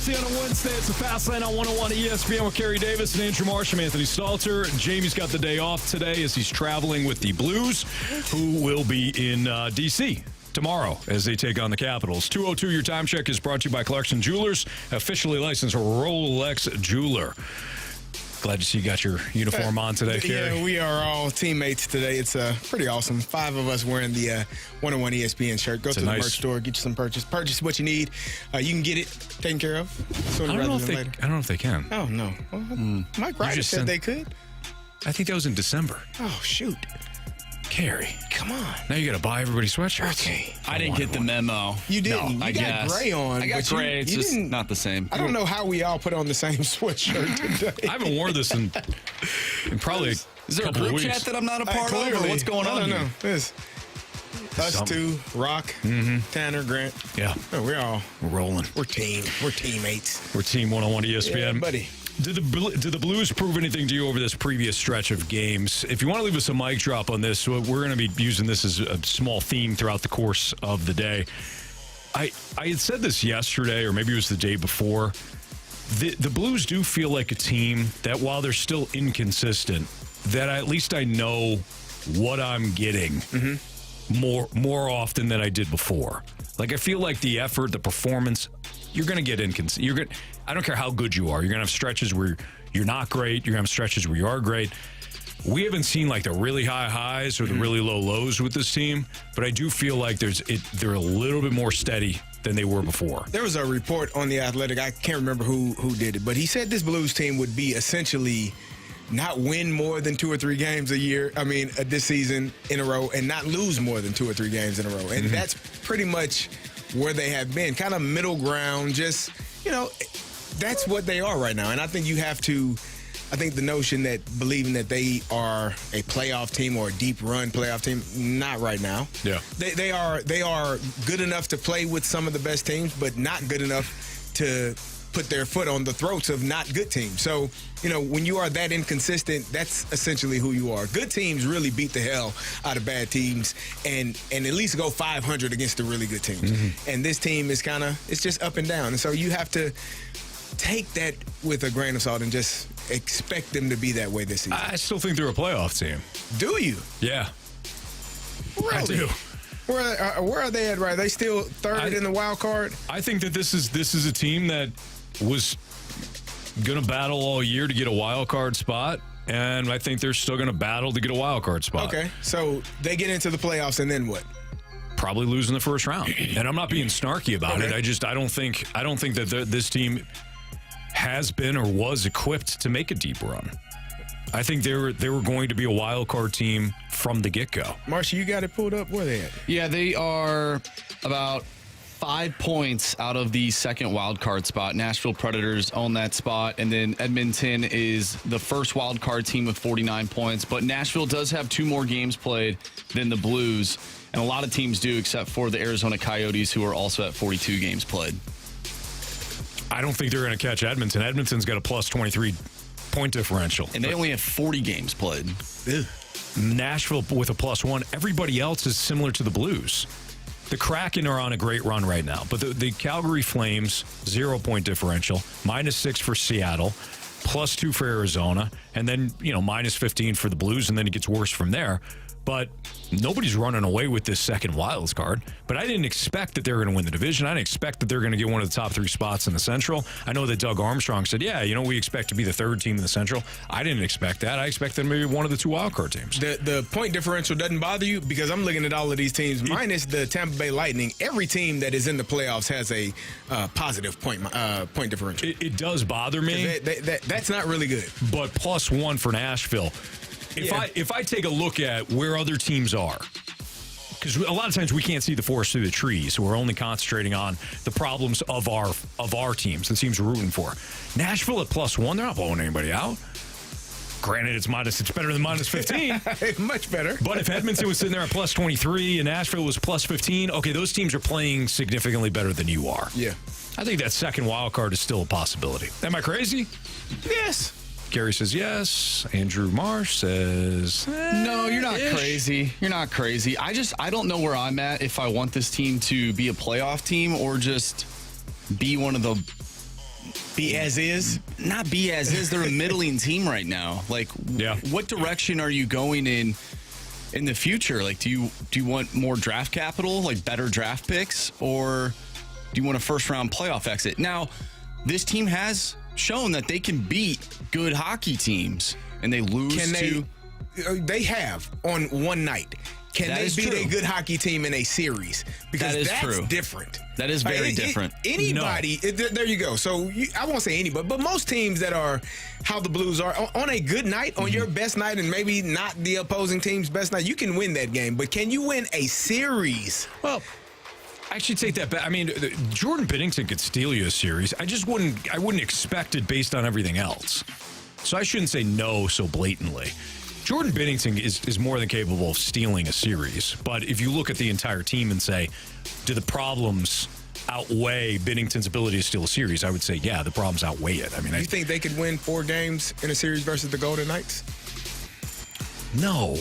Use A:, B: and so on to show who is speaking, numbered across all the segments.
A: Fancy on a Wednesday. It's a Fast Lane on 101 ESPN with Carey Davis and Andrew Marsh. I'm Anthony Stalter. Jamie's got the day off today as he's traveling with the Blues, who will be in D.C. tomorrow as they take on the Capitals. 2:02, your time check is brought to you by Clarkson Jewelers, officially licensed Rolex jeweler. Glad to see you got your uniform on today, Carey.
B: Yeah, we are all teammates today. It's pretty awesome. 5 of us wearing the 101 ESPN shirt. Go to the merch store, get you some Purchase what you need. You can get it taken care of sooner rather than later.
A: I don't know if they can.
B: Oh, no. Well, Mike Ryder said they could.
A: I think that was in December.
B: Oh, shoot.
A: Carey,
B: come on.
A: Now you got to buy everybody sweatshirts.
B: Okay.
C: I didn't get the memo.
B: You didn't.
C: No,
B: you got gray on.
C: I got gray. It's just not the same.
B: I don't know how we all put on the same sweatshirt today.
A: I haven't worn this in probably
C: Is there a group chat that I'm not a part of, or what's going on here?
B: This us two, Rock, Tanner, Grant.
A: Yeah.
B: Oh, we're
A: rolling.
B: We're teammates.
A: We're Team 101 ESPN.
B: Yeah, buddy.
A: Did the Blues prove anything to you over this previous stretch of games? If you want to leave us a mic drop on this, we're going to be using this as a small theme throughout the course of the day. I had said this yesterday, or maybe it was the day before. The Blues do feel like a team that, while they're still inconsistent, that at least I know what I'm getting more often than I did before. Like, I feel like the effort, the performance, you're going to get inconsistent. I don't care how good you are. You're going to have stretches where you're not great. You're going to have stretches where you are great. We haven't seen like the really high highs or the really low lows with this team, but I do feel like they're a little bit more steady than they were before.
B: There was a report on The Athletic. I can't remember who did it, but he said this Blues team would be essentially not win more than 2 or 3 games a year. I mean, this season in a row, and not lose more than 2 or 3 games in a row. And that's pretty much where they have been, kind of middle ground, just, that's what they are right now. And I think the notion that believing that they are a playoff team or a deep run playoff team, not right now.
A: Yeah.
B: They are good enough to play with some of the best teams, but not good enough to put their foot on the throats of not good teams. So, when you are that inconsistent, that's essentially who you are. Good teams really beat the hell out of bad teams and at least go 500 against the really good teams. And this team is it's just up and down. And so you have to take that with a grain of salt and just expect them to be that way this season.
A: I still think they're a playoff team.
B: Do you?
A: Yeah.
B: Really?
A: I do.
B: Where are they at, right? Are they still third in the wild card?
A: I think that this is a team that was going to battle all year to get a wild card spot, and I think they're still going to battle to get a wild card spot.
B: Okay, so they get into the playoffs, and then what?
A: Probably lose in the first round. And I'm not being snarky about it. I don't think that this team has been or was equipped to make a deep run. I think they were going to be a wild card team from the get-go.
B: Marcia, you got it pulled up? Where are they at?
C: Yeah, they are about 5 points out of the second wild card spot. Nashville Predators own that spot, and then Edmonton is the first wild card team with 49 points. But Nashville does have 2 more games played than the Blues, and a lot of teams do, except for the Arizona Coyotes, who are also at 42 games played.
A: I don't think they're going to catch Edmonton. Edmonton's got a plus 23 point differential.
C: And they only have 40 games played.
A: Ugh. Nashville with a plus 1. Everybody else is similar to the Blues. The Kraken are on a great run right now, but the Calgary Flames, 0 point differential, -6 for Seattle, +2 for Arizona, and then, -15 for the Blues, and then it gets worse from there. But nobody's running away with this second wild card. But I didn't expect that they were going to win the division. I didn't expect that they're going to get one of the top 3 spots in the Central. I know that Doug Armstrong said, we expect to be the 3rd team in the Central. I didn't expect that. I expected them to be one of the 2 wild card teams.
B: The point differential doesn't bother you? Because I'm looking at all of these teams, minus the Tampa Bay Lightning. Every team that is in the playoffs has a positive point differential.
A: It does bother me.
B: That's not really good.
A: But +1 for Nashville. If I take a look at where other teams are, because a lot of times we can't see the forest through the trees, so we're only concentrating on the problems of our teams, the teams we're rooting for. Nashville at +1, they're not blowing anybody out. Granted, it's better than -15.
B: Much better.
A: But if Edmonton was sitting there at +23 and Nashville was +15, okay, those teams are playing significantly better than you are.
B: Yeah.
A: I think that second wild card is still a possibility. Am I crazy?
B: Yes.
A: Gary says yes. Andrew Marsh says
C: no, you're not crazy. You're not crazy. I don't know where I'm at if I want this team to be a playoff team or just be one of the
B: Be as is?
C: Not be as is. They're a middling team right now. Like, what direction are you going in the future? Like, do you want more draft capital, like better draft picks, or do you want a first-round playoff exit? Now, this team has shown that they can beat good hockey teams, and they lose to...
B: They have on one night. Can they beat a good hockey team in a series? Because that's different.
C: That is very different.
B: Anybody, there you go. So I won't say anybody, but most teams that are how the Blues are, on a good night, on your best night, and maybe not the opposing team's best night, you can win that game. But can you win a series?
A: Well, I should take that back. I mean, Jordan Binnington could steal you a series. I wouldn't expect it based on everything else. So I shouldn't say no so blatantly. Jordan Binnington is more than capable of stealing a series. But if you look at the entire team and say, do the problems outweigh Binnington's ability to steal a series? I would say, yeah, the problems outweigh it. I mean,
B: you think they could win 4 games in a series versus the Golden Knights?
A: No.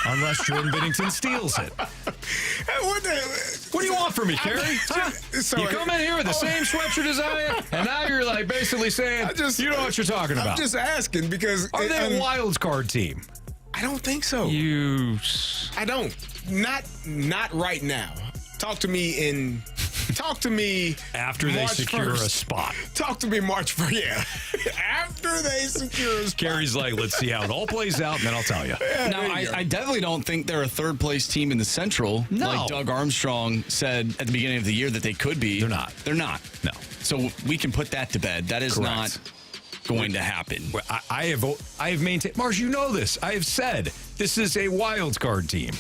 A: Unless Jordan Binnington steals it. What do you want from me, Carey? You come in here with the same sweatshirt as I am, and now you're like basically saying you know what you're talking about.
B: I'm just asking because...
A: Are they a wild card team?
B: I don't think so.
A: I
B: don't. Not right now. Talk to me
A: after they secure
B: 1st.
A: a spot.
B: Talk to me March 1st. Yeah. After they secure a spot.
A: Carey's like, let's see how it all plays out, and then I'll tell you.
B: Yeah,
C: no, I definitely don't think they're a third-place team in the Central.
A: No.
C: Like Doug Armstrong said at the beginning of the year that they could be.
A: They're not.
C: They're not.
A: No.
C: So we can put that to bed. That is not going to happen.
A: I have maintained, Marsh, you know this. I have said this is a wild card team.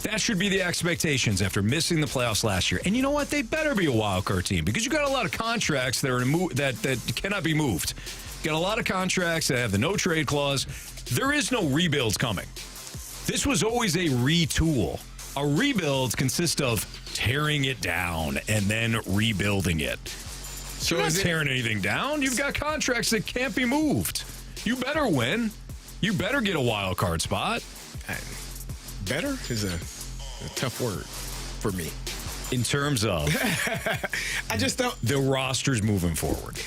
A: That should be the expectations after missing the playoffs last year. And you know what? They better be a wild card team because you got a lot of contracts that are that cannot be moved. You got a lot of contracts that have the no trade clause. There is no rebuilds coming. This was always a retool. A rebuild consists of tearing it down and then rebuilding it. So you're not tearing anything down. You've got contracts that can't be moved. You better win. You better get a wild card spot.
B: Better is a tough word for me.
A: In terms of...
B: I just don't...
A: The roster's moving forward.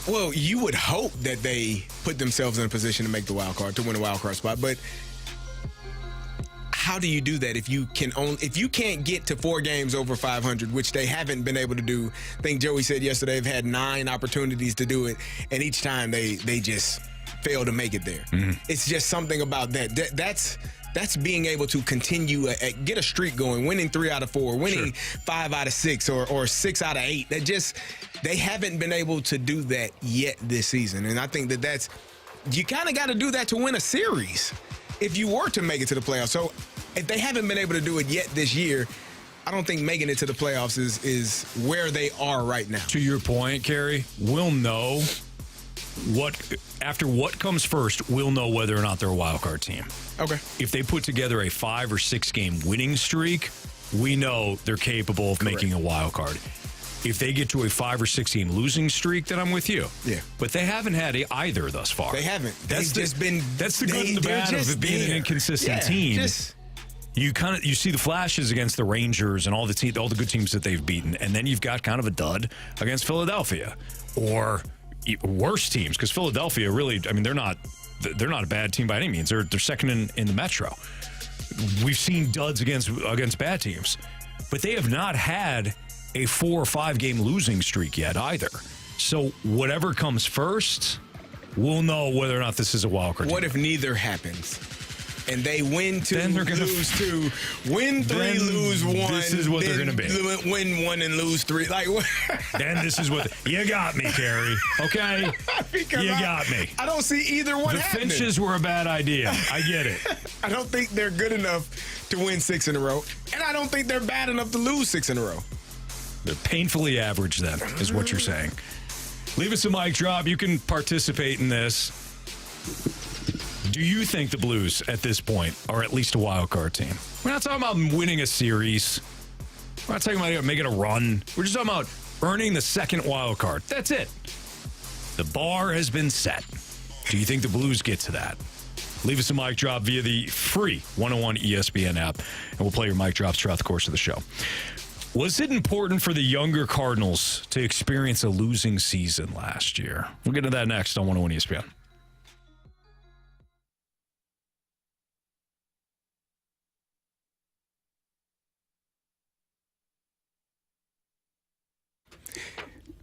B: Well, you would hope that they put themselves in a position to make the wild card, to win a wild card spot. But how do you do that if you can't get to 4 games over 500, which they haven't been able to do? I think Joey said yesterday they've had 9 opportunities to do it, and each time they just fail to make it there. Mm-hmm. It's just something about that. That's being able to continue, get a streak going, winning 3 out of 4, winning 5 out of 6 or 6 out of 8. They haven't been able to do that yet this season. And I think that's, you kind of got to do that to win a series if you were to make it to the playoffs. So if they haven't been able to do it yet this year, I don't think making it to the playoffs is where they are right now.
A: To your point, Carey, we'll know after what comes first, we'll know whether or not they're a wild card team.
B: Okay.
A: If they put together a 5 or 6 game winning streak, we know they're capable of making a wild card. If they get to a 5 or 6 game losing streak, then I'm with you.
B: Yeah.
A: But they haven't had either thus far.
B: They haven't. That's the
A: good and the bad of it being an inconsistent team. You see the flashes against the Rangers and all the good teams that they've beaten, and then you've got kind of a dud against Philadelphia or worse teams, because Philadelphia really, I mean, they're not a bad team by any means. They're second in the Metro. We've seen duds against bad teams, but they have not had a 4 or 5 game losing streak yet either. So whatever comes first, we'll know whether or not this is a wild card team.
B: What if neither happens? And they win 2,
A: then they're gonna
B: lose 2, win 3, lose 1.
A: This is what they're going to be.
B: Win 1 and lose 3. Like what?
A: Then this is what you got me, Carey. Okay, you got me.
B: I don't see either one.
A: The Finches were a bad idea. I get it.
B: I don't think they're good enough to win 6 in a row, and I don't think they're bad enough to lose 6 in a row.
A: They're painfully average. Then is what you're saying. Leave us a mic drop. You can participate in this. Do you think the Blues at this point are at least a wild card team? We're not talking about winning a series. We're not talking about making a run. We're just talking about earning the second wild card. That's it. The bar has been set. Do you think the Blues get to that? Leave us a mic drop via the free 101 ESPN app, and we'll play your mic drops throughout the course of the show. Was it important for the younger Cardinals to experience a losing season last year? We'll get to that next on 101 ESPN.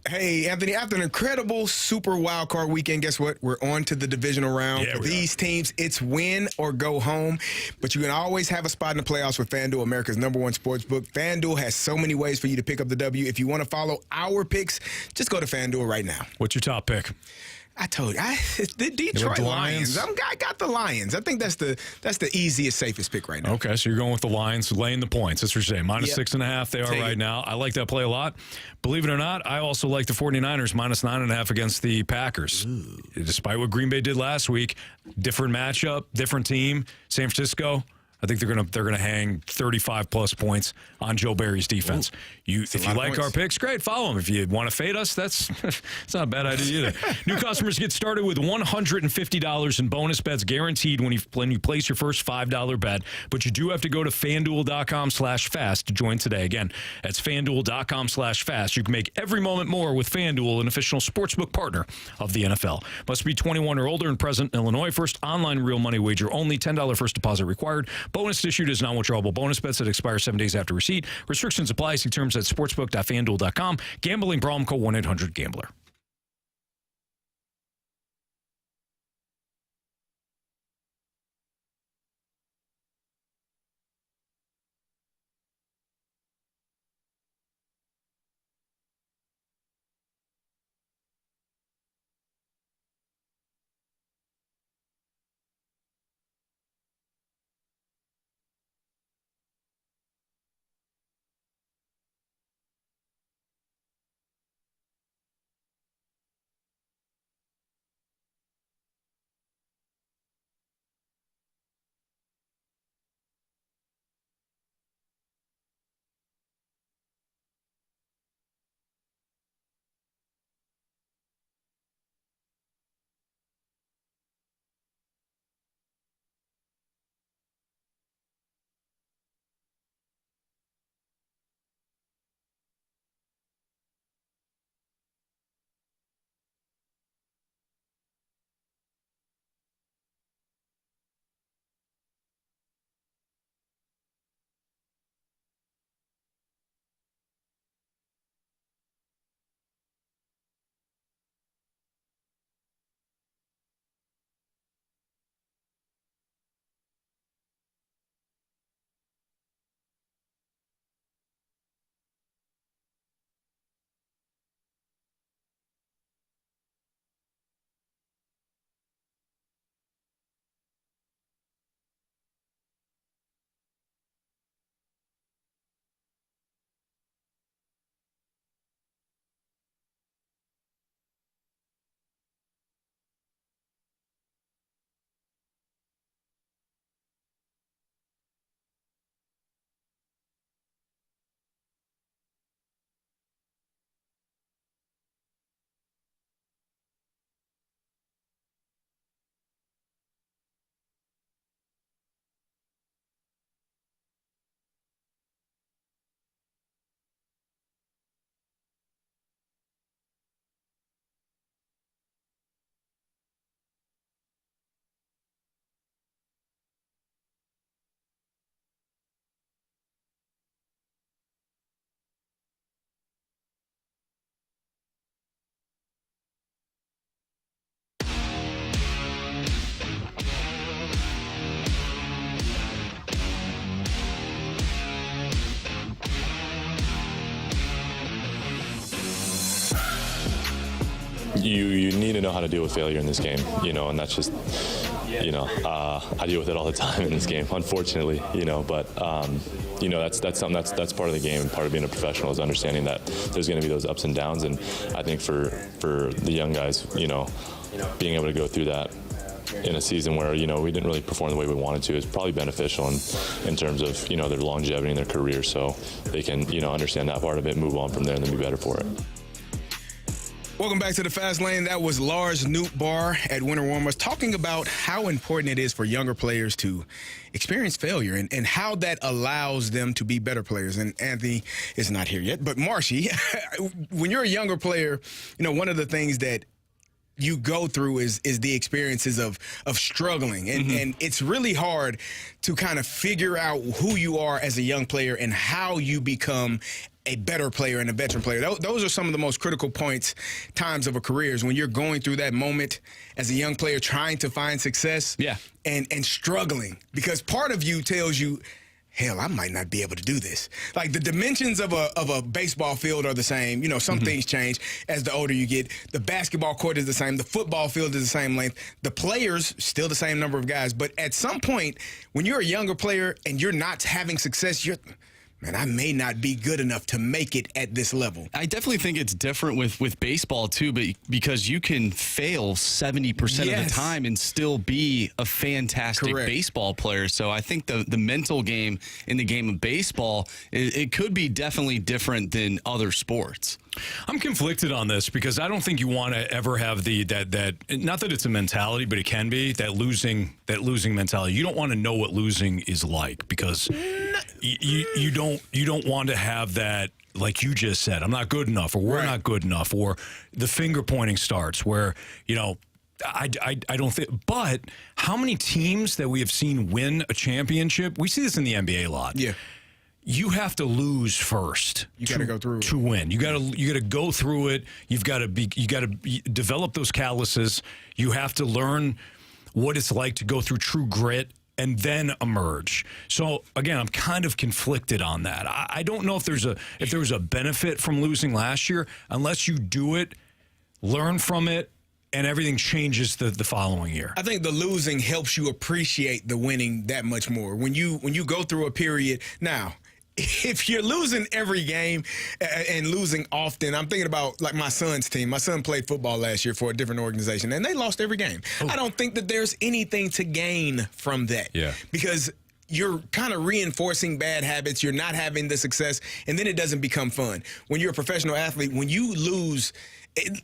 B: Hey, Anthony, after an incredible Super Wild Card weekend, guess what? We're on to the divisional round.
A: Yeah,
B: For these teams, it's win or go home. But you can always have a spot in the playoffs with FanDuel, America's #1 sports book. FanDuel has so many ways for you to pick up the W. If you want to follow our picks, just go to FanDuel right now.
A: What's your top pick?
B: I told you, it's the Detroit Lions. I got the Lions. I think that's the easiest, safest pick right now.
A: Okay, so you're going with the Lions, laying the points. That's what you're saying. Minus 6.5 they are right now. I like that play a lot. Believe it or not, I also like the 49ers minus 9.5 against the Packers. Ooh. Despite what Green Bay did last week, different matchup, different team. San Francisco, I think they're gonna hang 35-plus points on Joe Barry's defense. If you like our picks, great, follow them. If you want to fade us, that's it's not a bad idea either. New customers get started with $150 in bonus bets guaranteed when you place your first $5 bet. But you do have to go to FanDuel.com/fast to join today. Again, that's FanDuel.com/fast. You can make every moment more with FanDuel, an official sportsbook partner of the NFL. Must be 21 or older and present in Illinois. First online real money wager only. $10 first deposit required. Bonus issued is non-withdrawable bonus bets that expire 7 days after receipt. Restrictions apply. See terms at sportsbook.fanduel.com. Gambling problem, call 1-800-GAMBLER.
D: You need to know how to deal with failure in this game, and that's just, I deal with it all the time in this game, unfortunately, but, that's something that's part of the game, and part of being a professional is understanding that there's going to be those ups and downs. And I think for the young guys, being able to go through that in a season where, we didn't really perform the way we wanted to is probably beneficial in terms of, their longevity in their career. So they can, understand that part of it, move on from there, and then be better for it.
B: Welcome back to the Fast Lane. That was Lars Nootbaar at Winter Warmers talking about how important it is for younger players to experience failure and how that allows them to be better players. And Anthony is not here yet, but Marshy, when you're a younger player, you know, one of the things that you go through is the experiences of struggling. And it's really hard to kind of figure out who you are as a young player and how you become a better player and a veteran player. Those are some of the most critical times of a career is when you're going through that moment as a young player trying to find success and struggling. Because part of you tells you, hell, I might not be able to do this. Like the dimensions of a baseball field are the same. You know, some things change as the older you get. The basketball court is the same. The football field is the same length. The players, still the same number of guys. But at some point, when you're a younger player and you're not having success, man, I may not be good enough to make it at this level.
C: I definitely think it's different with baseball, too, but because you can fail 70% of the time and still be a fantastic baseball player. So I think the mental game in the game of baseball, it could be definitely different than other sports.
A: I'm conflicted on this because I don't think you want to ever have that not that it's a mentality, but it can be that losing mentality. You don't want to know what losing is like because you don't want to have that, like you just said, I'm not good enough or we're not good enough, or the finger pointing starts where, you know, I don't think. But how many teams that we have seen win a championship? We see this in the NBA a lot.
B: Yeah.
A: You have to lose first.
B: You got to go through
A: to win. You got to go through it. You got to develop those calluses. You have to learn what it's like to go through true grit and then emerge. So again, I'm kind of conflicted on that. I don't know if there was a benefit from losing last year unless you do it, learn from it, and everything changes the following year.
B: I think the losing helps you appreciate the winning that much more. When you go through a period now, if you're losing every game and losing often, I'm thinking about like my son's team. My son played football last year for a different organization, and they lost every game. I don't think that there's anything to gain from that.
A: Yeah. Because
B: you're kind of reinforcing bad habits. You're not having the success, and then it doesn't become fun. When you're a professional athlete, when you lose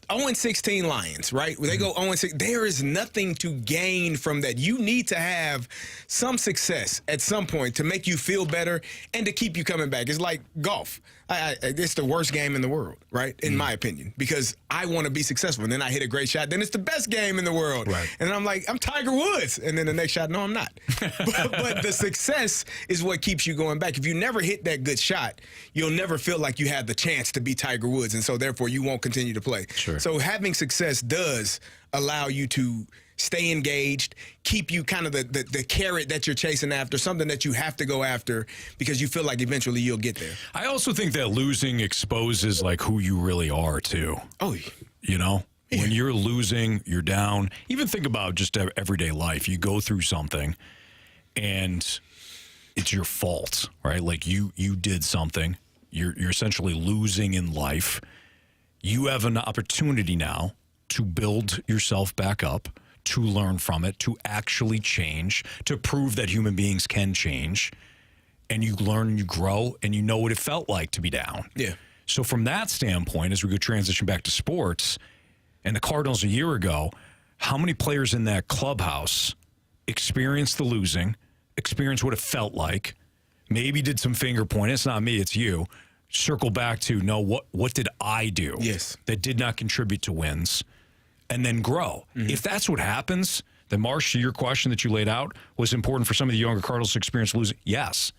B: 0-16 Lions, right? When they go 0-6, there is nothing to gain from that. You need to have some success at some point to make you feel better and to keep you coming back. It's like golf. It's the worst game in the world, right? In my opinion, because I want to be successful. And then I hit a great shot. Then it's the best game in the world.
A: Right.
B: And I'm like, I'm Tiger Woods. And then the next shot, no, I'm not. but the success is what keeps you going back. If you never hit that good shot, you'll never feel like you have the chance to be Tiger Woods. And so therefore you won't continue to play.
A: Sure.
B: So having success does allow you to stay engaged, keep you kind of the carrot that you're chasing after, something that you have to go after because you feel like eventually you'll get there.
A: I also think that losing exposes like who you really are too.
B: Oh,
A: you know, when you're losing, you're down. Even think about just everyday life. You go through something and it's your fault, right? Like you did something. You're essentially losing in life. You have an opportunity now to build yourself back up, to learn from it, to actually change, to prove that human beings can change. And you learn and you grow and you know what it felt like to be down.
B: Yeah.
A: So from that standpoint, as we go transition back to sports, and the Cardinals a year ago, how many players in that clubhouse experienced the losing, experienced what it felt like, maybe did some finger pointing, it's not me, it's you, circle back to, no, what did I do that did not contribute to wins, and then grow. If that's what happens, then Marsh, to your question that you laid out, was important for some of the younger Cardinals to experience losing? Yes.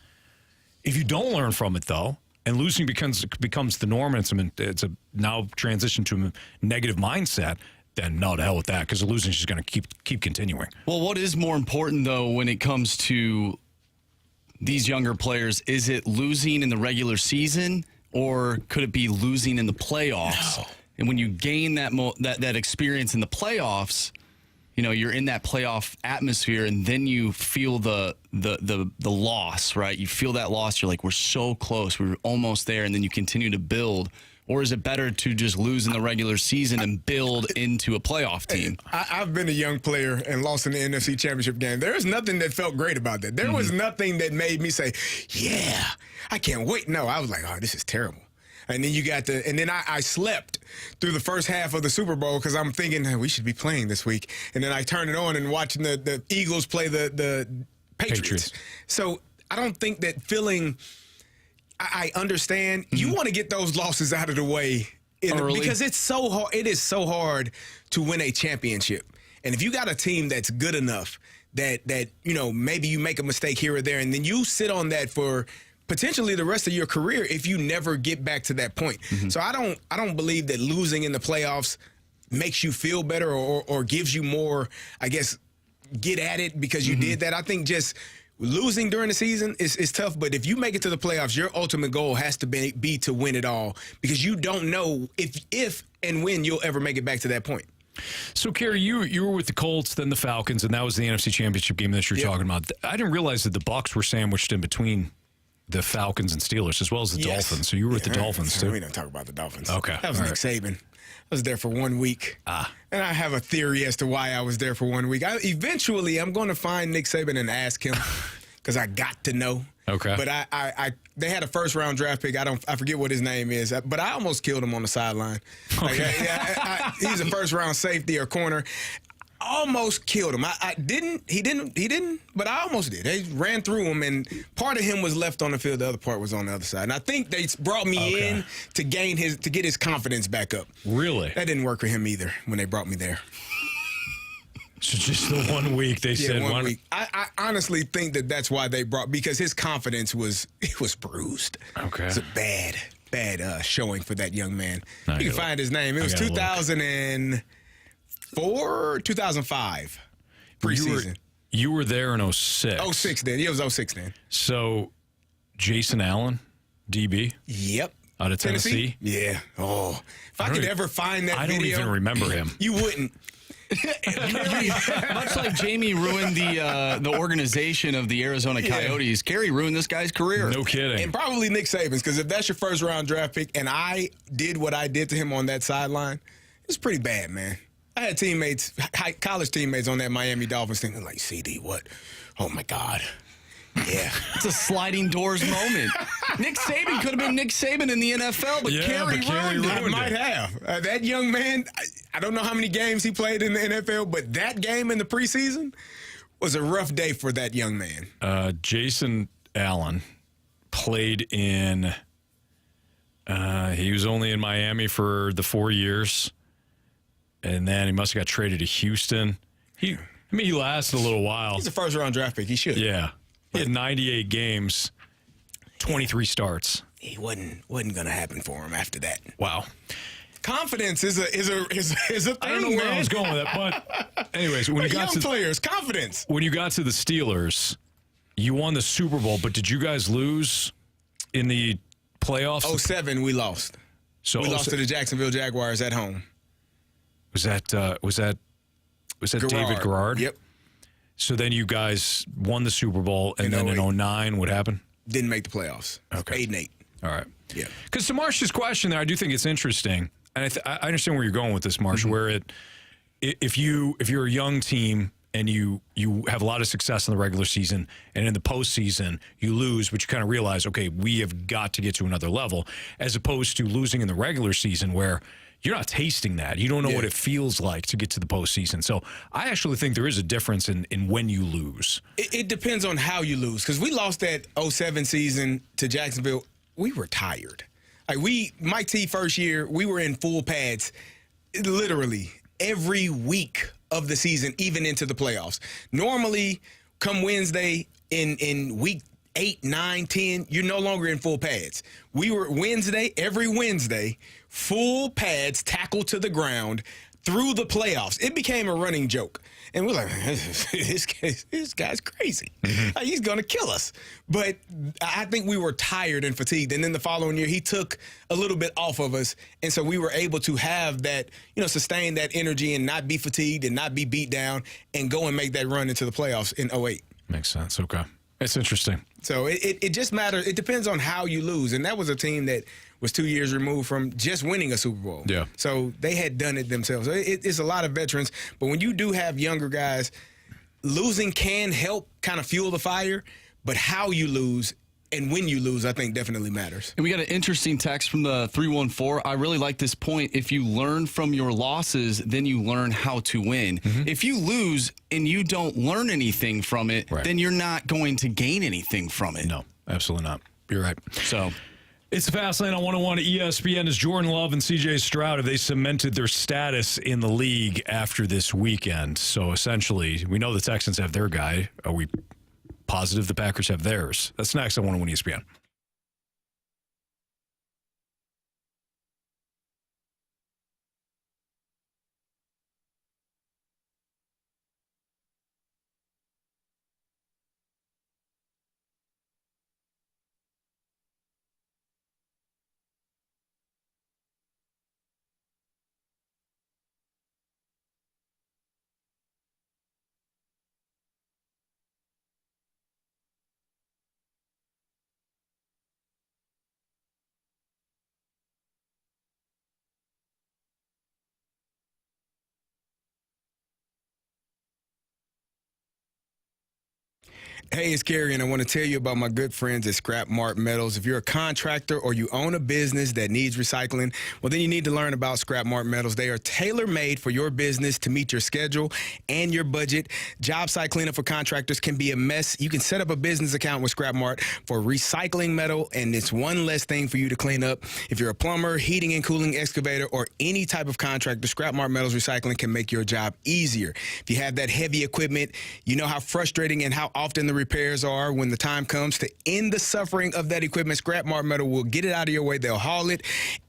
A: If you don't learn from it, though, and losing becomes the norm, and it's a now transition to a negative mindset, then no, to hell with that, because the losing is just going to keep continuing.
C: Well, what is more important, though, when it comes to these younger players? Is it losing in the regular season, or could it be losing in the playoffs? No. And when you gain that experience in the playoffs, you know, you're in that playoff atmosphere, and then you feel the loss, right? You feel that loss. You're like, we're so close. We're almost there. And then you continue to build. Or is it better to just lose in the regular season and build into a playoff team?
B: I've been a young player and lost in the NFC Championship game. There is nothing that felt great about that. There was nothing that made me say, yeah, I can't wait. No, I was like, oh, this is terrible. And then you got and then I slept through the first half of the Super Bowl because I'm thinking, hey, we should be playing this week. And then I turned it on and watching the Eagles play the Patriots. So I don't think that I understand. You want to get those losses out of the way because it's so hard. It is so hard to win a championship. And if you got a team that's good enough that maybe you make a mistake here or there, and then you sit on that for potentially the rest of your career if you never get back to that point. So I don't believe that losing in the playoffs makes you feel better or gives you more, I guess, get at it because you did that. I think just losing during the season is tough, but if you make it to the playoffs, your ultimate goal has to be to win it all because you don't know if and when you'll ever make it back to that point.
A: So, Carey, you were with the Colts, then the Falcons, and that was the NFC Championship game that you're talking about. I didn't realize that the Bucs were sandwiched in between the Falcons and Steelers, as well as the Dolphins. So you were with the Dolphins, too?
B: We don't talk about the Dolphins.
A: Okay.
B: That was Nick Saban. I was there for 1 week. And I have a theory as to why I was there for 1 week. Eventually, I'm going to find Nick Saban and ask him because I got to know.
A: Okay.
B: But they had a first-round draft pick. I forget what his name is, but I almost killed him on the sideline.
A: Okay.
B: He's a first-round safety or corner. Almost killed him. He didn't, but I almost did. They ran through him, and part of him was left on the field. The other part was on the other side. And I think they brought me in to get his confidence back up.
A: Really?
B: That didn't work for him either when they brought me there.
A: So just the 1 week they said
B: 1 week. I honestly think that's why they because his confidence was bruised.
A: Okay.
B: It's a bad showing for that young man.
A: No,
B: You can find his name. It was 2005 preseason.
A: You were there in 06.
B: 06 then. Yeah, it was 06 then.
A: So Jason Allen, DB.
B: Yep.
A: Out of Tennessee?
B: Yeah. Oh, if I could ever find that video.
A: I don't even remember him.
B: You wouldn't.
C: Much like Jamie ruined the organization of the Arizona Coyotes, Carey ruined this guy's career.
A: No kidding.
B: And probably Nick Saban's, because if that's your first-round draft pick and I did what I did to him on that sideline, it's pretty bad, man. I had college teammates on that Miami Dolphins thinking like, CD, what? Oh, my God. Yeah.
C: It's a sliding doors moment. Nick Saban could have been Nick Saban in the NFL, but Carey ruined it.
B: Might have. That young man, I don't know how many games he played in the NFL, but that game in the preseason was a rough day for that young man.
A: Jason Allen played in he was only in Miami for the 4 years, and then he must have got traded to Houston. He lasted a little while.
B: He's a first-round draft pick. He should.
A: Yeah. He had 98 games, 23 starts.
B: He wasn't going to happen for him after that.
A: Wow.
B: Confidence is a thing.
A: I don't know where I was going with that, but anyways, when you got
B: young players, confidence.
A: When you got to the Steelers, you won the Super Bowl, but did you guys lose in the playoffs?
B: 07, we lost.
A: So
B: we lost to the Jacksonville Jaguars at home.
A: Was that David Garrard?
B: Yep.
A: So then you guys won the Super Bowl, and then in 09, what happened?
B: Didn't make the playoffs.
A: Okay.
B: 8-8.
A: All right.
B: Yeah.
A: Because to Marsh's question there, I do think it's interesting, and I understand where you're going with this, Marsh, where if you're a young team and you have a lot of success in the regular season, and in the postseason you lose, but you kind of realize, okay, we have got to get to another level, as opposed to losing in the regular season where you're not tasting that. You don't know what it feels like to get to the postseason. So I actually think there is a difference in when you lose.
B: It depends on how you lose. Because we lost that 07 season to Jacksonville. We were tired. Like my T first year, we were in full pads literally every week of the season, even into the playoffs. Normally, come Wednesday in week 8, 9, 10, you're no longer in full pads. We were every Wednesday, full pads, tackle to the ground through the playoffs. It became a running joke. And we're like, this guy's crazy. Like, he's going to kill us. But I think we were tired and fatigued. And then the following year, he took a little bit off of us. And so we were able to have that, sustain that energy and not be fatigued and not be beat down and go and make that run into the playoffs in 08.
A: Makes sense. Okay. It's interesting.
B: So it just matters. It depends on how you lose. And that was a team that was 2 years removed from just winning a Super Bowl.
A: Yeah.
B: So they had done it themselves. It's a lot of veterans. But when you do have younger guys, losing can help kind of fuel the fire. But how you lose and when you lose, I think definitely matters.
C: And we got an interesting text from the 314. I really like this point. If you learn from your losses, then you learn how to win. If you lose and you don't learn anything from it, then you're not going to gain anything from it.
A: No, absolutely not. You're right.
C: So
A: it's Fastlane on 101 at ESPN. Is Jordan Love and C.J. Stroud, have they cemented their status in the league after this weekend? So essentially, we know the Texans have their guy. Are we positive the Packers have theirs? That's next on 101 ESPN.
B: Hey, it's Carey, and I want to tell you about my good friends at Scrap Mart Metals. If you're a contractor or you own a business that needs recycling, well, then you need to learn about Scrap Mart Metals. They are tailor-made for your business to meet your schedule and your budget. Job site cleanup for contractors can be a mess. You can set up a business account with Scrap Mart for recycling metal, and it's one less thing for you to clean up. If you're a plumber, heating and cooling excavator, or any type of contractor, Scrap Mart Metals Recycling can make your job easier. If you have that heavy equipment, you know how frustrating and how often the repairs are. When the time comes to end the suffering of that equipment, Scrap Mart Metal will get it out of your way. They'll haul it,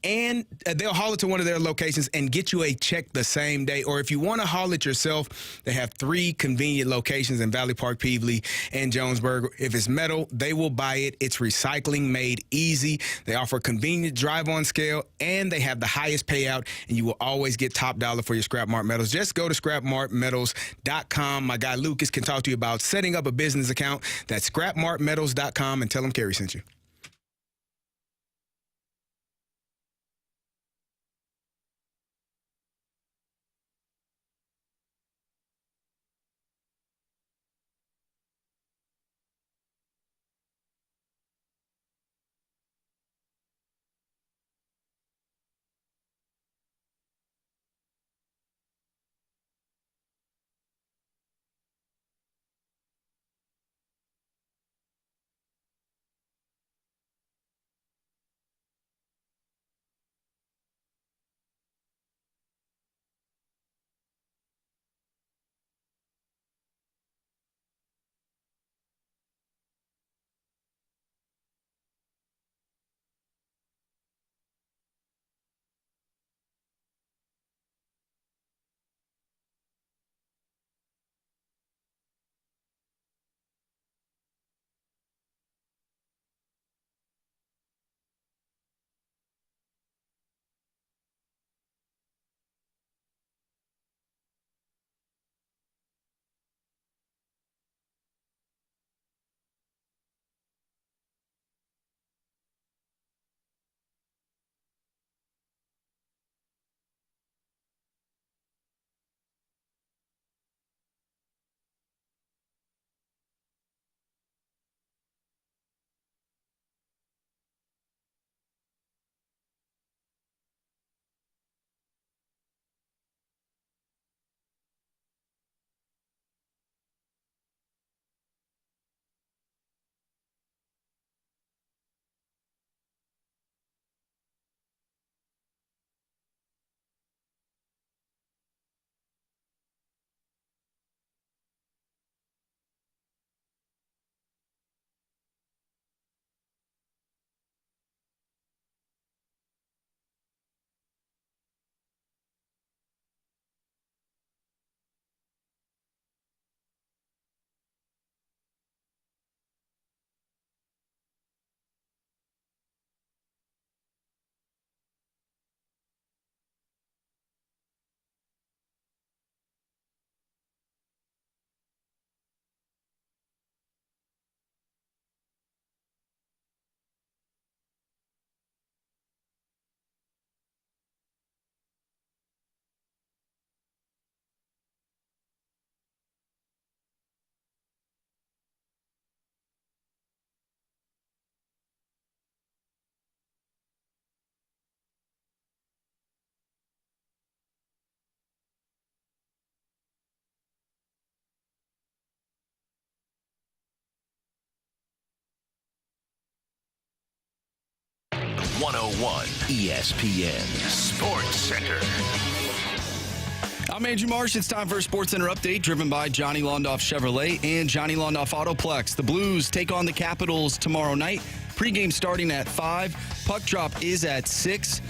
B: and they'll haul it to one of their locations and get you a check the same day. Or if you want to haul it yourself, they have 3 convenient locations in Valley Park, Peevely, and Jonesburg. If it's metal, they will buy it. It's recycling made easy. They offer convenient drive-on scale, and they have the highest payout, and you will always get top dollar for your Scrap Mart Metals. Just go to scrapmartmetals.com. My guy Lucas can talk to you about setting up a business account. That's scrapmartmetals.com, and tell them Carey sent you.
E: 101 ESPN Sports Center.
C: I'm Andrew Marsh. It's time for a Sports Center update driven by Johnny Londoff Chevrolet and Johnny Londoff Autoplex. The Blues take on the Capitals tomorrow night. Pregame starting at 5. Puck drop is at 6.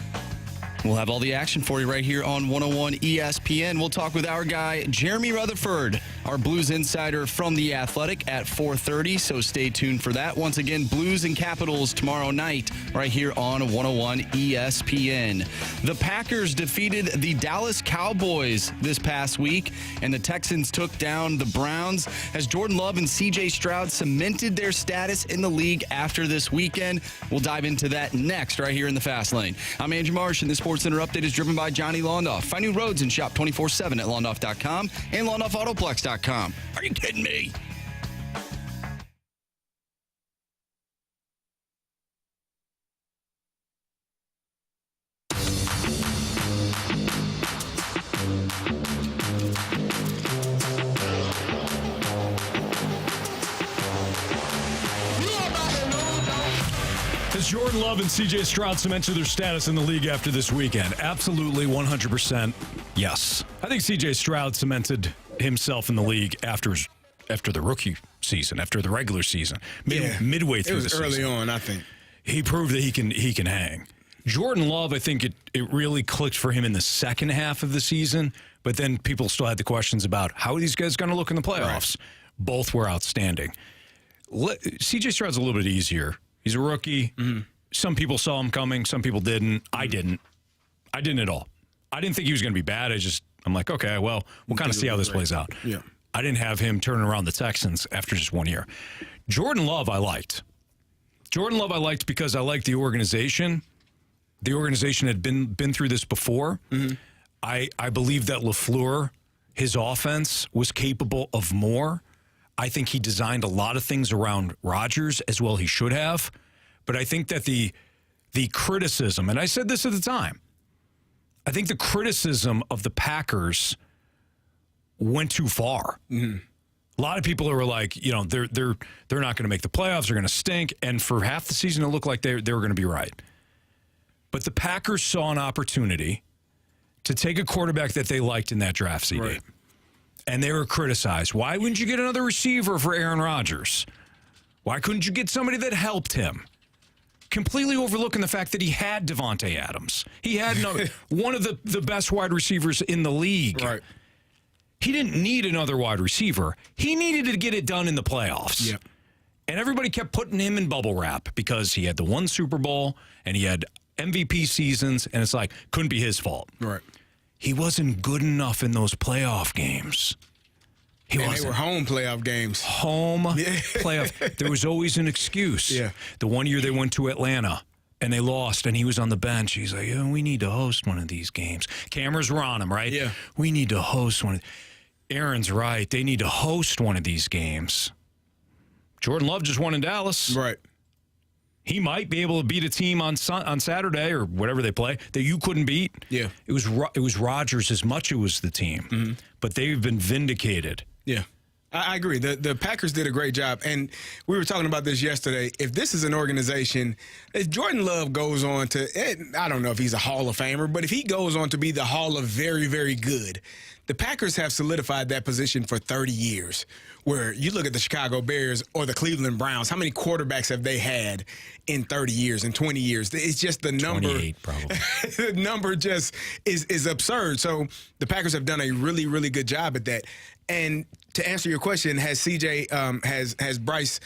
C: We'll have all the action for you right here on 101 ESPN. We'll talk with our guy, Jeremy Rutherford, our Blues insider from The Athletic at 4:30, so stay tuned for that. Once again, Blues and Capitals tomorrow night right here on 101 ESPN. The Packers defeated the Dallas Cowboys this past week, and the Texans took down the Browns as Jordan Love and C.J. Stroud cemented their status in the league after this weekend. We'll dive into that next right here in the Fast Lane. I'm Andrew Marsh, and this Sports Center update is driven by Johnny Londoff. Find new roads and shop 24/7 at londoff.com and londoffAutoplex.com. Are you kidding me?
A: Has Jordan Love and C.J. Stroud cemented their status in the league after this weekend? Absolutely, 100%. Yes. I think C.J. Stroud cemented himself in the league after the rookie season, after the regular season, midway through the season.
B: It was early on, I think.
A: He proved that he can hang. Jordan Love, I think it really clicked for him in the second half of the season, but then people still had the questions about how are these guys going to look in the playoffs. Right. Both were outstanding. C.J. Stroud's a little bit easier. He's a rookie. Mm-hmm. Some people saw him coming. Some people didn't. I didn't. I didn't at all. I didn't think he was going to be bad. I'm like, okay, well, we'll kind of see how this plays out.
B: Yeah.
A: I didn't have him turning around the Texans after just 1 year. Jordan Love, I liked. Jordan Love, I liked because I liked the organization. The organization had been through this before. Mm-hmm. I believe that LaFleur, his offense, was capable of more. I think he designed a lot of things around Rodgers as well. He should have. But I think that the criticism, and I said this at the time, I think the criticism of the Packers went too far. Mm-hmm. A lot of people are like, they're not going to make the playoffs. They're going to stink. And for half the season, it looked like they were going to be right. But the Packers saw an opportunity to take a quarterback that they liked in that draft CD. Right. And they were criticized. Why wouldn't you get another receiver for Aaron Rodgers? Why couldn't you get somebody that helped him? Completely overlooking the fact that he had Devontae Adams. He had one of the best wide receivers in the league.
B: Right.
A: He didn't need another wide receiver. He needed to get it done in the playoffs.
B: Yep.
A: And everybody kept putting him in bubble wrap because he had the one Super Bowl and he had MVP seasons, and it's like, couldn't be his fault.
B: Right.
A: He wasn't good enough in those playoff games.
B: They were home playoff games.
A: Playoff. There was always an excuse.
B: Yeah.
A: The one year they went to Atlanta and they lost and he was on the bench. He's like, we need to host one of these games. Cameras were on him, right?
B: Yeah.
A: We need to host one. Aaron's right. They need to host one of these games. Jordan Love just won in Dallas.
B: Right.
A: He might be able to beat a team on Saturday or whatever they play that you couldn't beat.
B: Yeah.
A: It was Rodgers as much as it was the team. Mm-hmm. But they've been vindicated.
B: Yeah. I agree. The Packers did a great job. And we were talking about this yesterday. If this is an organization, if Jordan Love goes on to, I don't know if he's a Hall of Famer, but if he goes on to be the Hall of Very, Very Good, the Packers have solidified that position for 30 years. Where you look at the Chicago Bears or the Cleveland Browns, how many quarterbacks have they had in 30 years, in 20 years? It's just the number.
A: 28, probably.
B: The number just is absurd. So the Packers have done a really, really good job at that. And to answer your question, has CJ, has Bryce,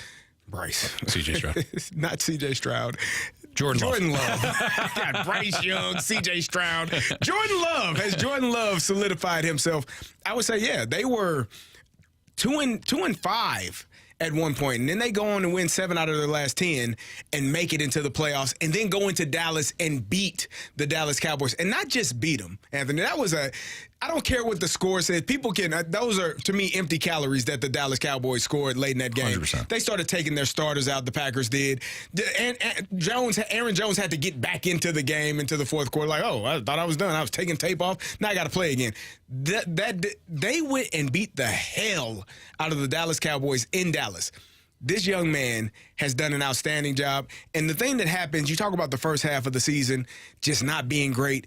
A: CJ Stroud.
B: Not CJ Stroud.
A: Jordan
B: Love. God, Bryce Young, CJ Stroud. Has Jordan Love solidified himself? I would say, yeah, they were 2-5 at one point, and then they go on to win 7 out of their last 10 and make it into the playoffs, and then go into Dallas and beat the Dallas Cowboys, and not just beat them, Anthony. That was I don't care what the score says. People can, those are, to me, empty calories that the Dallas Cowboys scored late in that game.
A: 100%.
B: They started taking their starters out, the Packers did. And Aaron Jones had to get back into the game, into the fourth quarter, like, I thought I was done. I was taking tape off. Now I got to play again. They went and beat the hell out of the Dallas Cowboys in Dallas. this young man has done an outstanding job. And the thing that happens, you talk about the first half of the season just not being great.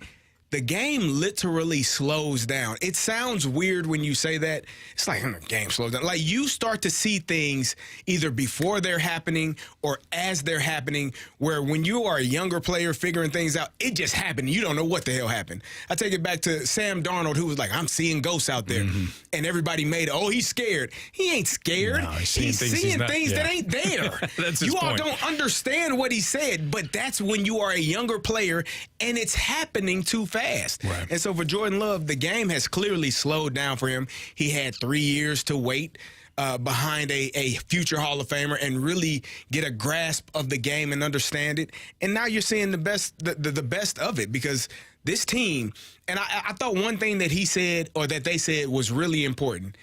B: The game literally slows down. It sounds weird when you say that. It's like, the game slows down. Like, you start to see things either before they're happening or as they're happening, where when you are a younger player figuring things out, it just happened. You don't know what the hell happened. I take it back to Sam Darnold, who was like, I'm seeing ghosts out there. And everybody made, he's scared. He ain't scared.
A: No, he's
B: seeing things that ain't there.
A: That's his
B: you all
A: point.
B: don't understand what he said, but that's when you are a younger player and it's happening too fast.
A: Right.
B: And so for Jordan Love, the game has clearly slowed down for him. He had 3 years to wait behind a future Hall of Famer and really get a grasp of the game and understand it. And now you're seeing the best of it, because this team, and I thought one thing that he said, or that they said, was really important.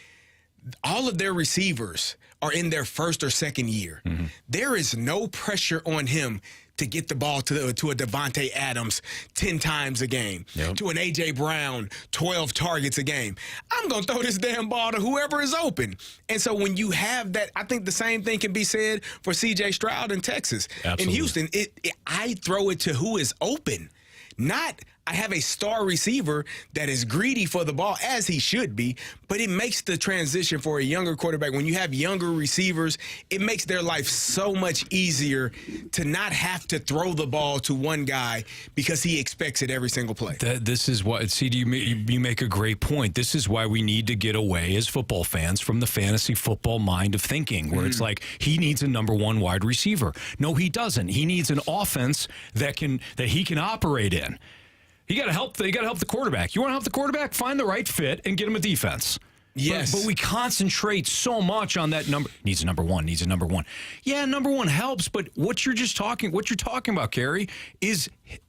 B: All of their receivers are in their first or second year. There is no pressure on him to get the ball to a Devontae Adams 10 times a game, to an A.J. Brown 12 targets a game. I'm going to throw this damn ball to whoever is open. And so when you have that, I think the same thing can be said for C.J. Stroud in Texas.
A: Absolutely.
B: In Houston, I throw it to who is open, not I have a star receiver that is greedy for the ball, as he should be, but it makes the transition for a younger quarterback. When you have younger receivers, it makes their life so much easier to not have to throw the ball to one guy because he expects it every single play.
A: This is what, CD, you make a great point. This is why we need to get away as football fans from the fantasy football mind of thinking, where it's like, he needs a number one wide receiver. No, he doesn't. He needs an offense that he can operate in. You got to help the quarterback. You want to help the quarterback? Find the right fit and get him a defense.
B: Yes.
A: But we concentrate so much on that number. Needs a number one. Yeah, number one helps, but what you're talking about, Carey, is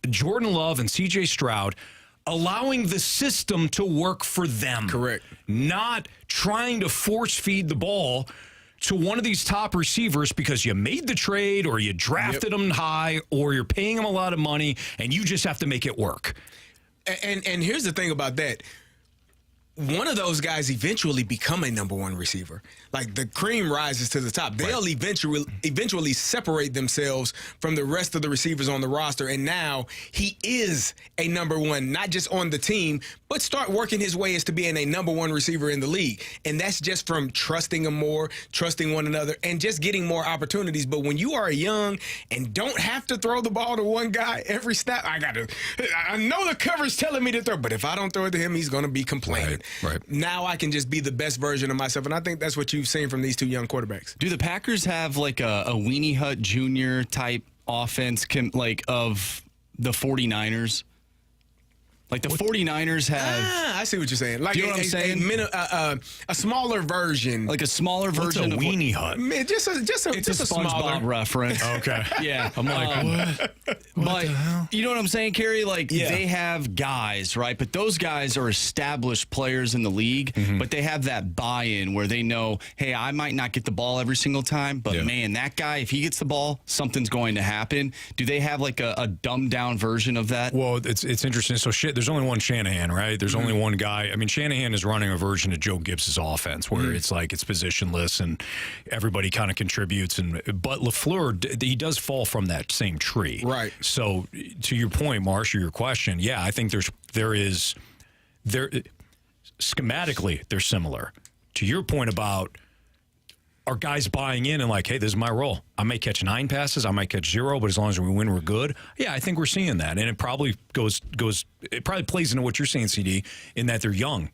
A: Jordan Love and C.J. Stroud allowing the system to work for them.
B: Correct.
A: Not trying to force feed the ball to one of these top receivers because you made the trade or you drafted them high or you're paying them a lot of money and you just have to make it work.
B: And here's the thing about that. One of those guys eventually become a number one receiver. Like, the cream rises to the top. They'll eventually separate themselves from the rest of the receivers on the roster. And now he is a number one, not just on the team, but start working his way as to being a number one receiver in the league. And that's just from trusting him more, trusting one another, and just getting more opportunities. But when you are young and don't have to throw the ball to one guy every snap, I know the cover's telling me to throw, but if I don't throw it to him, he's going to be complaining.
A: Right.
B: Now I can just be the best version of myself. And I think that's what you've seen from these two young quarterbacks.
C: Do the Packers have like a Weenie Hut Jr. type offense of the 49ers? Like the 49ers have...
B: I see what you're saying. Like,
C: do you know what I'm saying?
B: A smaller version.
C: Like a smaller version
A: of
C: Weenie
A: Hut.
B: Man, just a
C: SpongeBob
B: smaller
C: reference.
A: Okay.
C: Yeah.
A: I'm like, what?
C: But you know what I'm saying, Carey? Like,
B: Yeah.
C: they have guys, right? But those guys are established players in the league, but they have that buy-in where they know, hey, I might not get the ball every single time, but man, that guy, if he gets the ball, something's going to happen. Do they have like a dumbed-down version of that?
A: Well, it's interesting. So there's only one Shanahan, right? There's only one guy. I mean, Shanahan is running a version of Joe Gibbs' offense where it's like it's positionless and everybody kind of contributes. But LaFleur, he does fall from that same tree.
B: Right.
A: So to your point, Marsh, or your question, yeah, I think schematically they're similar. To your point about are guys buying in and like, hey, this is my role. I may catch 9 passes, I might catch 0, but as long as we win, we're good. Yeah, I think we're seeing that. And it probably it probably plays into what you're saying, CD, in that they're young.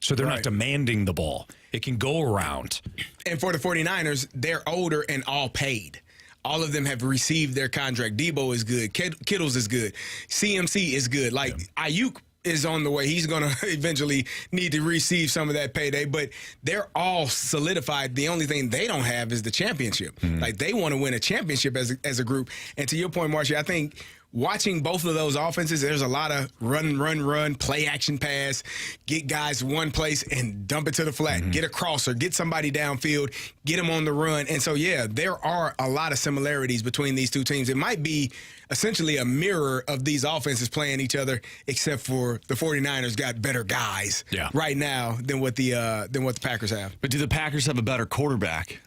A: So they're not demanding the ball. It can go around.
B: And for the 49ers, they're older and all paid. All of them have received their contract. Debo is good. Kittles is good. CMC is good. Like, Ayuk is on the way. He's going to eventually need to receive some of that payday, but they're all solidified. The only thing they don't have is the championship. Like, they want to win a championship as a group. And to your point, Marcia, I think watching both of those offenses, there's a lot of run, play action pass, get guys one place and dump it to the flat, get a crosser, get somebody downfield, get them on the run. And so, yeah, there are a lot of similarities between these two teams. It might be essentially a mirror of these offenses playing each other, except for the 49ers got better guys right now than what the Packers have.
C: But do the Packers have a better quarterback?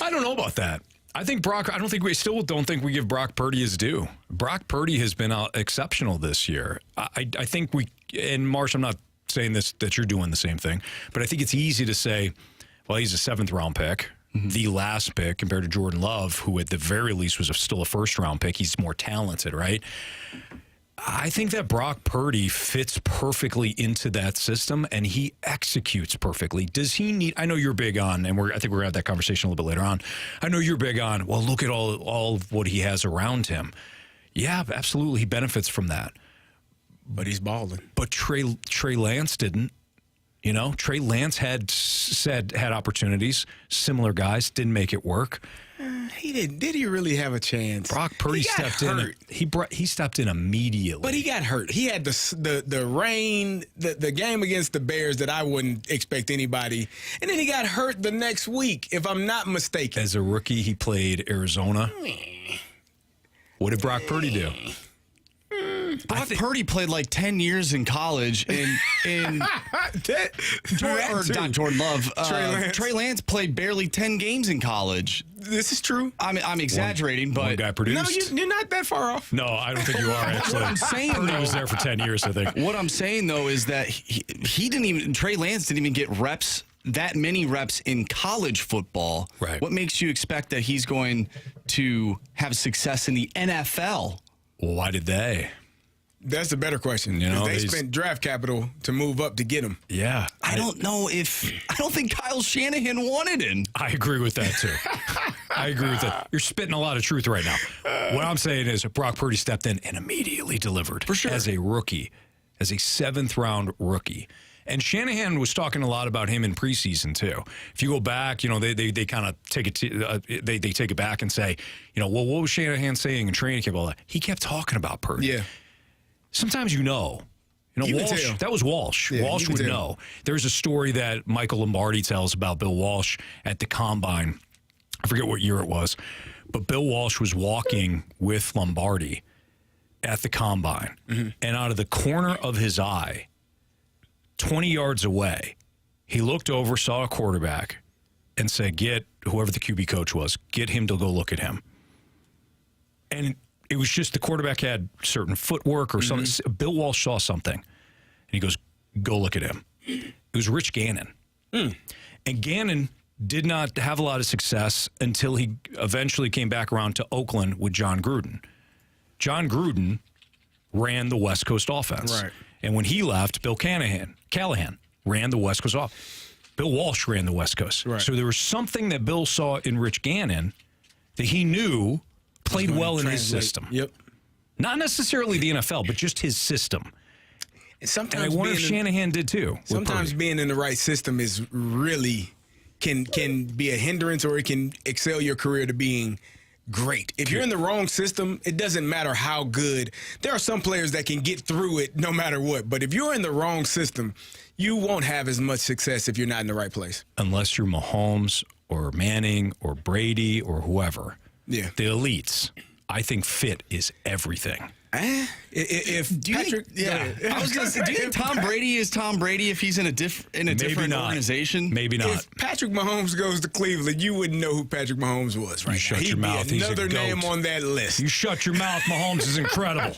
A: I don't know about that. I don't think we give Brock Purdy his due. Brock Purdy has been exceptional this year. I think and Marsh, I'm not saying this that you're doing the same thing, but I think it's easy to say, well, he's a 7th-round pick, the last pick compared to Jordan Love, who at the very least was still a 1st-round pick. He's more talented, right? I think that Brock Purdy fits perfectly into that system, and he executes perfectly. Does he need? I know you're big on, and I think we're gonna have that conversation a little bit later on. I know you're big on. Well, look at all of what he has around him. Yeah, absolutely, he benefits from that.
B: But he's balling.
A: But Trey Lance didn't. You know, Trey Lance had opportunities. Similar guys didn't make it work.
B: He didn't. Did he really have a chance?
A: Brock Purdy stepped in. He stepped in immediately.
B: But he got hurt. He had the rain, the game against the Bears that I wouldn't expect anybody. And then he got hurt the next week, if I'm not mistaken.
A: As a rookie, he played Arizona. What did Brock Purdy do?
C: Brock Purdy played like 10 years in college, and not Jordan Love. Trey Lance played barely 10 games in college.
B: This is true.
C: I'm exaggerating, but
A: one guy produced.
B: No, you're not that far off.
A: No, I don't think you are. Actually,
C: what I'm saying,
A: Purdy was there for 10 years. I think.
C: What I'm saying though is that he didn't even. Trey Lance didn't even get reps. That many reps in college football.
A: Right.
C: What makes you expect that he's going to have success in the NFL?
A: Well, why did they?
B: That's the better question.
A: You know,
B: they spent draft capital to move up to get him.
A: Yeah.
C: I don't think Kyle Shanahan wanted him.
A: I agree with that, too. I agree with that. You're spitting a lot of truth right now. What I'm saying is Brock Purdy stepped in and immediately delivered.
C: For sure.
A: As a rookie, as a 7th-round rookie. And Shanahan was talking a lot about him in preseason, too. If you go back, you know, they kind of take it they take it back and say, you know, well, what was Shanahan saying in training camp? All that. He kept talking about Purdy.
B: Yeah.
A: Sometimes you know, Walsh, that was Walsh.
B: Yeah,
A: Walsh would know. There's a story that Michael Lombardi tells about Bill Walsh at the Combine. I forget what year it was, but Bill Walsh was walking with Lombardi at the Combine, and out of the corner of his eye, 20 yards away, he looked over, saw a quarterback, and said, get whoever the QB coach was, get him to go look at him. And it was just the quarterback had certain footwork or something. Bill Walsh saw something, and he goes, go look at him. It was Rich Gannon. And Gannon did not have a lot of success until he eventually came back around to Oakland with John Gruden. John Gruden ran the West Coast offense.
B: Right.
A: And when he left, Bill Callahan ran the West Coast offense. Bill Walsh ran the West Coast.
B: Right.
A: So there was something that Bill saw in Rich Gannon that he knew played well in his system.
B: Yep.
A: Not necessarily the NFL, but just his system.
B: And
A: I wonder if Shanahan did too.
B: Sometimes being in the right system is really can be a hindrance, or it can excel your career to being great. If you're in the wrong system, it doesn't matter how good. There are some players that can get through it no matter what. But if you're in the wrong system, you won't have as much success if you're not in the right place.
A: Unless you're Mahomes or Manning or Brady or whoever.
B: Yeah.
A: The elites. I think fit is everything.
B: If Patrick,
C: I was going to say, do you think Tom Brady is Tom Brady if he's in a different organization?
A: Maybe not.
B: If Patrick Mahomes goes to Cleveland, you wouldn't know who Patrick Mahomes was, right?
A: You shut your mouth.
B: He'd be another
A: He's a
B: name
A: goat.
B: on that list.
A: You shut your mouth. Mahomes is incredible.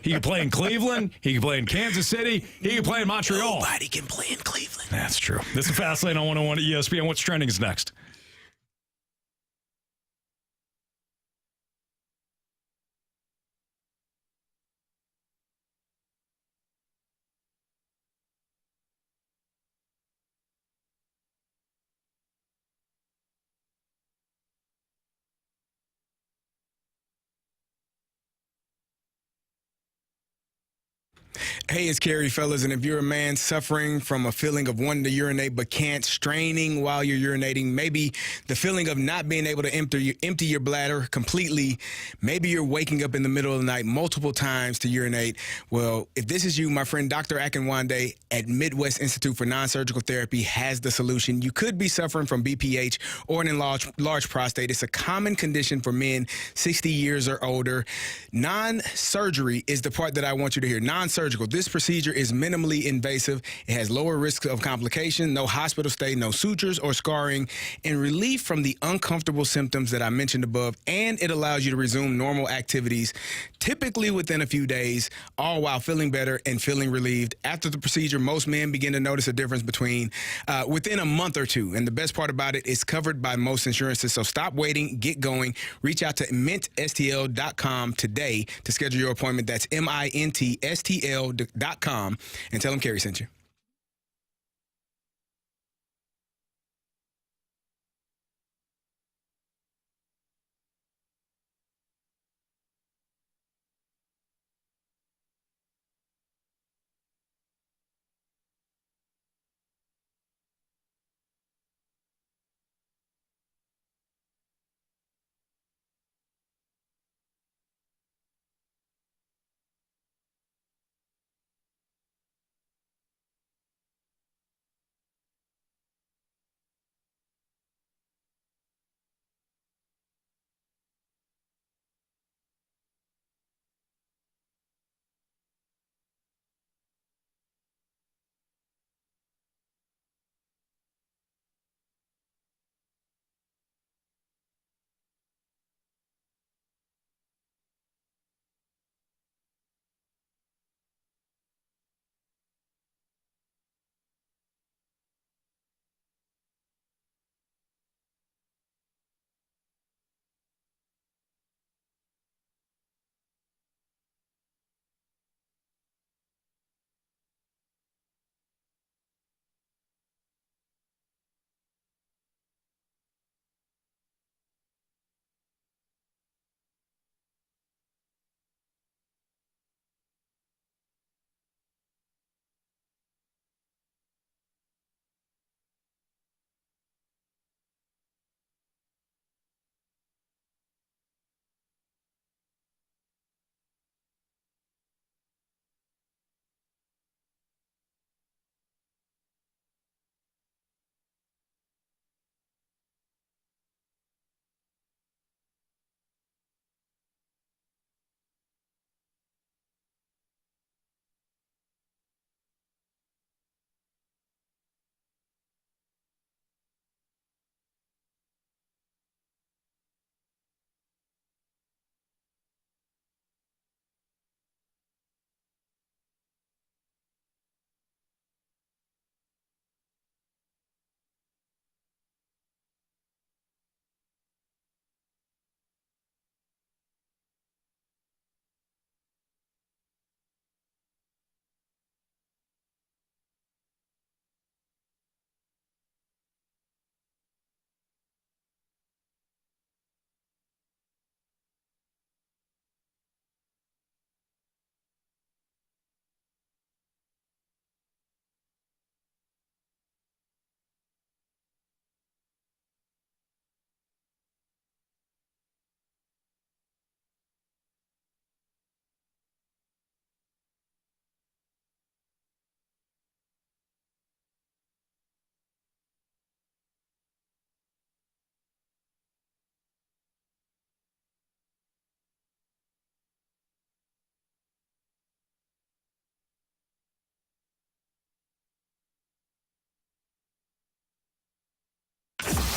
A: He can play in Cleveland. He can play in Kansas City. He can play in Montreal.
B: Nobody can play in Cleveland.
A: That's true. This is Fastlane on 101 at ESPN. What's trending is next.
B: Hey, it's Carey, fellas, and if you're a man suffering from a feeling of wanting to urinate but can't, straining while you're urinating, maybe the feeling of not being able to empty your bladder completely, maybe you're waking up in the middle of the night multiple times to urinate, well, if this is you, my friend Dr. Akinwande at Midwest Institute for Non-Surgical Therapy has the solution. You could be suffering from BPH or an enlarged prostate. It's a common condition for men 60 years or older. Non-surgery is the part that I want you to hear. Non-surgical. this procedure is minimally invasive. It has lower risks of complication, no hospital stay, no sutures or scarring, and relief from the uncomfortable symptoms that I mentioned above. And it allows you to resume normal activities, typically within a few days, all while feeling better and feeling relieved. After the procedure, most men begin to notice a difference within a month or two. And the best part about it, it's covered by most insurances. So stop waiting, get going. Reach out to mintstl.com today to schedule your appointment. That's mintstl.com, and tell them Carey sent you.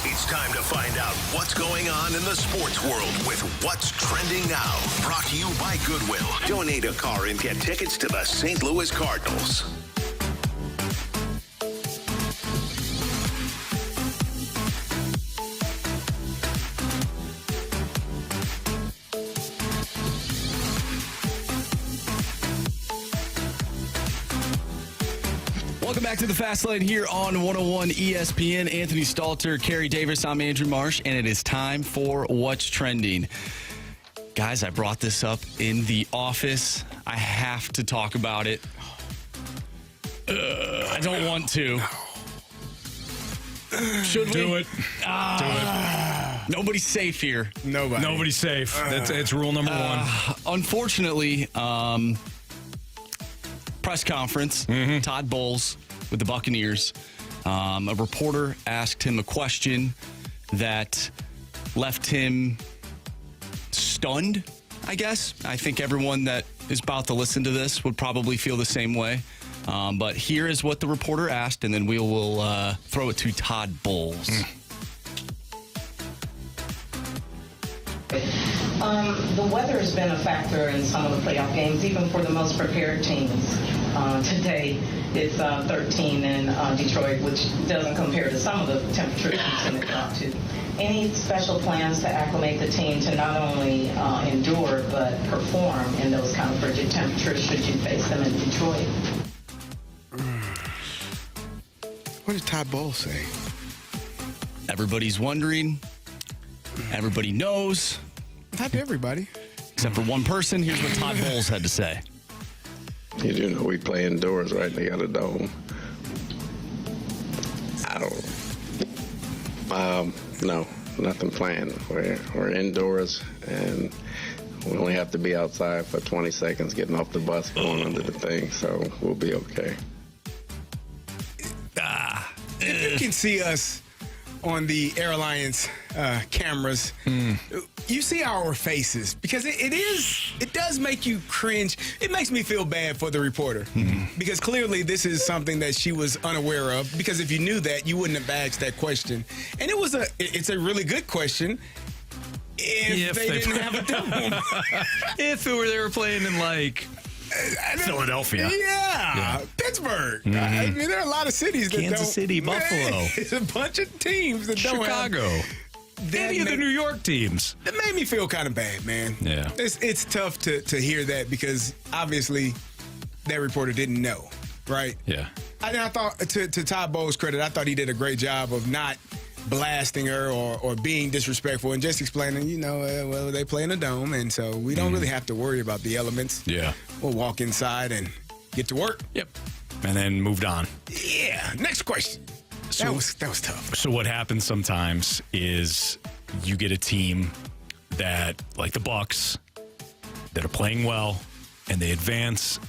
E: It's time to find out what's going on in the sports world with What's Trending Now. Brought to you by Goodwill. Donate a car and get tickets to the St. Louis Cardinals.
C: Welcome back to the Fast Lane here on 101 ESPN. Anthony Stalter, Carey Davis, I'm Andrew Marsh, and it is time for What's Trending. Guys, I brought this up in the office. I have to talk about it. I don't want to. Should we?
A: Do it. Do it.
C: Nobody's safe here.
A: Nobody's safe. It's rule number one.
C: Unfortunately, press conference, Todd Bowles with the Buccaneers. A reporter asked him a question that left him stunned, I guess. I think everyone that is about to listen to this would probably feel the same way. But here is what the reporter asked, and then we will throw it to Todd Bowles.
F: The weather has been a factor in some of the playoff games, even for the most prepared teams. Today, it's 13 in Detroit, which doesn't compare to some of the temperatures we've seen it drop to. Any special plans to acclimate the team to not only endure, but perform in those kind of frigid temperatures should you face them in Detroit?
B: What did Todd Bowles say?
C: Everybody's wondering. Everybody knows.
B: Not everybody.
C: Except for one person. Here's what Todd Bowles had to say.
G: You do know we play indoors, right? They got a dome. No, nothing planned. We're indoors, and we only have to be outside for 20 seconds getting off the bus going under the thing, so we'll be okay.
B: If you can see us on the Air Alliance cameras, you see our faces because it does make you cringe. It makes me feel bad for the reporter because clearly this is something that she was unaware of, because if you knew that, you wouldn't have asked that question. And it's a really good question if they didn't have a dome.
A: If they were playing in like Philadelphia.
B: Yeah. Pittsburgh. I mean, there are a lot of cities that
A: Kansas
B: don't.
A: City, Buffalo.
B: It's a bunch of teams that don't have.
A: Chicago. Any of the New York teams.
B: It made me feel kind of bad, man.
A: Yeah.
B: It's tough to hear that because obviously that reporter didn't know, right?
A: Yeah.
B: I thought, to Todd Bowles' credit, I thought he did a great job of not blasting her or being disrespectful and just explaining, well, they play in a dome, and so we don't really have to worry about the elements.
A: Yeah.
B: We'll walk inside and get to work.
A: Yep. And then moved on.
B: Yeah. Next question. That was tough.
A: So what happens sometimes is you get a team that, like the Bucks, that are playing well, and they advance,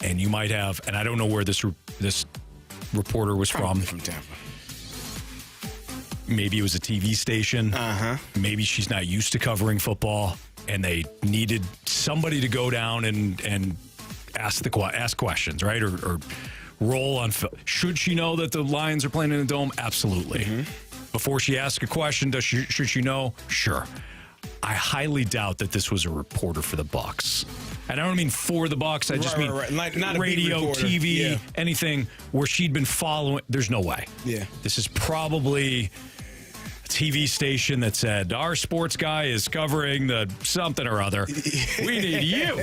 A: and you might have, and I don't know where this reporter was
B: Probably from Tampa.
A: Maybe it was a TV station. Maybe she's not used to covering football, and they needed somebody to go down and ask questions, right? Or roll on. Should she know that the Lions are playing in a dome? Absolutely. Before she asks a question, should she know? Sure. I highly doubt that this was a reporter for the Bucks. And I don't mean for the Bucks. I just mean
B: Like, not
A: radio,
B: a beat reporter.
A: TV, anything where she'd been following. There's no way.
B: Yeah.
A: This is probably a TV station that said, our sports guy is covering the something or other. We need you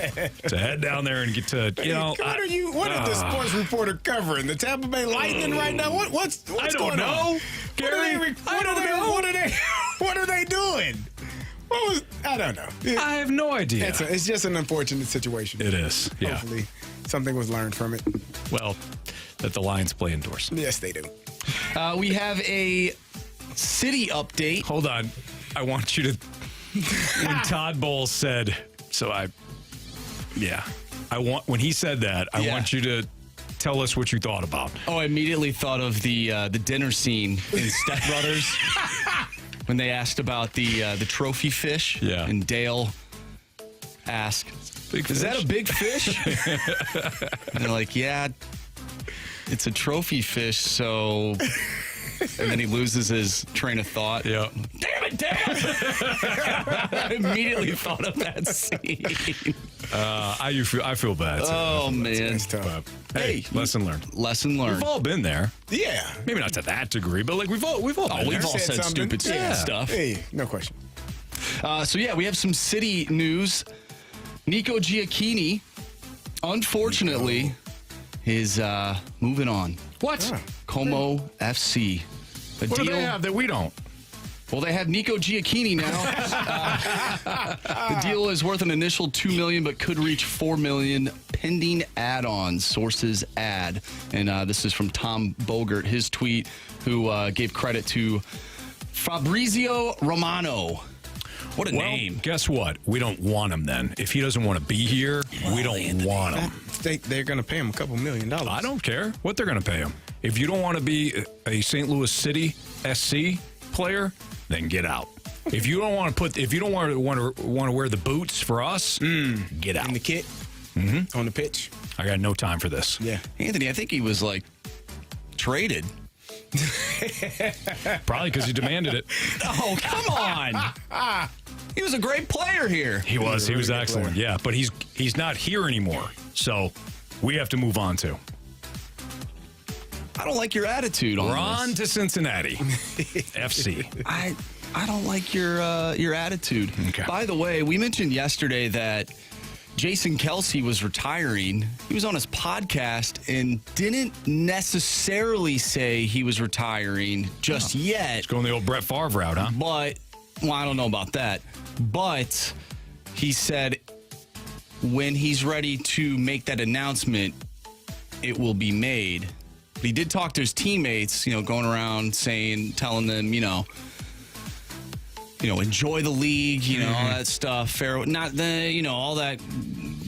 A: to head down there and get to,
B: What is the sports reporter covering? The Tampa Bay Lightning right now? What's
A: I don't
B: going
A: know.
B: on?
A: Gary, I don't know.
B: What are they doing? I don't know.
A: I have no idea.
B: It's just an unfortunate situation.
A: It is. Yeah.
B: Hopefully something was learned from it.
A: Well, that the Lions play indoors.
B: Yes, they do.
C: We have a city update.
A: Hold on. I want you to, when Todd Bowles said, when he said that, I want you to tell us what you thought about.
C: Oh, I immediately thought of the dinner scene in Step Brothers when they asked about the trophy fish.
A: Yeah.
C: And Dale asked, "Is that a big fish?" And they're like, "Yeah, it's a trophy fish." So, and then he loses his train of thought.
A: Yeah.
C: Damn it, Dad! I immediately thought of that scene.
A: I feel bad.
C: Oh, man.
B: It's tough.
A: Hey, lesson learned.
C: Lesson learned.
A: We've all been there.
B: Yeah.
A: Maybe not to that degree, but like we've all been there.
C: We've all said
B: something.
C: stupid
B: Yeah.
C: stuff.
B: Hey, no question.
C: We have some city news. Nico Giacchini, unfortunately, is moving on.
A: What?
B: Yeah.
C: Como FC.
A: What do they have that we don't?
C: Well, they have Nico Giacchini now. The deal is worth an initial $2 million, but could reach $4 million pending add-ons. Sources add, and this is from Tom Bogert, his tweet, who gave credit to Fabrizio Romano. What a name!
A: Guess what? We don't want him then. If he doesn't want to be here, we don't want him.
B: They're going to pay him a couple $1 million.
A: I don't care what they're going to pay him. If you don't want to be a St. Louis City SC player, then get out. If you don't want to wear the boots for us, get out.
B: In the kit? on the pitch.
A: I got no time for this.
B: Yeah.
C: Anthony, I think he was traded.
A: Probably because he demanded it.
C: Oh, come on. He was a great player here.
A: He was excellent. Yeah, but he's not here anymore. So we have to move on to.
C: I don't like your attitude on
A: We're on
C: this.
A: to Cincinnati FC.
C: I don't like your attitude.
A: Okay.
C: By the way, we mentioned yesterday that Jason Kelce was retiring. He was on his podcast and didn't necessarily say he was retiring just yet.
A: He's going the old Brett Favre route, huh?
C: But, well, I don't know about that. But he said when he's ready to make that announcement, it will be made. But he did talk to his teammates, going around telling them, enjoy the league, all that stuff. Fair, not the, all that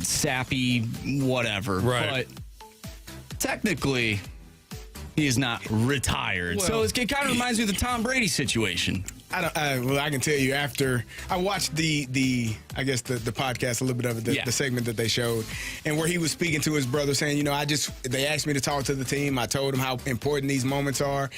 C: sappy whatever.
A: Right.
C: But technically, he is not retired. So it kind of reminds me of the Tom Brady situation.
B: I can tell you after I watched the podcast, a little bit of it, the segment that they showed, and where he was speaking to his brother, saying, they asked me to talk to the team. I told them how important these moments are,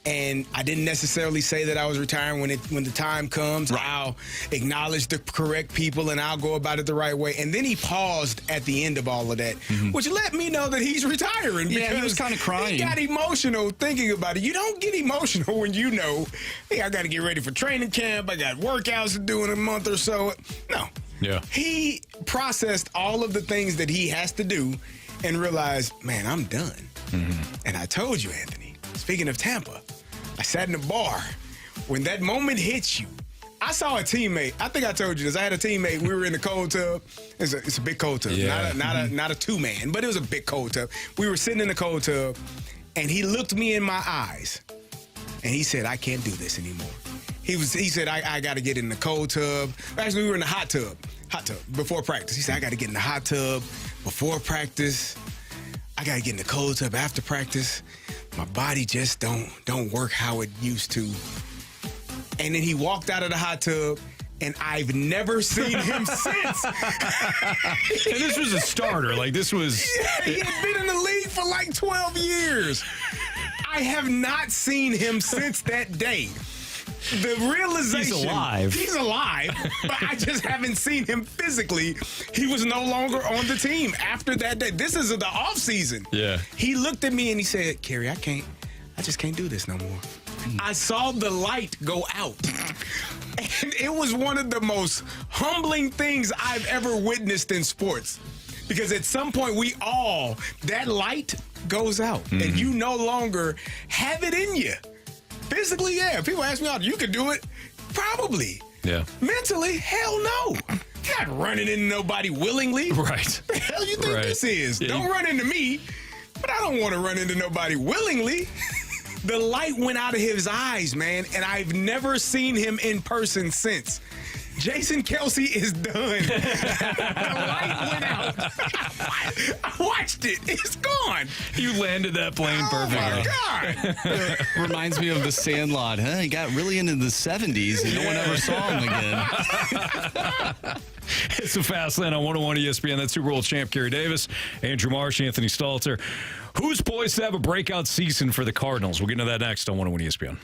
B: and I didn't necessarily say that I was retiring. When the time comes, right, I'll acknowledge the correct people and I'll go about it the right way. And then he paused at the end of all of that, which let me know that he's retiring.
C: Yeah, he was kind of crying.
B: He got emotional thinking about it. You don't get emotional when you know, hey, I got to get ready for training camp. I got workouts to do in a month or so. No.
A: Yeah.
B: He processed all of the things that he has to do and realized, man, I'm done. And I told you, Anthony, speaking of Tampa, I sat in a bar. When that moment hits you, I saw a teammate. I think I told you this. I had a teammate. We were in the cold tub. It's a big cold tub.
A: Yeah.
B: Not a two-man, but it was a big cold tub. We were sitting in the cold tub, and he looked me in my eyes, and he said, I can't do this anymore. He said, I got to get in the cold tub. Actually, we were in the hot tub before practice. He said, I got to get in the hot tub before practice. I got to get in the cold tub after practice. My body just don't work how it used to. And then he walked out of the hot tub, and I've never seen him since.
A: And this was a starter. This was...
B: Yeah, he had been in the league for 12 years. I have not seen him since that day. The realization... He's alive, but I just haven't seen him physically. He was no longer on the team after that day. This is the offseason.
A: Yeah.
B: He looked at me and he said, Carey, I just can't do this no more. I saw the light go out. And it was one of the most humbling things I've ever witnessed in sports. Because at some point, that light goes out. And you no longer have it in you. Physically, yeah. People ask me, you could do it? Probably.
A: Yeah.
B: Mentally, hell no. You're not running into nobody willingly.
A: Right.
B: The hell you think this is? Yeah, don't run into me. But I don't want to run into nobody willingly. The light went out of his eyes, man, and I've never seen him in person since. Jason Kelce is done. The light went out. I watched it. It's gone.
A: You landed that plane perfectly.
B: Oh, my God.
C: Reminds me of the Sandlot. He got really into the 70s, and no one ever saw him again.
A: It's the Fast Lane on 101 ESPN. That's Super Bowl champ Carey Davis, Andrew Marsh, Anthony Stalter. Who's poised to have a breakout season for the Cardinals? We'll get into that next on 101 ESPN.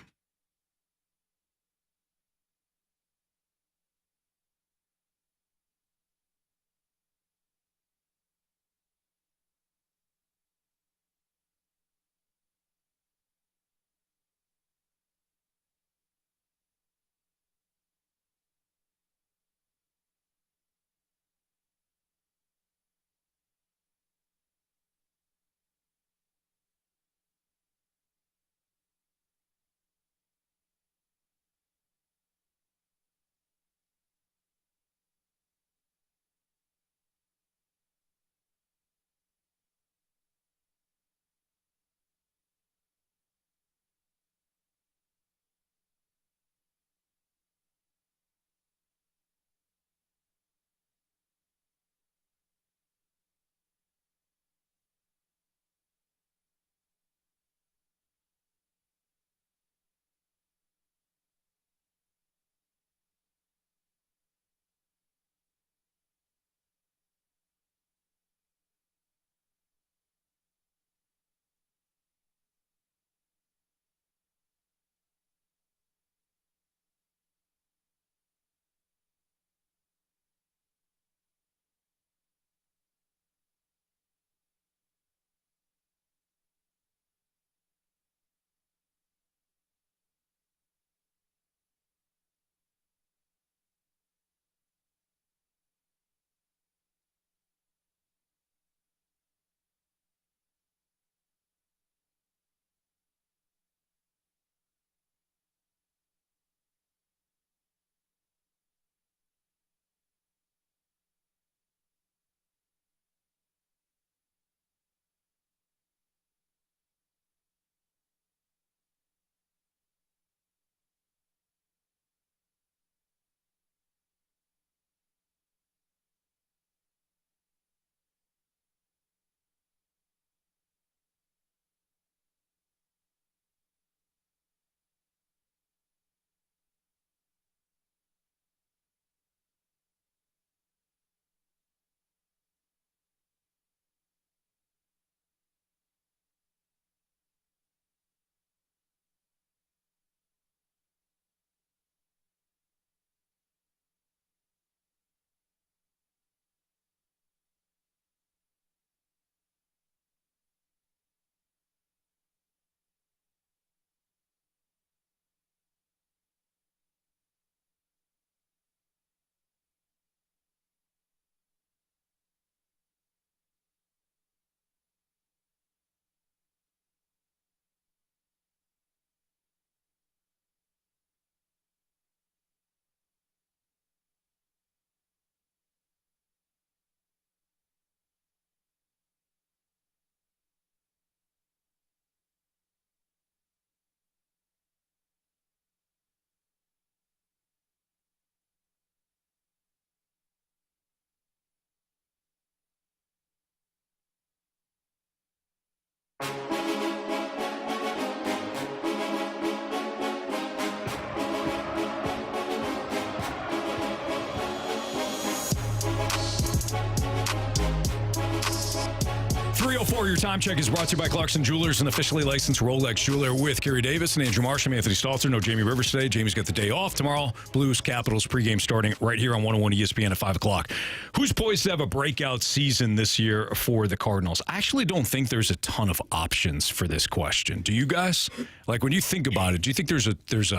A: 3:04, your time check is brought to you by Clarkson Jewelers, an officially licensed Rolex jeweler, with Carey Davis and Andrew Marsham, Anthony Stalter. No Jamie Rivers today. Jamie's got the day off tomorrow. Blues Capitals pregame starting right here on 101 ESPN at 5 o'clock. Who's poised to have a breakout season this year for the Cardinals? I actually don't think there's a ton of options for this question. Do you guys? Like, when you think about it, do you think there's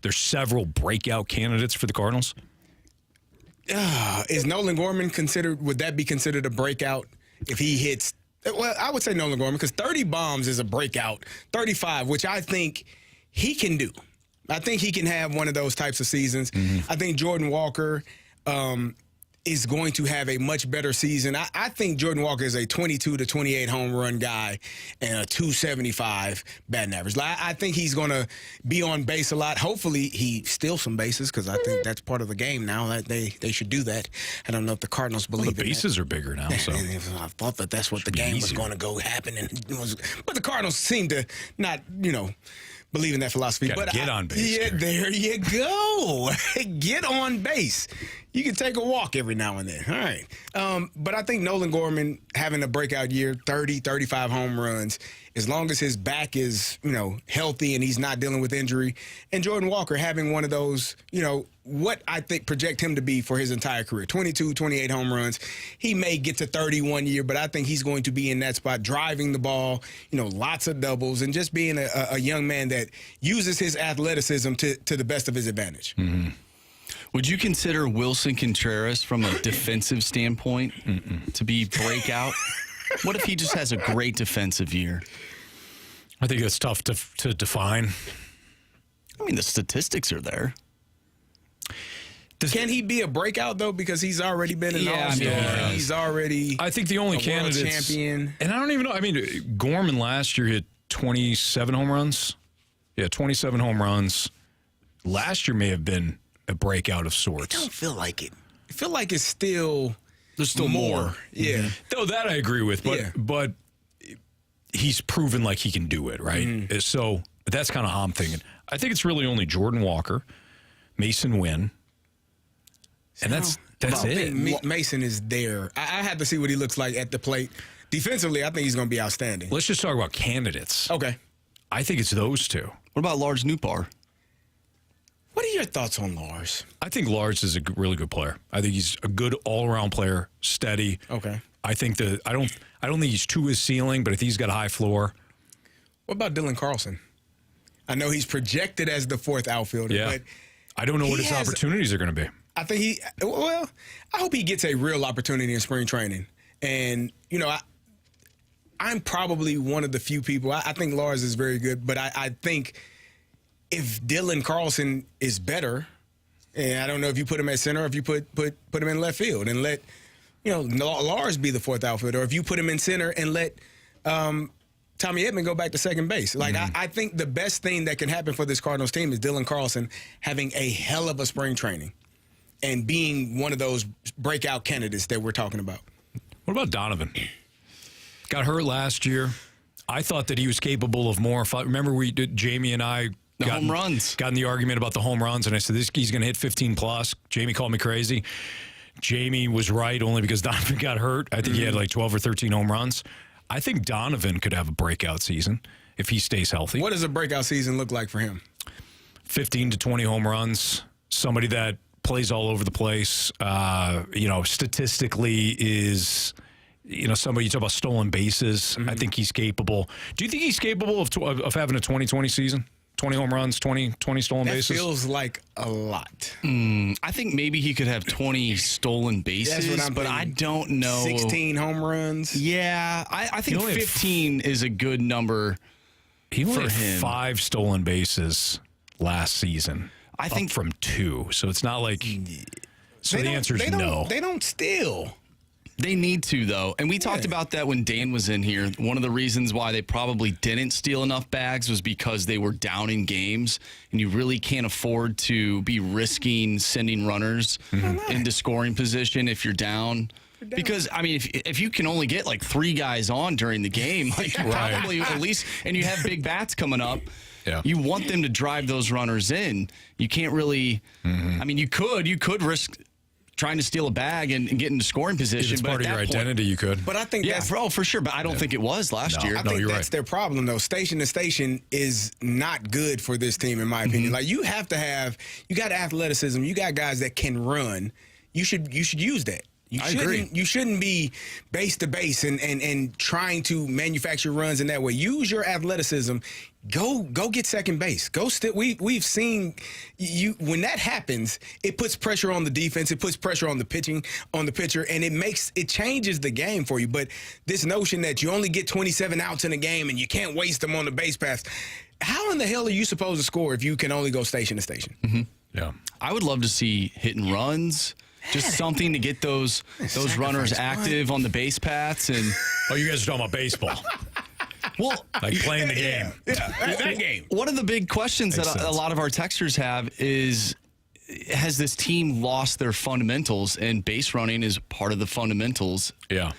A: several breakout candidates for the Cardinals?
B: Is Nolan Gorman considered? Would that be considered a breakout if he hits? Well, I would say Nolan Gorman, because 30 bombs is a breakout. 35, which I think he can do. I think he can have one of those types of seasons. I think Jordan Walker is going to have a much better season. I think Jordan Walker is a 22 to 28 home run guy and a 275 batting average. I think he's going to be on base a lot. Hopefully he steals some bases, because I think that's part of the game now. That they should do that. I don't know if the Cardinals believe
A: the bases are bigger now. So
B: I thought that's what the game was going to go happen. But the Cardinals seem to not, believe in that philosophy.
A: But get on base.
B: Yeah, there you go. Get on base. You can take a walk every now and then. All right. But I think Nolan Gorman having a breakout year, 30, 35 home runs, as long as his back is, healthy and he's not dealing with injury, and Jordan Walker having one of those, what I think project him to be for his entire career, 22, 28 home runs. He may get to 31 year, but I think he's going to be in that spot, driving the ball, lots of doubles, and just being a young man that uses his athleticism to the best of his advantage.
C: Mm-hmm. Would you consider Wilson Contreras from a defensive standpoint to be breakout? What if he just has a great defensive year?
A: I think it's tough to define.
C: I mean, the statistics are there.
B: Can he be a breakout, though, because he's already been an all-star? He's already
A: I think the only candidate
B: champion.
A: And I don't even know. I mean, Gorman last year hit 27 home runs. Yeah, 27 home runs. Last year may have been a breakout of sorts.
B: I don't feel like it. I feel like it's still...
A: There's still more.
B: Yeah.
A: Though that I agree with, but he's proven like he can do it, right? So that's kind of how I'm thinking. I think it's really only Jordan Walker, Mason Wynn, and that's it.
B: Mason is there. I have to see what he looks like at the plate. Defensively, I think he's going to be outstanding.
A: Let's just talk about candidates.
B: Okay.
A: I think it's those two.
C: What about Lars Nootbaar?
B: What are your thoughts on Lars?
A: I think Lars is a really good player. I think he's a good all-around player, steady.
B: Okay.
A: I think I don't think he's to his ceiling, but I think he's got a high floor.
B: What about Dylan Carlson? I know he's projected as the fourth outfielder, but
A: I don't know what his opportunities are going to be.
B: I think I hope he gets a real opportunity in spring training. And, I'm probably one of the few people. I think Lars is very good, but I think if Dylan Carlson is better, and I don't know if you put him at center or if you put him in left field and let, Lars be the fourth outfielder, or if you put him in center and let Tommy Edman go back to second base. Like, I think the best thing that can happen for this Cardinals team is Dylan Carlson having a hell of a spring training and being one of those breakout candidates that we're talking about.
A: What about Donovan? Got hurt last year. I thought that he was capable of more. Remember, Jamie and I
C: home runs.
A: Got in the argument about the home runs, and I said, he's going to hit 15 plus. Jamie called me crazy. Jamie was right, only because Donovan got hurt. I think he had like 12 or 13 home runs. I think Donovan could have a breakout season if he stays healthy.
B: What does a breakout season look like for him?
A: 15 to 20 home runs. Somebody that plays all over the place. Statistically is... somebody, you talk about stolen bases. I think he's capable. Do you think he's capable of having a 2020 season? 20 home runs, 20 stolen bases?
B: That feels like a lot.
C: I think maybe he could have 20 stolen bases,
B: That's what I'm thinking.
C: I don't know.
B: 16 home runs?
C: Yeah, I think 15 is a good number
A: he only
C: for
A: had
C: him.
A: 5 stolen bases last season.
C: I think
A: up from 2, so it's not like... So the answer is no.
B: They don't steal.
C: They need to, though. And we talked about that when Dan was in here. One of the reasons why they probably didn't steal enough bags was because they were down in games, and you really can't afford to be risking sending runners into scoring position if you're down. Because, I mean, if you can only get like 3 guys on during the game, like probably at least, and you have big bats coming up, you want them to drive those runners in. You can't really, I mean, you could risk trying to steal a bag and get into scoring position.
A: If it's
C: but
A: part of
C: at
A: your
C: that point-
A: identity, you could.
B: But I think
C: Yeah,
B: that's
C: for sure. But I don't think it was last year.
B: I think
A: you're
B: that's
A: right.
B: their problem, though. Station to station is not good for this team, in my opinion. Like, you got athleticism. You got guys that can run. You should use that.
C: I agree.
B: You shouldn't be base to base and trying to manufacture runs in that way. Use your athleticism. Go get second base. We've seen you when that happens. It puts pressure on the defense. It puts pressure on the pitcher, and it changes the game for you. But this notion that you only get 27 outs in a game and you can't waste them on the base pass. How in the hell are you supposed to score if you can only go station to station?
A: Yeah.
C: I would love to see hit and runs. Just something to get those runners active on the base paths. And
A: Oh, you guys are talking about baseball.
C: well,
A: Like playing the game.
B: Yeah, that game.
C: one of the big questions
A: Makes
C: that a
A: sense.
C: lot of our texters have is, has this team lost their fundamentals? And base running is part of the fundamentals.
A: Yeah.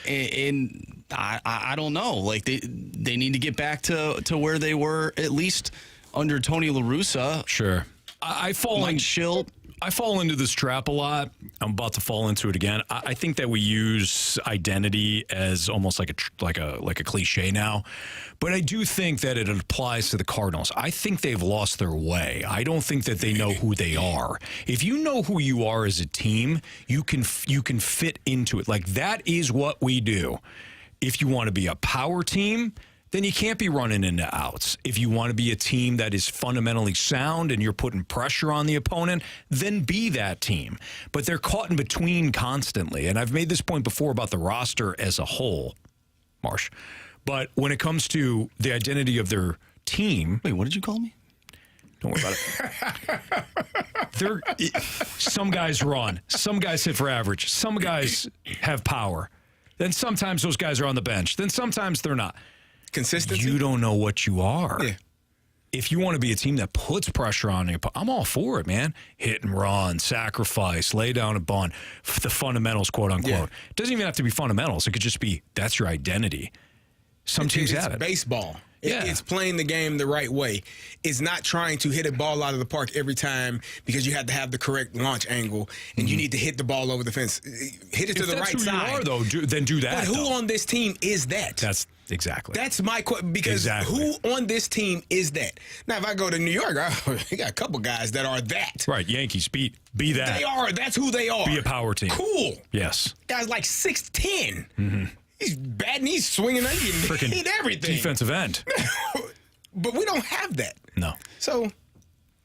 C: And I don't know. Like they need to get back to where they were, at least under Tony La Russa.
A: Sure. I fall
C: Mike
A: in.
C: Schilt.
A: I fall into this trap a lot. I'm about to fall into it again. I think that we use identity as almost like a cliche now, but I do think that it applies to the Cardinals. I think they've lost their way. I don't think that they know who they are. If you know who you are as a team, you can fit into it. Like, that is what we do. If you want to be a power team, then you can't be running into outs. If you want to be a team that is fundamentally sound and you're putting pressure on the opponent, then be that team. But they're caught in between constantly. And I've made this point before about the roster as a whole, Marsh. But when it comes to the identity of their team...
C: Wait, what did you call me?
A: Don't worry about it. Some guys run. Some guys hit for average. Some guys have power. Then sometimes those guys are on the bench. Then sometimes they're not.
B: Consistency.
A: You don't know what you are.
B: Yeah.
A: If you want to be a team that puts pressure on you, I'm all for it, man. Hit and run, sacrifice, lay down a bunt, the fundamentals, quote unquote.
B: Yeah.
A: It doesn't even have to be fundamentals. It could just be that's your identity. Some teams have it.
B: Baseball.
A: Yeah.
B: It's playing the game the right way. It's not trying to hit a ball out of the park every time because you have to have the correct launch angle and you need to hit the ball over the fence. Hit it to
A: If
B: the
A: that's
B: right
A: who
B: side.
A: you are, though, then do that.
B: But who
A: though.
B: on this team is that?
A: That's exactly.
B: That's my question. Because
A: Exactly.
B: who on this team is that? Now, if I go to New York, I got a couple guys that are that.
A: Right, Yankees, be that.
B: They are. That's who they are.
A: Be a power team.
B: Cool.
A: Yes.
B: Guys like 6'10". He's batting, he's swinging, he
A: Freaking
B: hit everything.
A: defensive end.
B: But we don't have that.
A: No.
B: So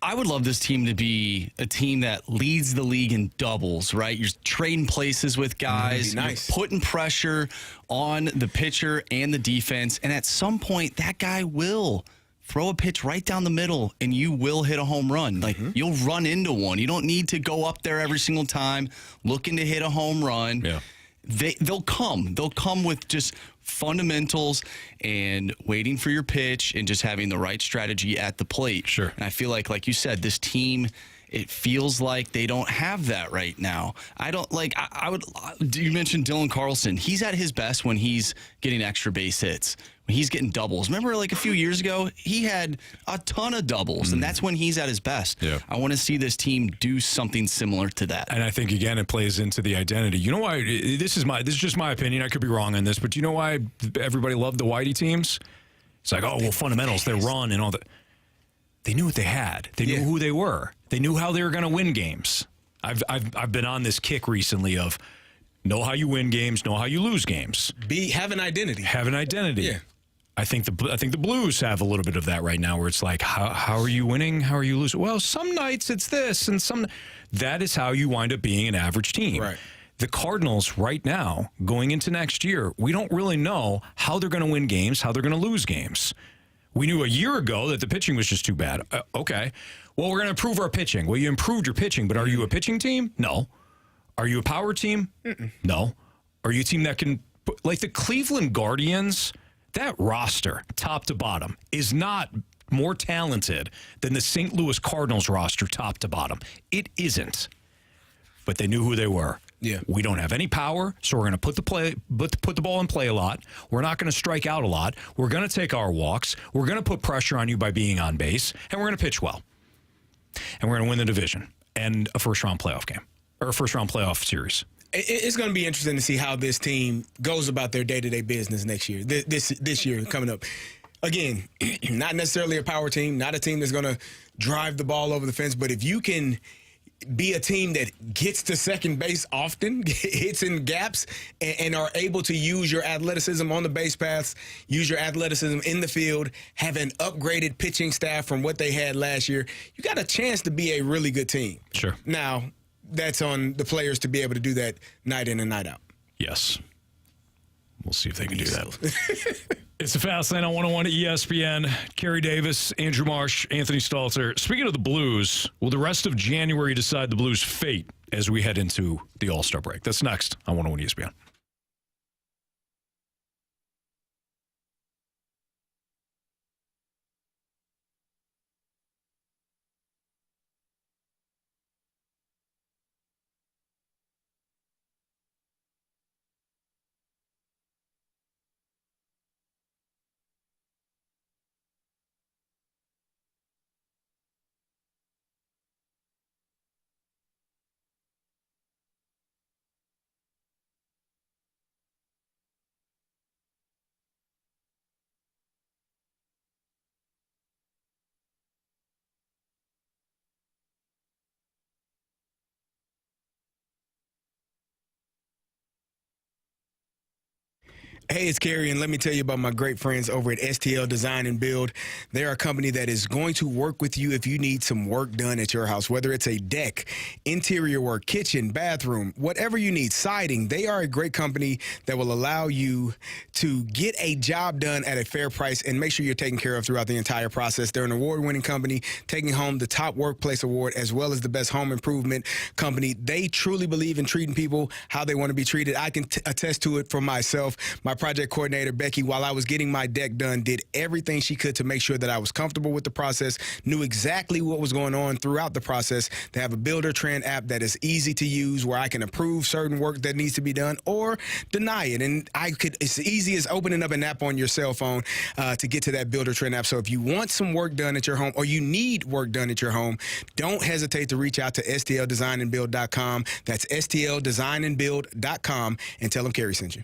C: I would love this team to be a team that leads the league in doubles, right? You're trading places with guys,
B: nice.
C: You're putting pressure on the pitcher and the defense, and at some point, that guy will throw a pitch right down the middle, and you will hit a home run. Like, you'll run into one. You don't need to go up there every single time looking to hit a home run.
A: Yeah.
C: They'll come. They'll come with just fundamentals and waiting for your pitch and just having the right strategy at the plate.
A: Sure.
C: And I feel like you said, this team, it feels like they don't have that right now. I don't like. I would. You mentioned Dylan Carlson. He's at his best when he's getting extra base hits. When he's getting doubles. Remember, like a few years ago, he had a ton of doubles, and that's when he's at his best.
A: Yeah.
C: I want to see this team do something similar to that.
A: And I think, again, it plays into the identity. You know why? This is just my opinion. I could be wrong on this, but you know why everybody loved the Whitey teams? It's like, oh, well, fundamentals, they run and all that. They knew what they had. They knew who they were. They knew how they were going to win games. I've been on this kick recently of know how you win games, know how you lose games.
B: have an identity.
A: Have an identity.
B: Yeah.
A: I think the Blues have a little bit of that right now, where it's like, how are you winning? How are you losing? Well, some nights it's this, and that is how you wind up being an average team.
B: Right.
A: The Cardinals right now, going into next year, we don't really know how they're going to win games, how they're going to lose games. We knew a year ago that the pitching was just too bad. Okay. Well, we're going to improve our pitching. Well, you improved your pitching, but are you a pitching team? No. Are you a power team? No. Are you a team that can, like the Cleveland Guardians? That roster, top to bottom, is not more talented than the St. Louis Cardinals roster, top to bottom. It isn't. But they knew who they were.
B: Yeah.
A: We don't have any power, so we're going to put the ball in play a lot. We're not going to strike out a lot. We're going to take our walks. We're going to put pressure on you by being on base, and we're going to pitch well. And we're going to win the division and a first-round playoff game. or a first round playoff series.
B: It's going to be interesting to see how this team goes about their day-to-day business next year. This year coming up. Again, not necessarily a power team, not a team that's going to drive the ball over the fence, but if you can be a team that gets to second base often, hits in gaps, and are able to use your athleticism on the base paths, use your athleticism in the field, have an upgraded pitching staff from what they had last year, you got a chance to be a really good team.
A: Sure.
B: Now, that's on the players to be able to do that night in and night out.
A: Yes. We'll see if they can do that. It's the Fast Lane on 101 ESPN. Carey Davis, Andrew Marsh, Anthony Stalter. Speaking of the Blues, will the rest of January decide the Blues' fate as we head into the All-Star break? That's next on 101 ESPN.
B: Hey, it's Carey, and let me tell you about my great friends over at STL Design and Build. They're a company that is going to work with you if you need some work done at your house, whether it's a deck, interior work, kitchen, bathroom, whatever you need, siding. They are a great company that will allow you to get a job done at a fair price and make sure you're taken care of throughout the entire process. They're an award-winning company, taking home the top workplace award as well as the best home improvement company. They truly believe in treating people how they want to be treated. I can attest to it for myself. My project coordinator, Becky, while I was getting my deck done, did everything she could to make sure that I was comfortable with the process, knew exactly what was going on throughout the process. They have a Builder Trend app that is easy to use where I can approve certain work that needs to be done or deny it. And it's easy as opening up an app on your cell phone to get to that Builder Trend app. So if you want some work done at your home or you need work done at your home, don't hesitate to reach out to stldesignandbuild.com. That's stldesignandbuild.com and tell them Carey sent you.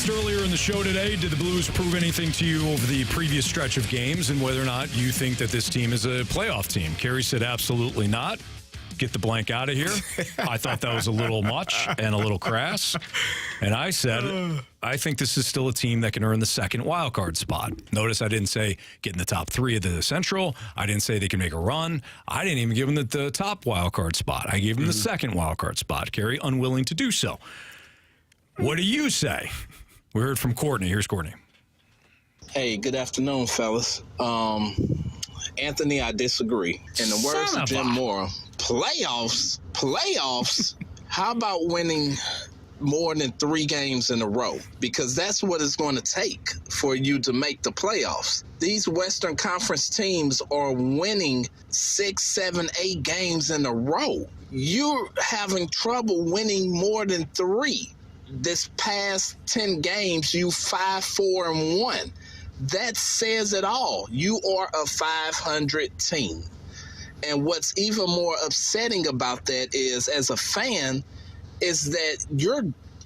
A: asked earlier in the show today, did the Blues prove anything to you over the previous stretch of games and whether or not you think that this team is a playoff team? Carey said absolutely not. Get the blank out of here. I thought that was a little much and a little crass. And I said, I think this is still a team that can earn the second wild card spot. Notice I didn't say get in the top 3 of the Central. I didn't say they can make a run. I didn't even give them the top wild card spot. I gave them the second wild card spot. Carey, unwilling to do so. What do you say? We heard from Courtney. Here's Courtney.
H: Hey, good afternoon, fellas. Anthony, I disagree. In the words of Jim Mora, playoffs? How about winning more than 3 games in a row? Because that's what it's going to take for you to make the playoffs. These Western Conference teams are winning 6, 7, 8 games in a row. You're having trouble winning more than 3. This past 10 games, you 5-4-1. That says it all. You are a 500 team. And what's even more upsetting about that is, as a fan, is that you're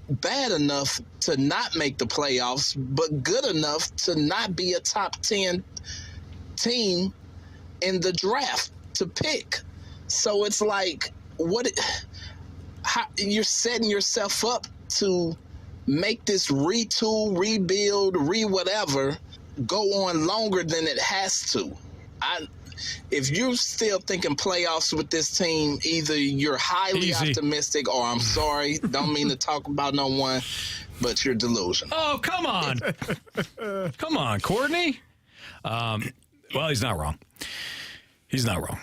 H: bad enough to not make the playoffs, but good enough to not be a top 10 team in the draft to pick. So it's like, you're setting yourself up to make this retool, rebuild, whatever go on longer than it has to. If you're still thinking playoffs with this team, either you're highly optimistic or, I'm sorry, don't mean to talk about no one, but you're delusional.
A: Oh, come on. Come on, Courtney. Well, he's not wrong. He's not wrong.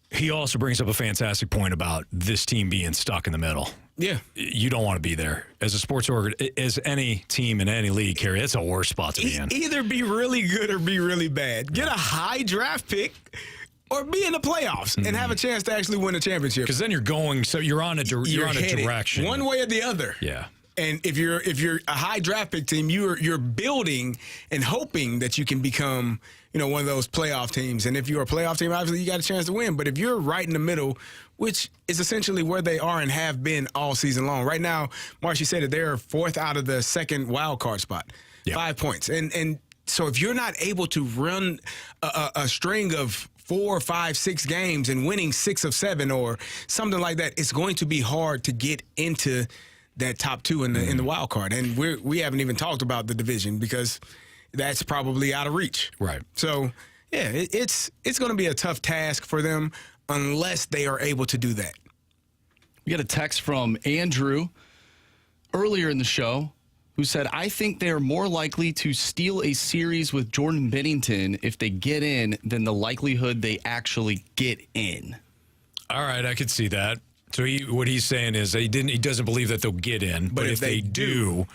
A: He also brings up a fantastic point about this team being stuck in the middle.
B: Yeah.
A: You don't want to be there. As a sports as any team in any league, Carey, it's a worse spot to be in.
B: Either be really good or be really bad. Get a high draft pick or be in the playoffs and have a chance to actually win a championship.
A: Because then you're on a direction.
B: One way or the other.
A: Yeah.
B: And if you're a high draft pick team, you're building and hoping that you can become, one of those playoff teams. And if you're a playoff team, obviously you got a chance to win. But if you're right in the middle, which is essentially where they are and have been all season long. Right now, Marshy said that they're 4th out of the second wild card spot, 5 points. And so if you're not able to run a string of 4, 5, 6 games and winning 6 of 7 or something like that, it's going to be hard to get into that top 2 in the wild card. And we haven't even talked about the division because that's probably out of reach.
A: Right.
B: So, yeah, it's going to be a tough task for them unless they are able to do that.
C: We got a text from Andrew earlier in the show who said, I think they are more likely to steal a series with Jordan Binnington if they get in than the likelihood they actually get in.
A: All right, I could see that. So what he's saying is he doesn't believe that they'll get in, but if they do,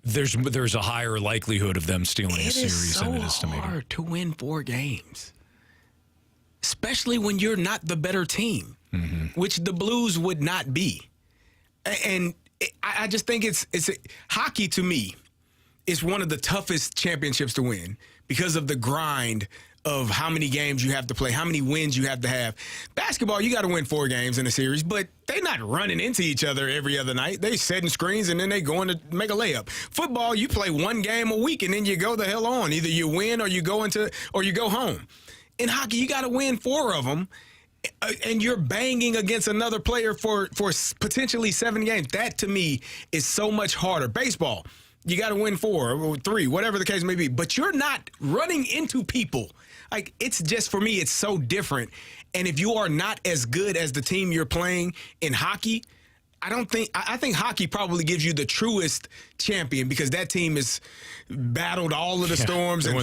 A: there's a higher likelihood of them stealing a series than it is to make it.
B: It's so hard to win 4 games, especially when you're not the better team, which the Blues would not be. And I just think it's hockey to me is one of the toughest championships to win because of the grind of how many games you have to play, how many wins you have to have. Basketball, you got to win 4 games in a series, but they're not running into each other every other night. They setting screens and then they going to make a layup. Football, you play 1 game a week and then you go the hell on. Either you win or you go home. In hockey, you got to win 4 of them, and you're banging against another player for potentially 7 games. That to me is so much harder. Baseball, you got to win 4 or 3, whatever the case may be, but you're not running into people. Like, it's just, for me, it's so different. And if you are not as good as the team you're playing in hockey, I think hockey probably gives you the truest champion because that team has battled all of the storms and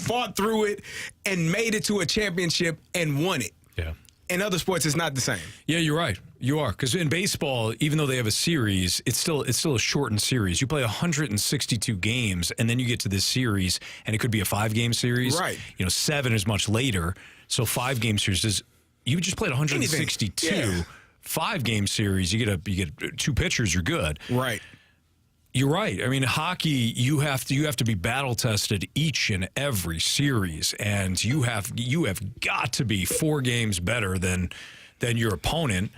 B: fought through it and made it to a championship and won it.
A: Yeah.
B: In other sports, it's not the same.
A: Yeah, you're right. You are. Because in baseball, even though they have a series, it's still a shortened series. You play 162 games, and then you get to this series, and it could be a 5-game series.
B: Right.
A: 7 is much later. So 5-game series is you just played 162.
B: Yeah.
A: 5-game series, you get 2 pitchers, you're good.
B: Right.
A: You're right. I mean, hockey, you have to be battle tested each and every series, and you have got to be 4 games better than your opponent.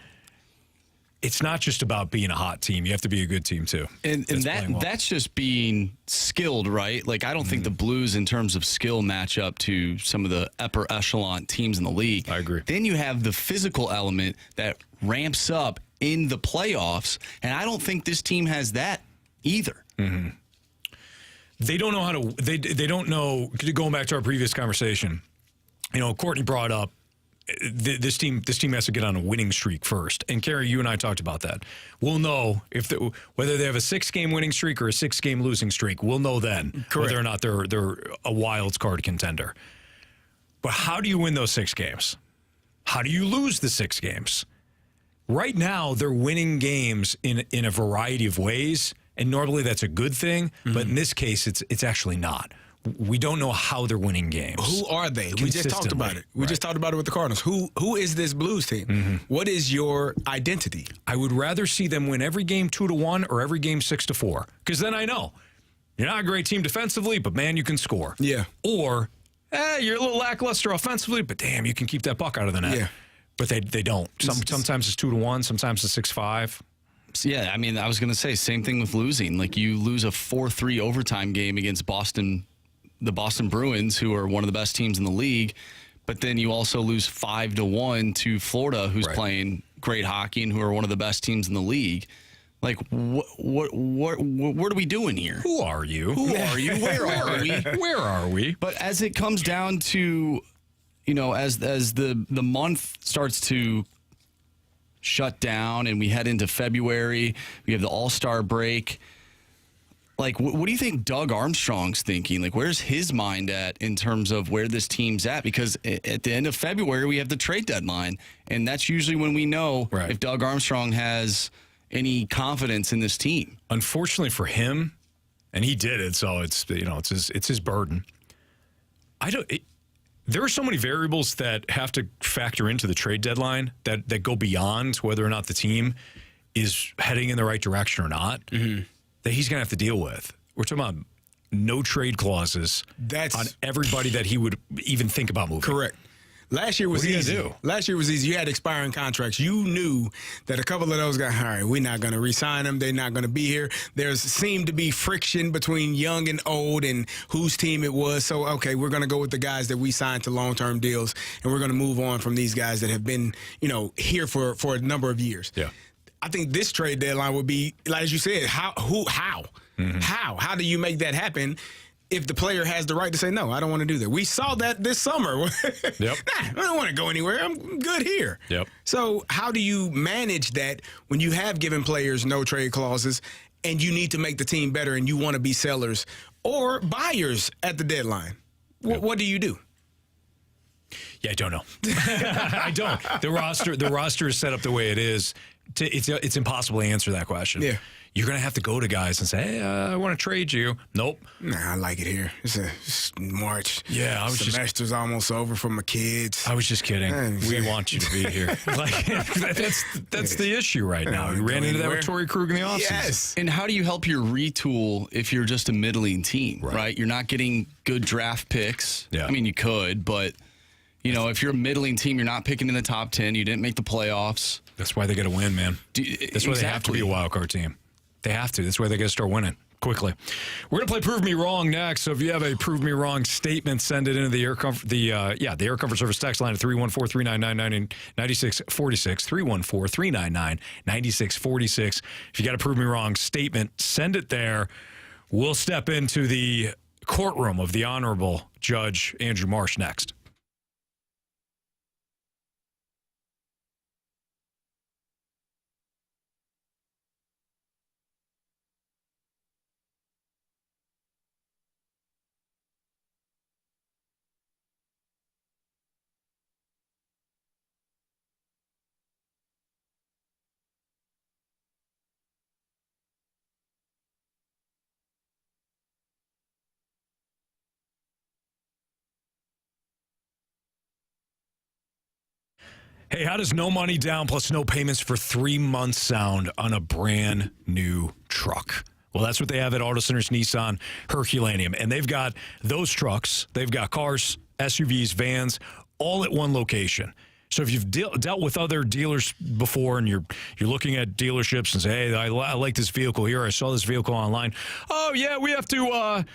A: it's not just about being a hot team. You have to be a good team, too.
C: And that's just being skilled, right? Like, I don't think the Blues, in terms of skill, match up to some of the upper echelon teams in the league.
A: I agree.
C: Then you have the physical element that ramps up in the playoffs, and I don't think this team has that either.
A: Mm-hmm. They don't know how to. They don't know. Going back to our previous conversation, Courtney brought up this team. This team has to get on a winning streak first. And Carey, you and I talked about that. We'll know whether they have a 6-game winning streak or a 6-game losing streak. We'll know then whether or not they're a wild card contender. But how do you win those 6 games? How do you lose the 6 games? Right now, they're winning games in a variety of ways. And normally that's a good thing, but in this case, it's actually not. We don't know how they're winning games.
B: Who are they? We just talked about it. We just talked about it with the Cardinals. Who is this Blues team? Mm-hmm. What is your identity?
A: I would rather see them win every game 2-1 or every game 6-4, because then I know you're not a great team defensively, but man, you can score.
B: Yeah.
A: Or you're a little lackluster offensively, but damn, you can keep that puck out of the net.
B: Yeah.
A: But they don't. Sometimes it's 2-1, sometimes it's 6-5.
C: Yeah, I mean, I was going to say, same thing with losing. Like, you lose a 4-3 overtime game against the Boston Bruins, who are one of the best teams in the league, but then you also lose 5-1 to Florida, who's playing great hockey and who are one of the best teams in the league. Like, what are we doing here?
A: Who are you?
C: Where are we?
A: Where are we?
C: But as it comes down to, as the month starts to shut down and we head into February, we have the All-Star break. Like, what do you think Doug Armstrong's thinking? Like, where's his mind at in terms of where this team's at? Because at the end of February, we have the trade deadline, and that's usually when we know if Doug Armstrong has any confidence in this team.
A: Unfortunately for him, and he did it, so it's his burden. There are so many variables that have to factor into the trade deadline that go beyond whether or not the team is heading in the right direction or not, that he's going to have to deal with. We're talking about no trade clauses on everybody that he would even think about moving.
B: Correct. Last year was easy. Last year was easy. You had expiring contracts. You knew that a couple of those guys, all right, we're not going to re-sign them. They're not going to be here. There seemed to be friction between young and old and whose team it was. So, okay, we're going to go with the guys that we signed to long-term deals, and we're going to move on from these guys that have been, here for a number of years.
A: Yeah.
B: I think this trade deadline would be, like as you said, how? Mm-hmm. How do you make that happen? If the player has the right to say, no, I don't want to do that. We saw that this summer.
A: Yep.
B: I don't want to go anywhere. I'm good here.
A: Yep.
B: So how do you manage that when you have given players no trade clauses and you need to make the team better and you want to be sellers or buyers at the deadline?
A: Yep.
B: What do you do?
A: Yeah, I don't know. I don't. The roster is set up the way it is. It's impossible to answer that question.
B: Yeah.
A: You're going to have to go to guys and say, hey, I want to trade you. Nope.
B: Nah, I like it here. It's March.
A: Yeah,
B: Semester's almost over for my kids.
A: I was just kidding. We want you to be here. That's the issue right now. You ran into that with Torrey Krug in the offseason.
B: Yes.
C: And how do you help your retool if you're just a middling team, right? You're not getting good draft picks.
A: Yeah.
C: I mean, you could, but, if you're a middling team, you're not picking in the top 10. You didn't make the playoffs.
A: That's why they got to win, man. That's why they have to be a wild card team. They have to. That's why they got to start winning quickly. We're going to play Prove Me Wrong next. So if you have a Prove Me Wrong statement, send it into the Air Comfort Service text line at 314-399-9646, 314-399-9646. If you got a Prove Me Wrong statement, send it there. We'll step into the courtroom of the Honorable Judge Andrew Marsh next. Hey, how does no money down plus no payments for 3 months sound on a brand new truck? Well, that's what they have at Auto Center's Nissan Herculaneum. And they've got those trucks. They've got cars, SUVs, vans, all at one location. So if you've dealt with other dealers before and you're looking at dealerships and say, hey, I like this vehicle here. I saw this vehicle online. Oh, yeah, we have to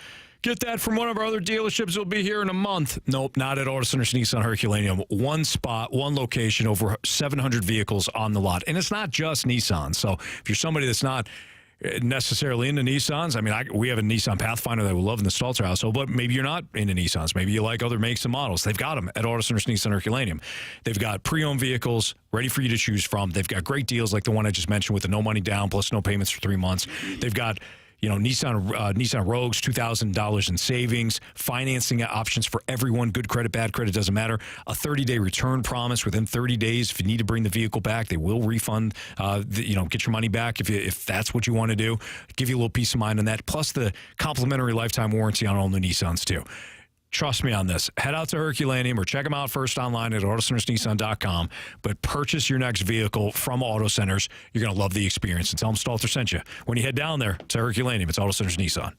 A: get that from one of our other dealerships. It'll be here in a month. Nope, not at Auto Centers Nissan Herculaneum. One spot, one location, over 700 vehicles on the lot. And it's not just Nissan. So if you're somebody that's not necessarily into Nissans, I mean, we have a Nissan Pathfinder that we love in the Stalter household, but maybe you're not into Nissans. Maybe you like other makes and models. They've got them at Auto Centers Nissan Herculaneum. They've got pre-owned vehicles ready for you to choose from. They've got great deals like the one I just mentioned with the no money down plus no payments for 3 months. They've got Nissan Rogues, $2,000 in savings, financing options for everyone. Good credit, bad credit, doesn't matter. A 30-day return promise within 30 days. If you need to bring the vehicle back, they will refund, get your money back if that's what you want to do. Give you a little peace of mind on that. Plus the complimentary lifetime warranty on all new Nissans, too. Trust me on this. Head out to Herculaneum or check them out first online at AutoCentersNissan.com. But purchase your next vehicle from Auto Centers. You're going to love the experience. And tell them Stalter sent you. When you head down there to Herculaneum, it's Auto Centers Nissan.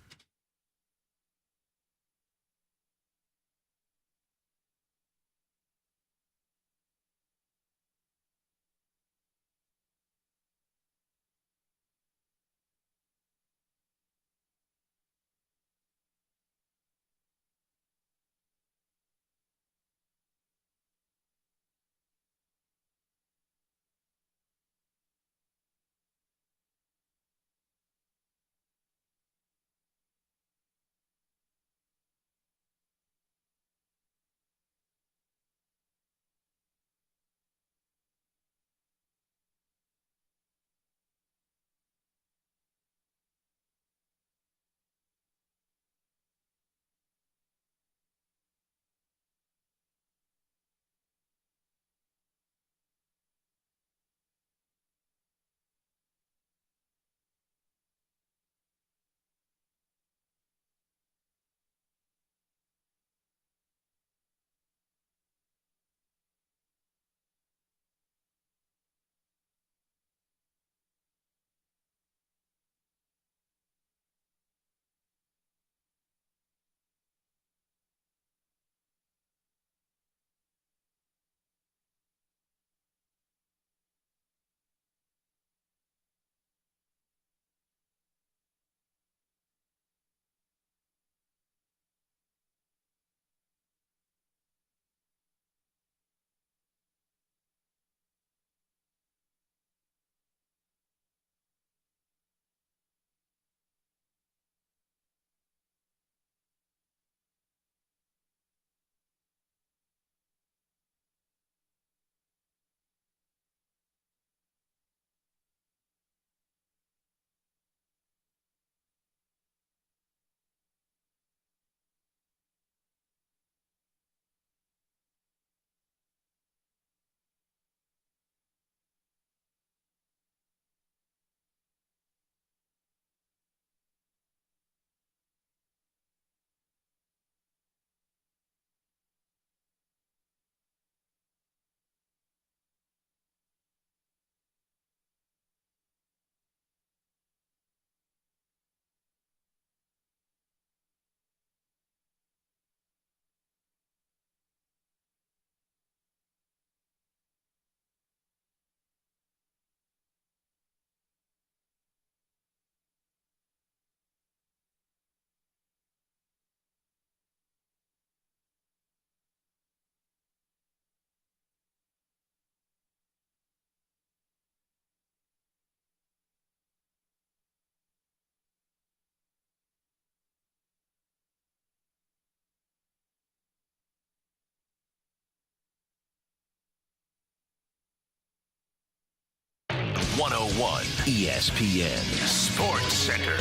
E: ESPN Sports Center.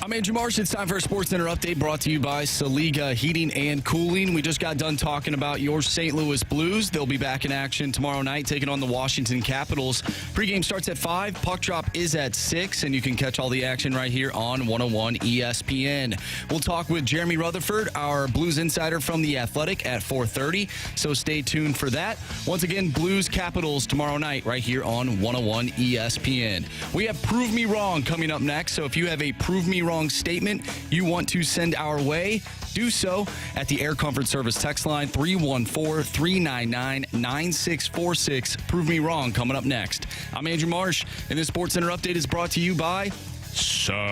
C: I'm Andrew Marsh. It's time for a Sports Center update brought to you by Saliga Heating and Cooling. We just got done talking about your St. Louis Blues. They'll be back in action tomorrow night, taking on the Washington Capitals. Pregame starts at 5. Puck drop is at 6, and you can catch all the action right here on 101 ESPN. We'll talk with Jeremy Rutherford, our Blues insider from The Athletic, at 4:30, so stay tuned for that. Once again, Blues Capitals tomorrow night right here on 101 ESPN. We have Prove Me Wrong coming up next, so if you have a Prove Me Wrong wrong statement you want to send our way, do so at the Air Comfort Service text line 314-399-9646. Prove me wrong coming up next. I'm Andrew Marsh, and this Sports Center update is brought to you by Saliga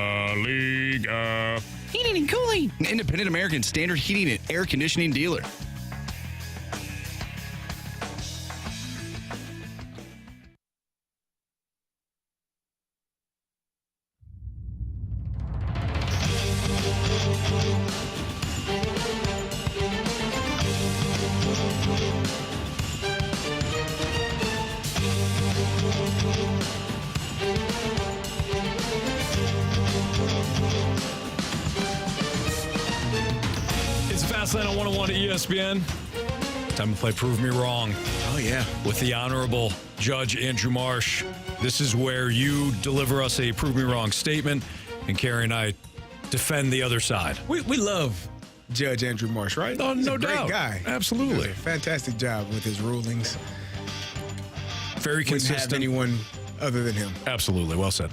C: Heating and Cooling, an independent American standard heating and air conditioning dealer.
A: Fastline on 101 at ESPN. Time to play Prove Me Wrong.
B: Oh, yeah.
A: With the Honorable Judge Andrew Marsh. This is where you deliver us a Prove Me Wrong statement, and Carey and I defend the other side.
B: We love Judge Andrew Marsh, right?
A: Oh,
B: He's
A: no
B: a great
A: doubt.
B: guy.
A: Absolutely.
B: He does a fantastic job with his rulings.
A: Very
B: Wouldn't have
A: consistent.
B: anyone other than him.
A: Absolutely. Well said.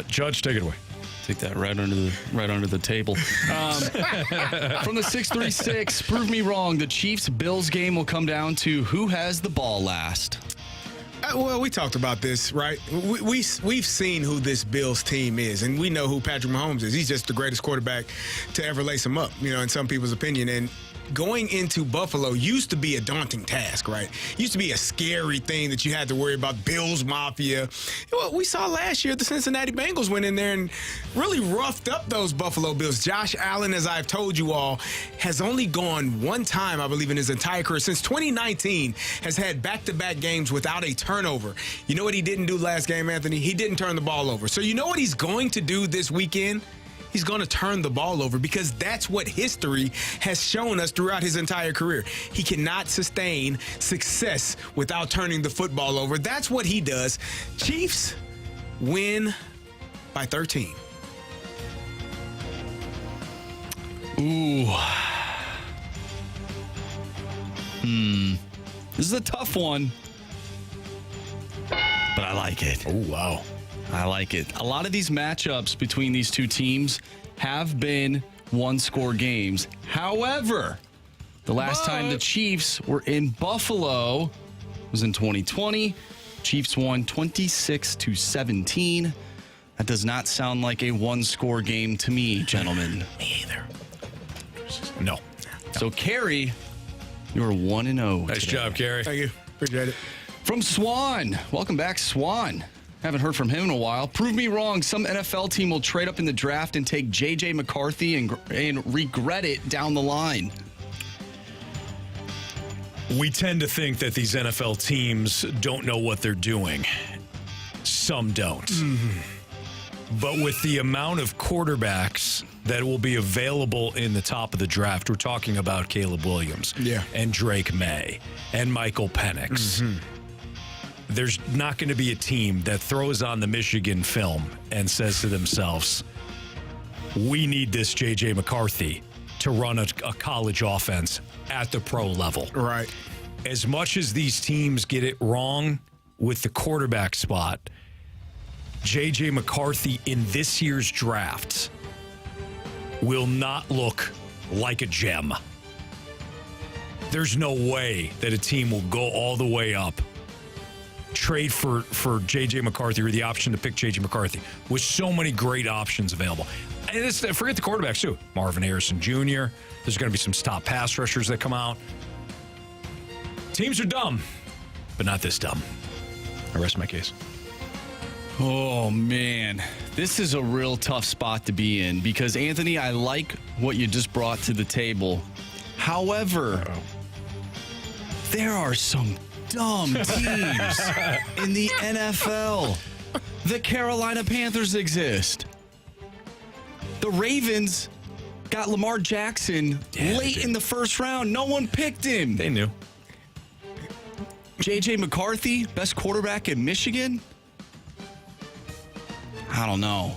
A: Judge, take it away.
C: Take that right under the table. From the 636, prove me wrong. The Chiefs-Bills game will come down to who has the ball last.
B: Well, we talked about this, right? We've seen who this Bills team is, and we know who Patrick Mahomes is. He's just the greatest quarterback to ever lace him up, in some people's opinion. And going into Buffalo used to be a daunting task, right? Used to be a scary thing that you had to worry about. Bills Mafia. Well, we saw last year the Cincinnati Bengals went in there and really roughed up those Buffalo Bills. Josh Allen, as I've told you all, has only gone one time, I believe, in his entire career. Since 2019, has had back-to-back games without a turnover. You know what he didn't do last game, Anthony? He didn't turn the ball over. So you know what he's going to do this weekend? He's going to turn the ball over because that's what history has shown us throughout his entire career. He cannot sustain success without turning the football over. That's what he does. Chiefs win by 13.
C: Ooh. This is a tough one, but I like it.
A: Oh, wow.
C: I like it. A lot of these matchups between these two teams have been one-score games. However, the last time the Chiefs were in Buffalo was in 2020. Chiefs won 26-17. That does not sound like a one-score game to me, gentlemen.
A: Me either. No.
C: So, Carey, you're 1-0.
A: Nice job, Carey.
B: Thank you. Appreciate it.
C: From Swan. Welcome back, Swan. Haven't heard from him in a while. Prove me wrong. Some NFL team will trade up in the draft and take J.J. McCarthy and regret it down the line.
A: We tend to think that these NFL teams don't know what they're doing. Some don't. Mm-hmm. But with the amount of quarterbacks that will be available in the top of the draft, we're talking about Caleb Williams and Drake May and Michael Penix. Mm-hmm. There's not going to be a team that throws on the Michigan film and says to themselves, we need this J.J. McCarthy to run a college offense at the pro level.
B: Right.
A: As much as these teams get it wrong with the quarterback spot, J.J. McCarthy in this year's drafts will not look like a gem. There's no way that a team will go all the way up, trade for J.J. McCarthy or the option to pick J.J. McCarthy with so many great options available. And forget the quarterbacks, too. Marvin Harrison Jr. There's going to be some top pass rushers that come out. Teams are dumb, but not this dumb. I rest my case.
C: Oh, man. This is a real tough spot to be in because, Anthony, I like what you just brought to the table. However, there are some dumb teams in the NFL. The Carolina Panthers exist. The Ravens got Lamar Jackson late in the first round. No one picked him.
A: They knew.
C: J.J. McCarthy, best quarterback in Michigan? I don't know.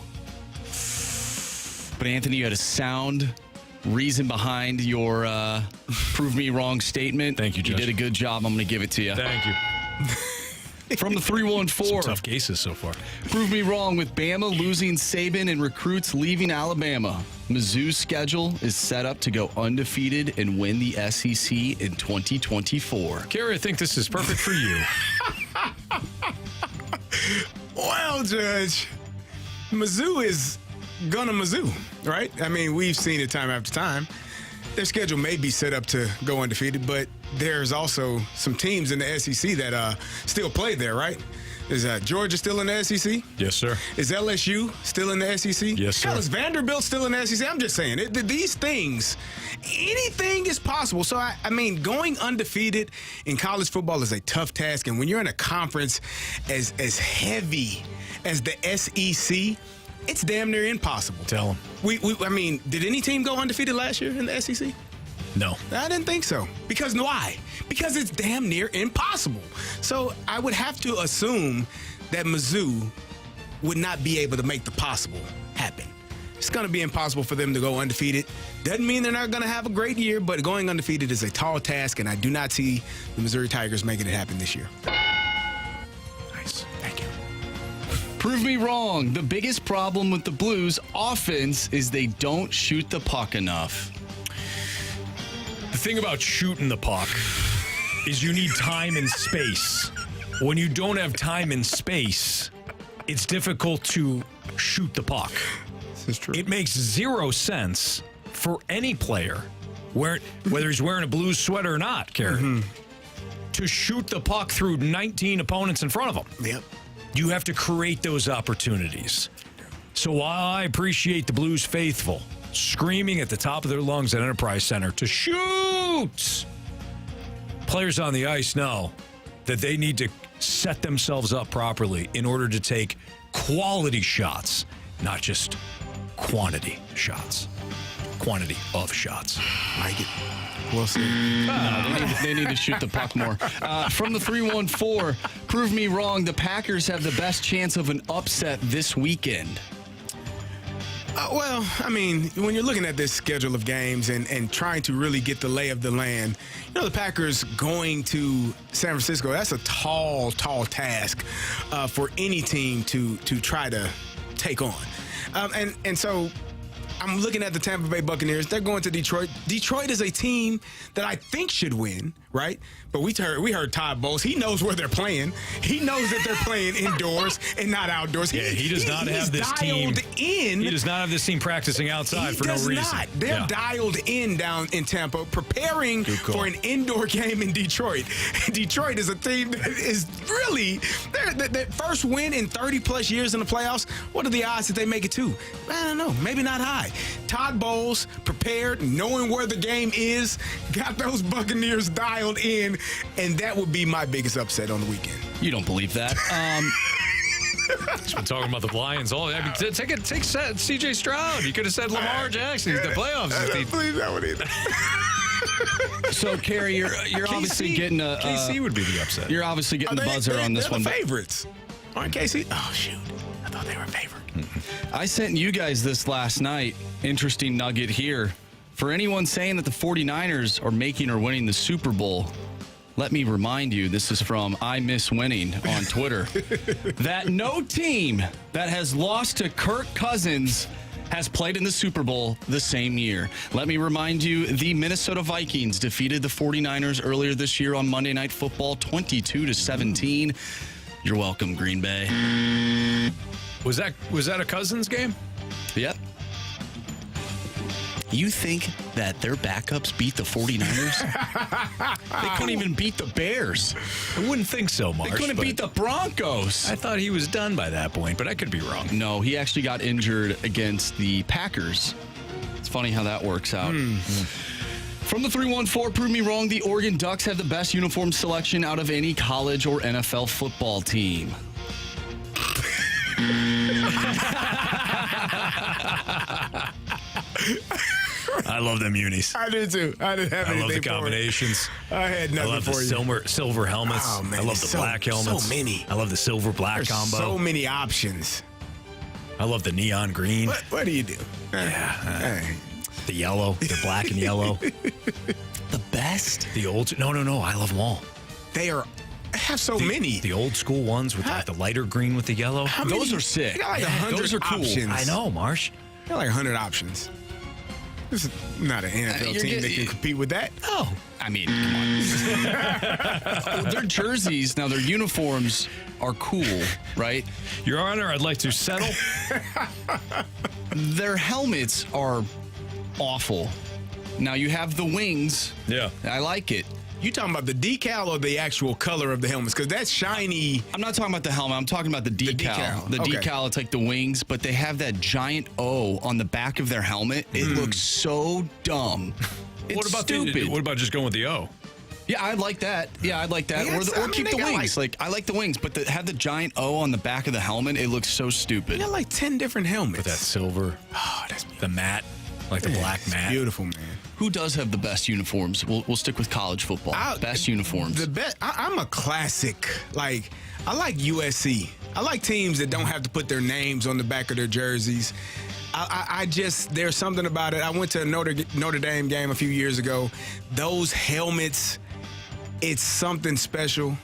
C: But, Anthony, you had a sound reason behind your prove me wrong statement.
A: Thank you, Judge.
C: You did a good job. I'm going to give it to you.
A: Thank you.
C: From the 314.
A: Tough cases so far.
C: Prove me wrong with Bama losing Saban and recruits leaving Alabama. Mizzou's schedule is set up to go undefeated and win the SEC in 2024.
A: Carey, I think this is perfect for you.
B: Well, Judge, Mizzou is gonna Mizzou, right? I mean, we've seen it time after time. Their schedule may be set up to go undefeated, but there's also some teams in the SEC that still play there, right? Is Georgia still in the SEC?
A: Yes, sir.
B: Is LSU still in the SEC?
A: Yes, sir.
B: Hell, is Vanderbilt still in the SEC? I'm just saying, these things, anything is possible. So, I mean, going undefeated in college football is a tough task. And when you're in a conference as heavy as the SEC, it's damn near impossible.
A: Tell them.
B: I mean, did any team go undefeated last year in the SEC?
A: No.
B: I didn't think so. Because why? Because it's damn near impossible. So I would have to assume that Mizzou would not be able to make the possible happen. It's going to be impossible for them to go undefeated. Doesn't mean they're not going to have a great year, but going undefeated is a tall task, and I do not see the Missouri Tigers making it happen this year. Nice. Thank you.
C: Prove me wrong. The biggest problem with the Blues offense is they don't shoot the puck enough.
A: The thing about shooting the puck is you need time and space. When you don't have time and space, it's difficult to shoot the puck.
B: This is true.
A: It makes zero sense for any player, whether he's wearing a Blues sweater or not, Carey, to shoot the puck through 19 opponents in front of him.
B: Yep.
A: You have to create those opportunities. So while I appreciate the Blues faithful screaming at the top of their lungs at Enterprise Center to shoot, players on the ice know that they need to set themselves up properly in order to take quality shots, not just quantity shots. Quantity of shots.
B: Like it. We'll see.
C: They need to shoot the puck more. From the 314, prove me wrong. The Packers have the best chance of an upset this weekend.
B: Well, I mean, when you're looking at this schedule of games and trying to really get the lay of the land, you know, the Packers going to San Francisco, that's a tall task for any team to try to take on. And so I'm looking at the Tampa Bay Buccaneers. They're going to Detroit. Detroit is a team that I think should win, right? But we heard Todd Bowles. He knows where they're playing. He knows that they're playing indoors and not outdoors.
A: Yeah, he does not have this team. He does not have this team practicing outside for no reason.
B: Not. They're dialed in down in Tampa, preparing for an indoor game in Detroit. Detroit is a team that is really that first win in 30-plus years in the playoffs. What are the odds that they make it to? I don't know. Maybe not high. Todd Bowles prepared, knowing where the game is, got those Buccaneers dialed in, and that would be my biggest upset on the weekend.
C: You don't believe that.
A: He's been talking about the Lions all. I mean, take C.J. Stroud. You could have said Lamar Jackson. He's the playoffs.
B: I don't believe that one either.
C: So, Carey, you're obviously getting a...
A: KC would be the upset.
C: You're obviously getting the buzzer on this one.
B: They're the favorites. Aren't KC? Oh, shoot. I thought they were a favorite.
C: I sent you guys this last night. Interesting nugget here. For anyone saying that the 49ers are making or winning the Super Bowl, let me remind you, this is from I Miss Winning on Twitter, that no team that has lost to Kirk Cousins has played in the Super Bowl the same year. Let me remind you, the Minnesota Vikings defeated the 49ers earlier this year on Monday Night Football, 22-17. You're welcome, Green Bay.
A: Was that a Cousins game?
C: Yep. You think that their backups beat the 49ers? They couldn't even beat the Bears.
A: I wouldn't think so, Marsh.
C: They couldn't beat the Broncos.
A: I thought he was done by that point, but I could be wrong.
C: No, he actually got injured against the Packers. It's funny how that works out. From the 314, prove me wrong, the Oregon Ducks have the best uniform selection out of any college or NFL football team.
A: I love them unis.
B: I do too. I didn't have anything.
A: I love the
B: for
A: combinations.
B: it. I had nothing
A: I love
B: for
A: the
B: you.
A: silver helmets.
B: Oh, man,
A: I love the black helmets.
B: So many.
A: I love the silver black
B: There's
A: combo.
B: so many options.
A: I love the neon green.
B: What do you do?
A: Yeah. The yellow, the black and yellow.
C: The best?
A: The old. No. I love them all.
B: They are have so many.
A: The old school ones with like the lighter green with the yellow.
C: Those are sick.
B: You got like 100
C: those are cool.
B: options.
A: I know, Marsh.
B: You got like 100 options. This is not an NFL team that can compete with that.
C: Oh, I mean, come on. Their jerseys, now their uniforms are cool, right?
A: Your Honor, I'd like to settle.
C: Their helmets are awful. Now you have the wings.
A: Yeah.
C: I like it.
B: You talking about the decal or the actual color of the helmets? Because that's shiny.
C: I'm not talking about the helmet. I'm talking about the decal. The
B: Okay.
C: decal, it's like the wings, but they have that giant O on the back of their helmet. It looks so dumb. It's
A: What about
C: stupid.
A: what about just going with the O?
C: Yeah, I'd like that. Yeah, I'd like that.
B: Yes,
C: or
B: I mean,
C: keep
B: they
C: the
B: got
C: wings. I like the wings, but have the giant O on the back of the helmet. It looks so stupid.
B: You got like 10 different helmets.
A: With that silver,
B: that's
A: the matte, like the black matte.
B: beautiful, man.
C: Who does have the best uniforms? We'll stick with college football. Best uniforms.
B: The best. I'm a classic. Like, I like USC. I like teams that don't have to put their names on the back of their jerseys. I just, there's something about it. I went to a Notre Dame game a few years ago. Those helmets, it's something special.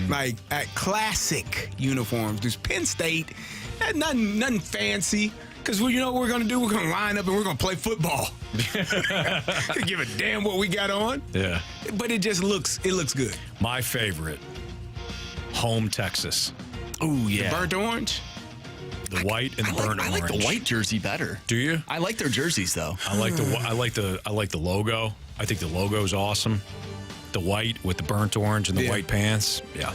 B: Like, classic uniforms. There's Penn State. Nothing fancy. Because you know what we're going to do? We're going to line up and we're going to play football. Give a damn what we got on.
A: Yeah.
B: But it looks good.
A: My favorite, home Texas.
C: Oh, yeah.
B: The burnt orange?
A: The white and the burnt
C: I
A: orange.
C: like the white jersey better.
A: Do you?
C: I like their jerseys, though.
A: I like the logo. I think the logo is awesome. The white with the burnt orange and the white pants. Yeah.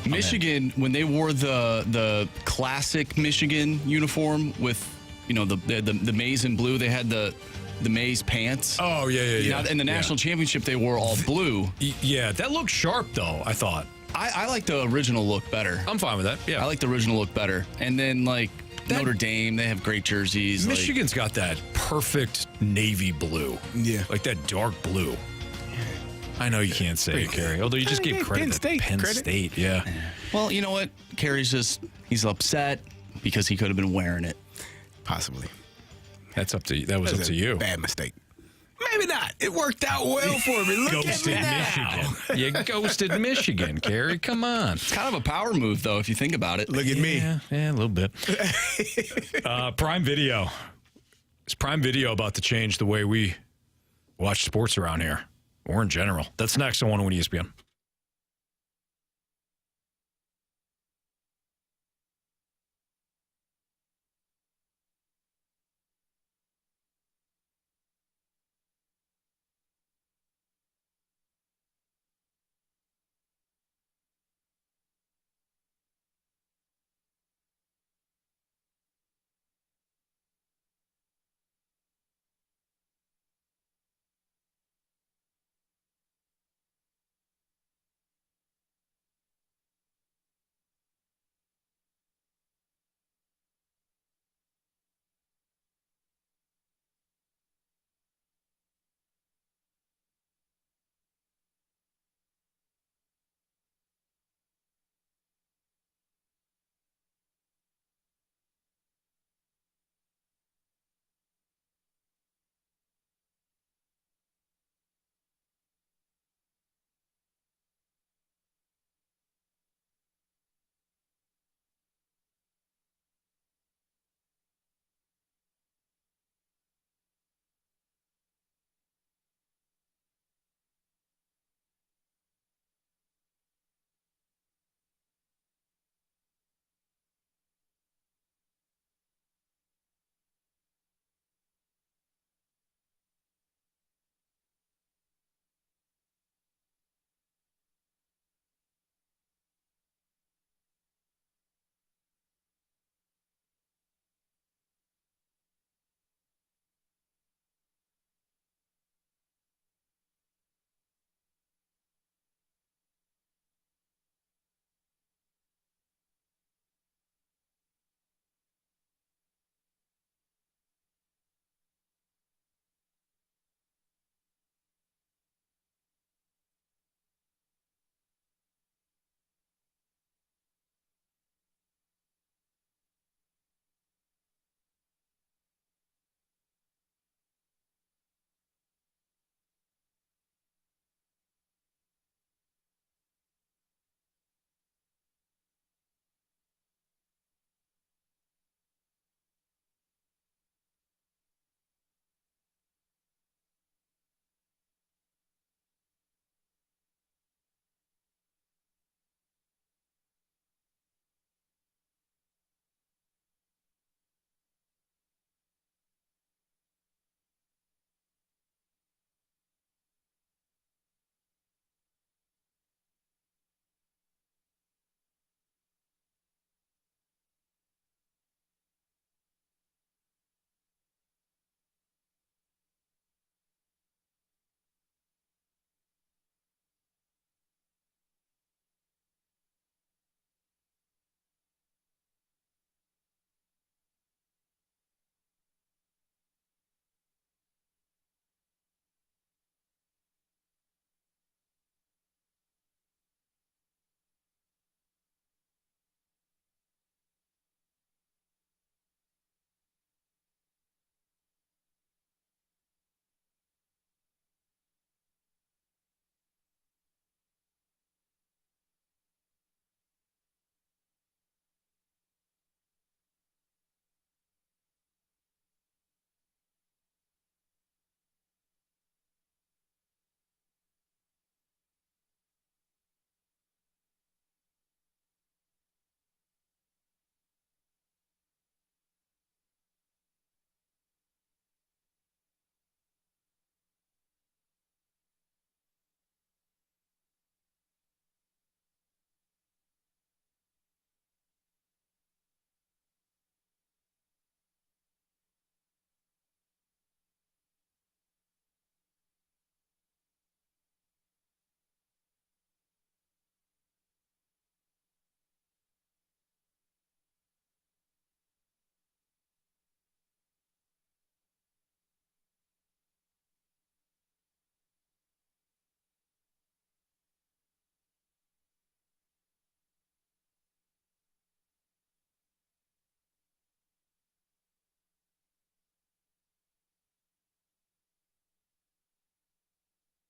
C: Michigan, when they wore the classic Michigan uniform with, the maize and blue, they had the maize pants.
A: Oh, yeah.
C: Now, in the national championship, they wore all blue.
A: Yeah, that looked sharp, though, I thought.
C: I like the original look better.
A: I'm fine with that, yeah.
C: I like the original look better. And then, Notre Dame, they have great jerseys.
A: Michigan's got that perfect navy blue.
B: Yeah.
A: Like that dark blue. I know you can't say it, Carey. Although you just gave credit to Penn State. Yeah.
C: Well, you know what? Carey's he's upset because he could have been wearing it.
B: Possibly.
A: That was up to you.
B: Bad mistake. Maybe not. It worked out well for me. Look at me now.
A: Michigan. You ghosted Michigan, Carey. Come on.
C: It's kind of a power move, though, if you think about it.
B: Look at me.
A: Yeah, a little bit. Prime Video. Is Prime Video about to change the way we watch sports around here? Or in general. That's next on 101 ESPN.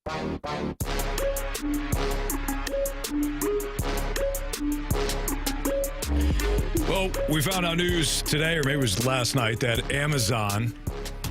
A: Well, we found out news today, or maybe it was last night, that Amazon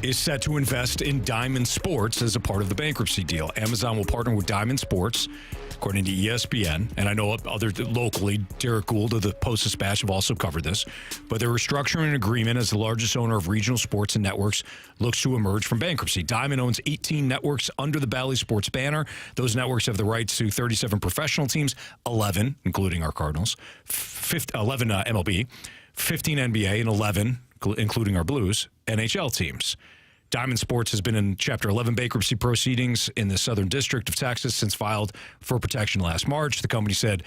A: is set to invest in Diamond Sports as a part of the bankruptcy deal. Amazon will partner with Diamond Sports, according to ESPN. And I know other locally, Derek Gould of the Post-Dispatch have also covered this. But they're restructuring an agreement as the largest owner of regional sports and networks looks to emerge from bankruptcy. Diamond owns 18 networks under the Bally Sports banner. Those networks have the rights to 37 professional teams, 11, including our Cardinals, 11 MLB, 15 NBA, and 11, including our Blues, NHL teams. Diamond Sports has been in Chapter 11 bankruptcy proceedings in the Southern District of Texas since filed for protection last March. The company said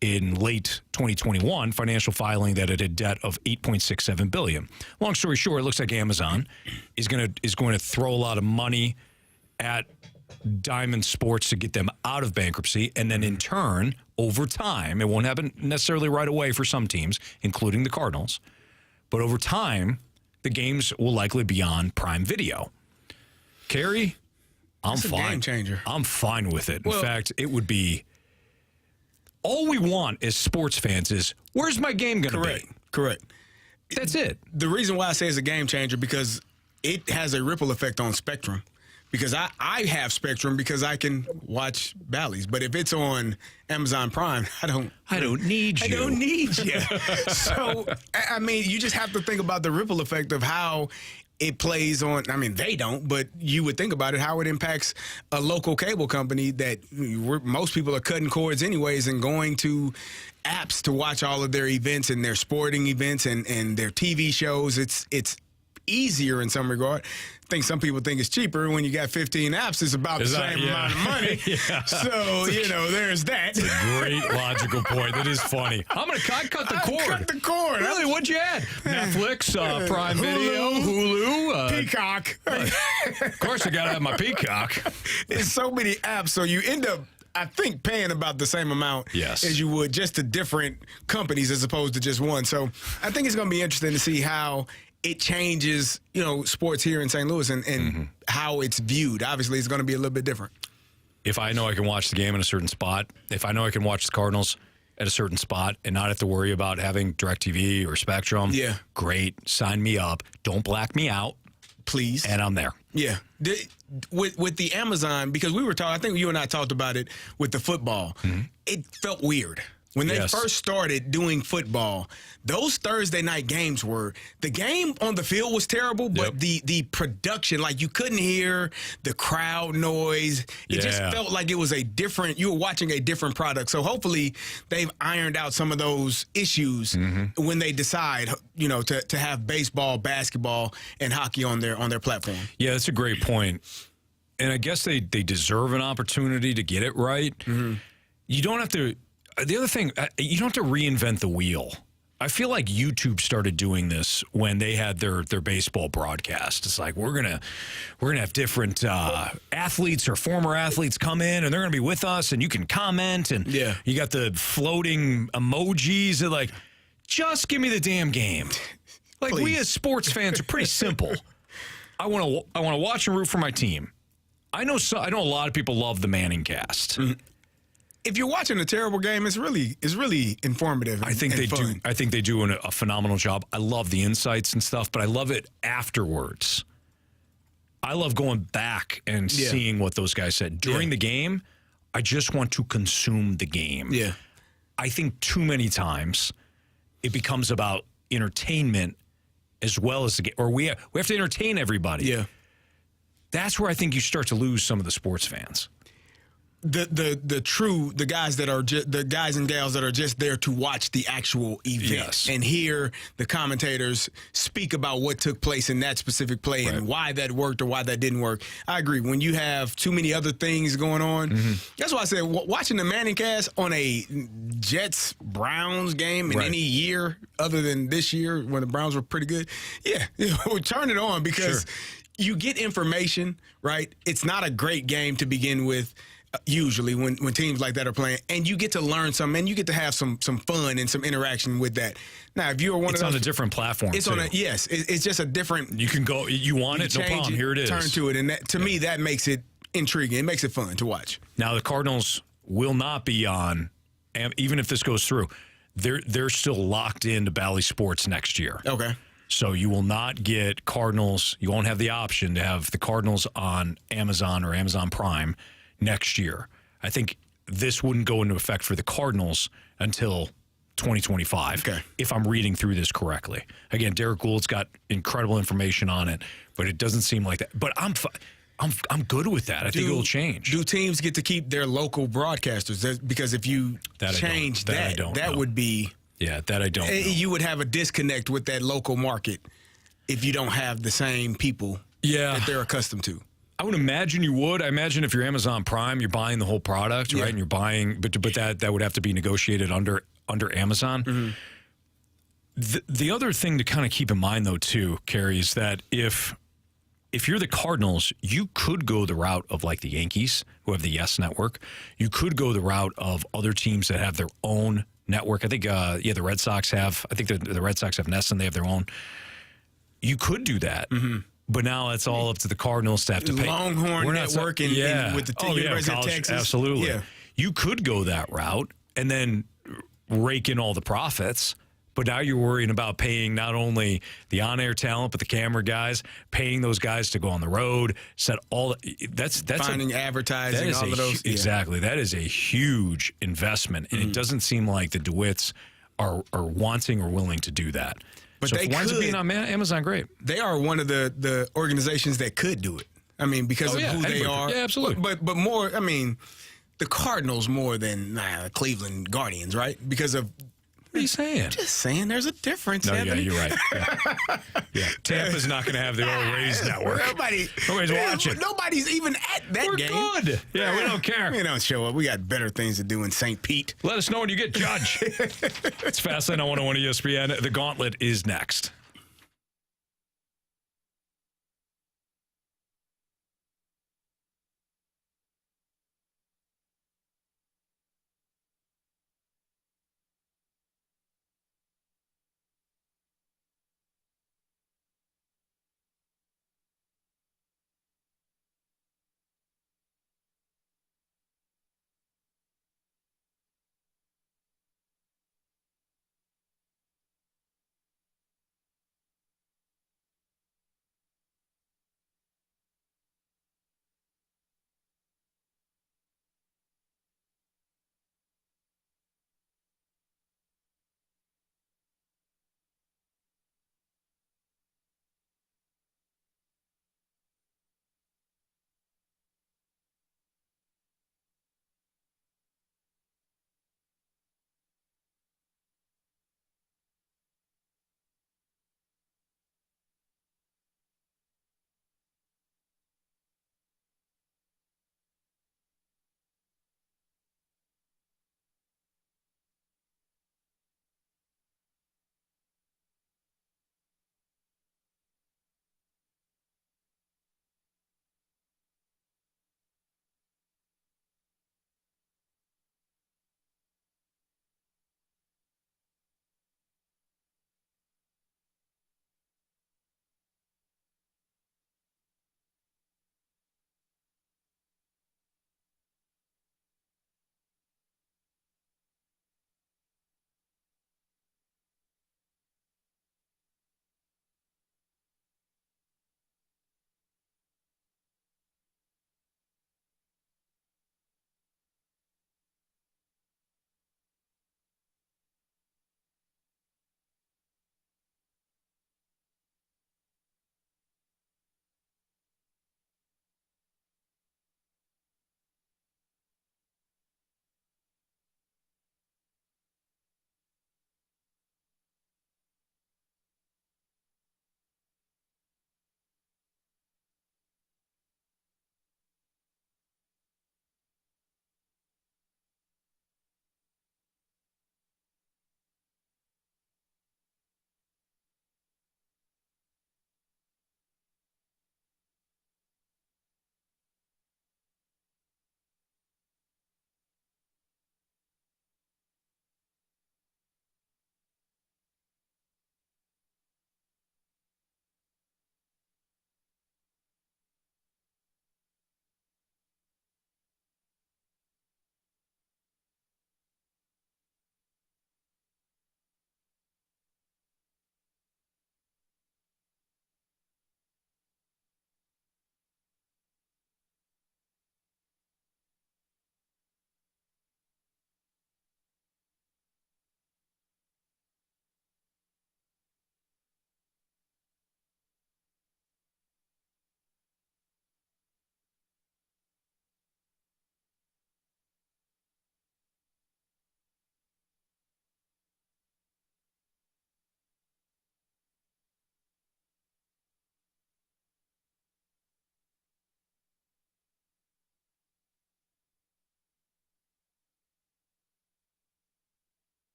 A: in late 2021 financial filing that it had debt of $8.67 billion. Long story short, it looks like Amazon is going to throw a lot of money at Diamond Sports to get them out of bankruptcy, and then in turn, over time, it won't happen necessarily right away for some teams, including the Cardinals, but over time, the games will likely be on Prime Video. Carey, I'm fine.
B: It's a game changer.
A: I'm fine with it. In fact, it would be all we want as sports fans is, where's my game going to be?
B: Correct.
A: That's it.
B: The reason why I say it's a game changer because it has a ripple effect on Spectrum. Because I have Spectrum because I can watch Bally's. But if it's on Amazon Prime, I don't
A: need you.
B: I don't need you. So, I mean, you just have to think about the ripple effect of how it plays on. I mean, they don't, but you would think about it, how it impacts a local cable company that most people are cutting cords anyways and going to apps to watch all of their events and their sporting events and their TV shows. It's easier in some regard. I think some people think it's cheaper when you got 15 apps. It's about the same amount of money. So, there's that.
A: It's a great logical point. That is funny. I cut the cord.
B: Cut the cord.
A: Really? What'd you add? Netflix, Prime Video, Hulu.
B: Peacock.
A: Of course, I got to have my Peacock.
B: There's so many apps, so you end up, I think, paying about the same amount as you would just to different companies as opposed to just one. So I think it's going to be interesting to see how it changes, sports here in St. Louis and how it's viewed. Obviously, it's going to be a little bit different.
A: If I know I can watch the game in a certain spot, if I know I can watch the Cardinals at a certain spot and not have to worry about having DirecTV or Spectrum, great. Sign me up. Don't black me out.
B: Please.
A: And I'm there.
B: Yeah. With the Amazon, because we were talking, I think you and I talked about it with the football. It felt weird. When they first started doing football, those Thursday night games the game on the field was terrible, but the production, like you couldn't hear the crowd noise. It just felt like it was you were watching a different product. So hopefully they've ironed out some of those issues when they decide, to have baseball, basketball, and hockey on their platform.
A: Yeah, that's a great point. And I guess they deserve an opportunity to get it right. You don't have to. The other thing, you don't have to reinvent the wheel. I feel like YouTube started doing this when they had their baseball broadcast. It's like we're gonna have different athletes or former athletes come in, and they're gonna be with us, and you can comment, and you got the floating emojis. They're like, just give me the damn game. Like Please. We as sports fans are pretty simple. I want to watch and root for my team. I know a lot of people love the Manning cast.
B: If you're watching a terrible game, it's really informative.
A: I think they do. I think they do a phenomenal job. I love the insights and stuff, but I love it afterwards. I love going back and seeing what those guys said during the game. I just want to consume the game.
B: Yeah,
A: I think too many times it becomes about entertainment as well as the game, or we have to entertain everybody.
B: Yeah,
A: that's where I think you start to lose some of the sports fans.
B: The guys that are the guys and gals that are just there to watch the actual event and hear the commentators speak about what took place in that specific play and why that worked or why that didn't work. I agree. When you have too many other things going on, that's why I said watching the Manning cast on a Jets-Browns game in any year other than this year when the Browns were pretty good, turn it on because you get information, right? It's not a great game to begin with. Usually when teams like that are playing, and you get to learn something, and you get to have some fun and some interaction with that. Now, if you're
A: it's on a different platform.
B: It's on it's just a different.
A: You can go. You want it? No problem. Here it is.
B: Turn to it, and to me that makes it intriguing. It makes it fun to watch.
A: Now the Cardinals will not be on, even if this goes through. They're still locked into Bally Sports next year.
B: Okay.
A: So you will not get Cardinals. You won't have the option to have the Cardinals on Amazon or Amazon Prime next year. I think this wouldn't go into effect for the Cardinals until 2025, if I'm reading through this correctly. Again, Derek Gould's got incredible information on it, but it doesn't seem like that. But I'm good with that. I think it'll change.
B: Do teams get to keep their local broadcasters? Because if you change that would be...
A: Yeah, that I don't know.
B: You would have a disconnect with that local market if you don't have the same people that they're accustomed to.
A: I would imagine you would. I imagine if you're Amazon Prime, you're buying the whole product, right? And you're buying, but that would have to be negotiated under Amazon. Mm-hmm. The other thing to kind of keep in mind, though, too, Carey, is that if you're the Cardinals, you could go the route of like the Yankees, who have the Yes Network. You could go the route of other teams that have their own network. I think, the Red Sox have. I think the Red Sox have Nest, and they have their own. You could do that, but now it's all up to the Cardinals to have to pay.
B: Longhorn Network with the University of Texas.
A: Absolutely.
B: Yeah.
A: You could go that route and then rake in all the profits. But now you're worrying about paying not only the on-air talent, but the camera guys, paying those guys to go on the road, that's
B: finding advertising, all of those.
A: Exactly. That is a huge investment, and it doesn't seem like the DeWitts are wanting or willing to do that.
B: But
A: so
B: they
A: if it winds up
B: could.
A: being on Amazon, great.
B: They are one of the organizations that could do it. I mean, because of who they are.
A: Yeah, absolutely.
B: But more, I mean, the Cardinals more than Cleveland Guardians, right? Because of...
A: What are you saying?
B: Just saying there's a difference.
A: No,
B: Anthony.
A: yeah, you're right. Yeah. Tampa's not going to have the old Rays network. Nobody's watching.
B: Nobody's even at that game.
A: We're good. Yeah, we don't care.
B: We don't show up. We got better things to do in St. Pete.
A: Let us know when you get Judge. It's Fastlane on 101 ESPN. The Gauntlet is next.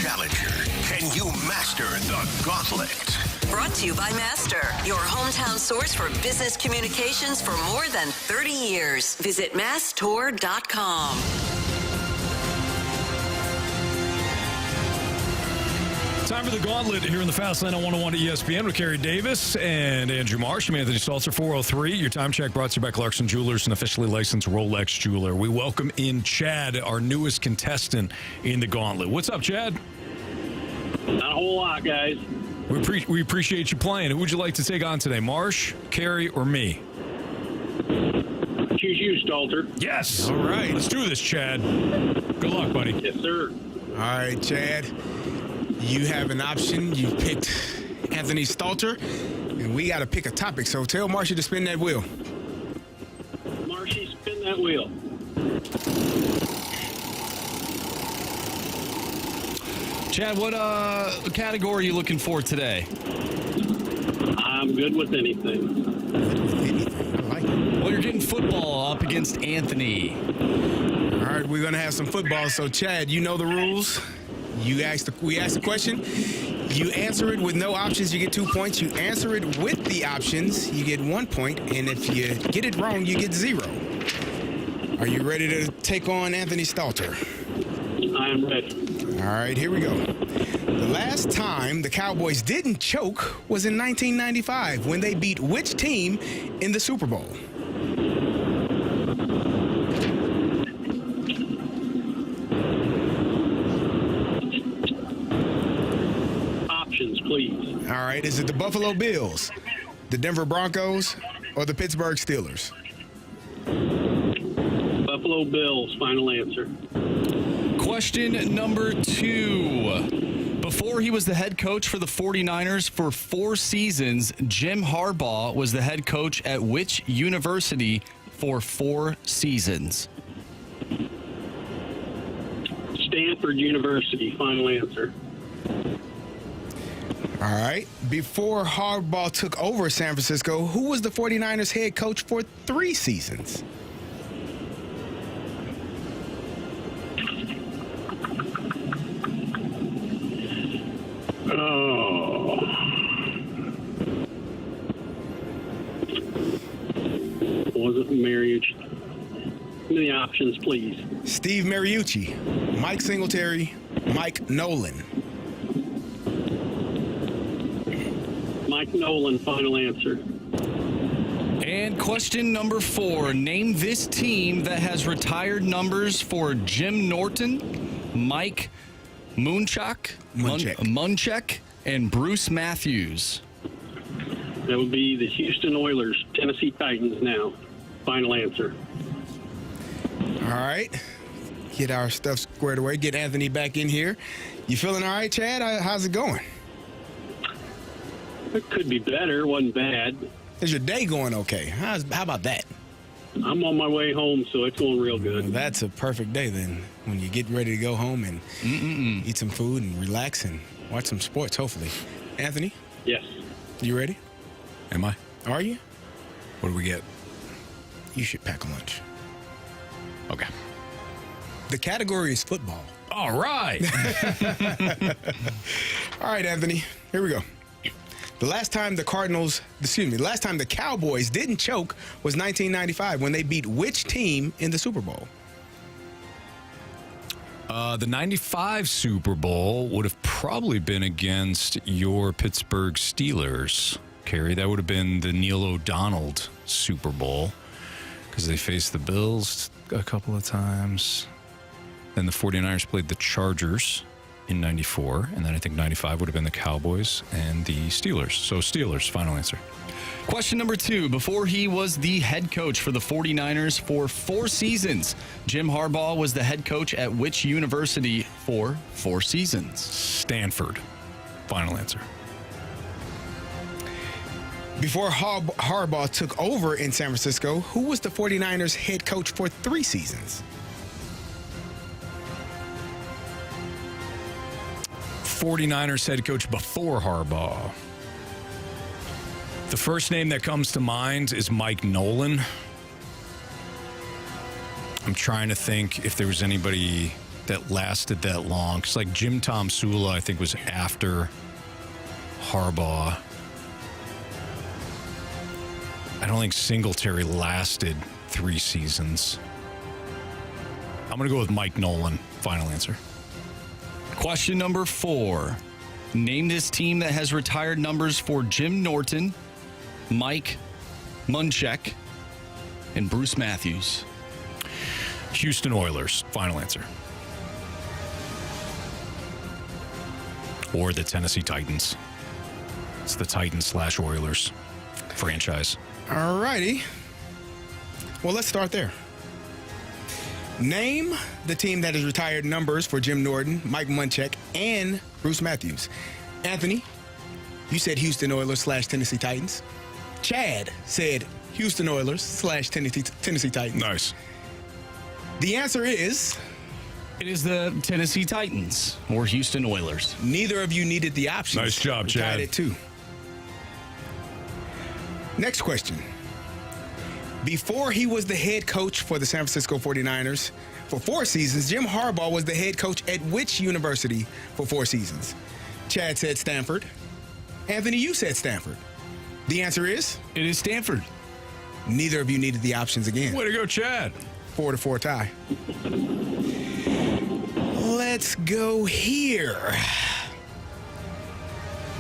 E: challenger. Can you master the gauntlet?
I: Brought to you by Master, your hometown source for business communications for more than 30 years. Visit masstour.com.
A: Time for the Gauntlet here in the Fast Lane on 101 to ESPN with Carey Davis and Andrew Marsh. I'm Anthony Stalter, 403. Your time check brought to you by Clarkson Jewelers, an officially licensed Rolex jeweler. We welcome in Chad, our newest contestant in the Gauntlet. What's up, Chad?
J: Not a whole lot, guys.
A: We appreciate you playing. Who would you like to take on today, Marsh, Carey, or me?
J: Choose you, Stalter.
A: Yes. All right. Let's do this, Chad. Good luck, buddy.
J: Yes, sir.
B: All right, Chad. You have an option. You picked Anthony Stalter, and we got to pick a topic. So tell Marshy to spin that wheel.
J: Marshy, spin that wheel.
C: Chad, what category are you looking for today?
J: I'm good with anything.
B: I like it.
C: Well, you're getting football up against Anthony.
B: All right, we're going to have some football. So, Chad, you know the rules. We ask the question. You answer it with no options, you get 2 points. You answer it with the options, you get 1 point. And if you get it wrong, you get 0. Are you ready to take on Anthony Stalter?
J: I am ready.
B: All right, here we go. The last time the Cowboys didn't choke was in 1995 when they beat which team in the Super Bowl?
J: Options, please.
B: All right, is it the Buffalo Bills, the Denver Broncos, or the Pittsburgh Steelers?
J: Buffalo Bills, final answer.
C: Question number 2. Before he was the head coach for the 49ers for 4 seasons, Jim Harbaugh was the head coach at which university for 4 seasons?
J: Stanford University, final answer.
B: All right. Before Harbaugh took over San Francisco, who was the 49ers head coach for 3 seasons?
J: Oh. Wasn't marriage. Give me the options, please.
B: Steve Mariucci, Mike Singletary, Mike Nolan.
J: Mike Nolan, final answer.
C: And question number 4. Name this team that has retired numbers for Jim Norton, Mike Munchak, and Bruce Matthews.
J: That would be the Houston Oilers, Tennessee Titans now. Final answer.
B: All right. Get our stuff squared away. Get Anthony back in here. You feeling all right, Chad? How's it going?
J: It could be better. Wasn't bad.
B: Is your day going okay? How about that?
J: I'm on my way home, so it's going real good.
B: Well, that's a perfect day then, when you get ready to go home and eat some food and relax and watch some sports, hopefully. Anthony?
J: Yes.
B: You ready?
A: Am I?
B: Are you?
A: What do we get?
B: You should pack a lunch.
A: Okay.
B: The category is football.
A: All right.
B: All right, Anthony. Here we go. The last time the Cowboys didn't choke was 1995 when they beat which team in the Super Bowl?
A: The 95 Super Bowl would have probably been against your Pittsburgh Steelers, Carey. That would have been the Neil O'Donnell Super Bowl because they faced the Bills a couple of times. Then the 49ers played the Chargers in 94, and then I think 95 would have been the Cowboys and the Steelers. So Steelers, final answer.
C: Question number 2. Before he was the head coach for the 49ers for 4 seasons, Jim Harbaugh was the head coach at which university for 4 seasons?
A: Stanford, final answer.
B: Before Harbaugh took over in San Francisco, who was the 49ers head coach for 3 seasons?
A: 49ers head coach before Harbaugh. The first name that comes to mind is Mike Nolan. I'm trying to think if there was anybody that lasted that long. Because like Jim Tom Sula, I think, was after Harbaugh. I don't think Singletary lasted 3 seasons. I'm going to go with Mike Nolan. Final answer.
C: Question number 4. Name this team that has retired numbers for Jim Norton, Mike Munchak, and Bruce Matthews.
A: Houston Oilers. Final answer. Or the Tennessee Titans. It's the Titans/Oilers franchise.
B: All righty. Well, let's start there. Name the team that has retired numbers for Jim Norton, Mike Munchak, and Bruce Matthews. Anthony, you said Houston Oilers/Tennessee Titans. Chad said Houston Oilers/Tennessee Titans.
A: Nice.
B: The answer is...
C: It is the Tennessee Titans or Houston Oilers.
B: Neither of you needed the options.
A: Nice job,
B: We
A: Chad.
B: tied it too. Next question. Before he was the head coach for the San Francisco 49ers for 4 seasons, Jim Harbaugh was the head coach at which university for 4 seasons? Chad said Stanford. Anthony, you said Stanford. The answer is?
C: It is Stanford.
B: Neither of you needed the options again.
A: Way to go, Chad.
B: 4-4 tie. Let's go here.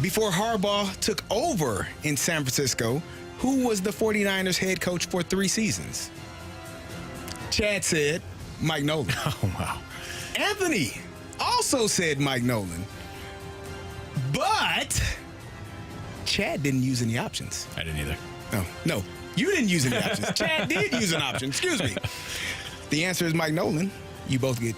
B: Before Harbaugh took over in San Francisco, who was the 49ers head coach for 3 seasons? Chad said Mike Nolan.
A: Oh, wow.
B: Anthony also said Mike Nolan. But Chad didn't use any options.
A: I didn't either.
B: No, you didn't use any options. Chad did use an option. Excuse me. The answer is Mike Nolan. You both get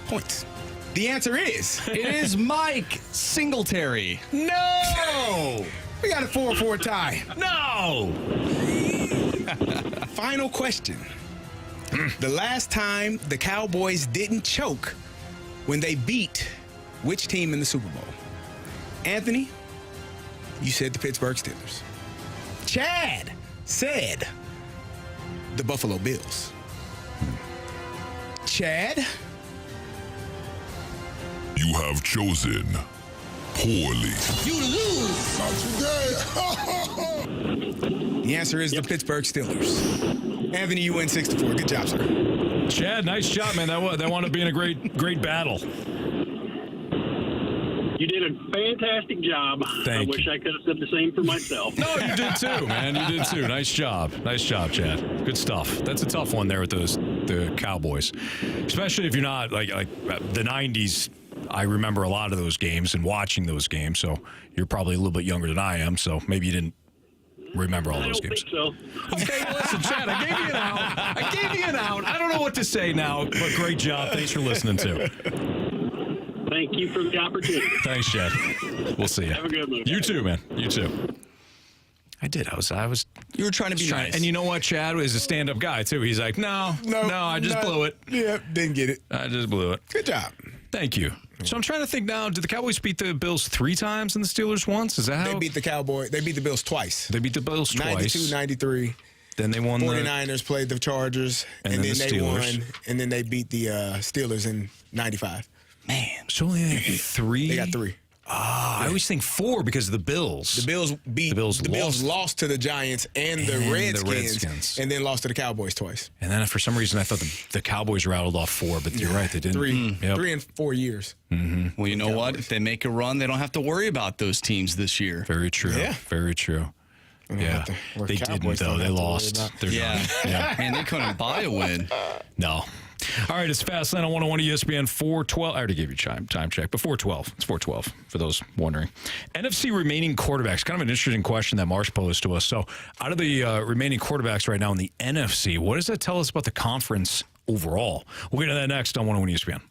B: points. The answer is...
C: It is Mike Singletary.
B: No! We got a 4-4 tie.
A: No!
B: Final question. The last time the Cowboys didn't choke when they beat which team in the Super Bowl? Anthony, you said the Pittsburgh Steelers. Chad said the Buffalo Bills. Chad?
K: You have chosen poorly.
B: You lose. The answer is the Pittsburgh Steelers. Anthony, you win 6-4. Good job, sir.
A: Chad, nice job, man. That wound up being a great battle.
J: You did a fantastic job.
A: Thank
J: I wish I could have said the same for myself.
A: No, you did too, man. You did too. Nice job. Nice job, Chad. Good stuff. That's a tough one there with the Cowboys. Especially if you're not like the 90s. I remember a lot of those games and watching those games, so you're probably a little bit younger than I am, so maybe you didn't remember all those games.
J: I don't think so.
A: Okay, well, listen, Chad, I gave you an out. I don't know what to say now, but great job. Thanks for listening, too.
J: Thank you for the opportunity.
A: Thanks, Chad. We'll see you.
J: Have a good one.
A: You too, man. You too. I did. I was.
C: You were trying to be nice.
A: And you know what? Chad is a stand-up guy, too. He's like, no, I just blew it.
B: Yeah, didn't get it.
A: I just blew it.
B: Good job.
A: Thank you. So I'm trying to think now, did the Cowboys beat the Bills 3 times and the Steelers once? Is that how?
B: They beat the Bills twice.
A: They beat the Bills twice.
B: 92, 93.
A: Then they won
B: 49ers played the Chargers, and then they
A: Steelers.
B: won, and then they beat the Steelers in 95.
A: Man, so only they have 3?
B: They got 3.
A: I always think 4 because of the Bills.
B: The Bills lost to the Giants and the Redskins, and then lost to the Cowboys twice.
A: And then for some reason, I thought the Cowboys rattled off 4, but you're right, they didn't.
B: 3 and 4 years.
A: Mm-hmm.
C: Well, you know what? If they make a run, they don't have to worry about those teams this year.
A: Very true.
B: Yeah.
A: Very true. Yeah, they didn't, though. They lost.
C: Yeah. Man, they couldn't buy a win.
A: No. All right, it's Fast Lane on 101 ESPN 412. I already gave you time check, but 412. It's 412 for those wondering. NFC remaining quarterbacks. Kind of an interesting question that Marsh posed to us. So, out of the remaining quarterbacks right now in the NFC, what does that tell us about the conference overall? We'll get to that next on 101 ESPN.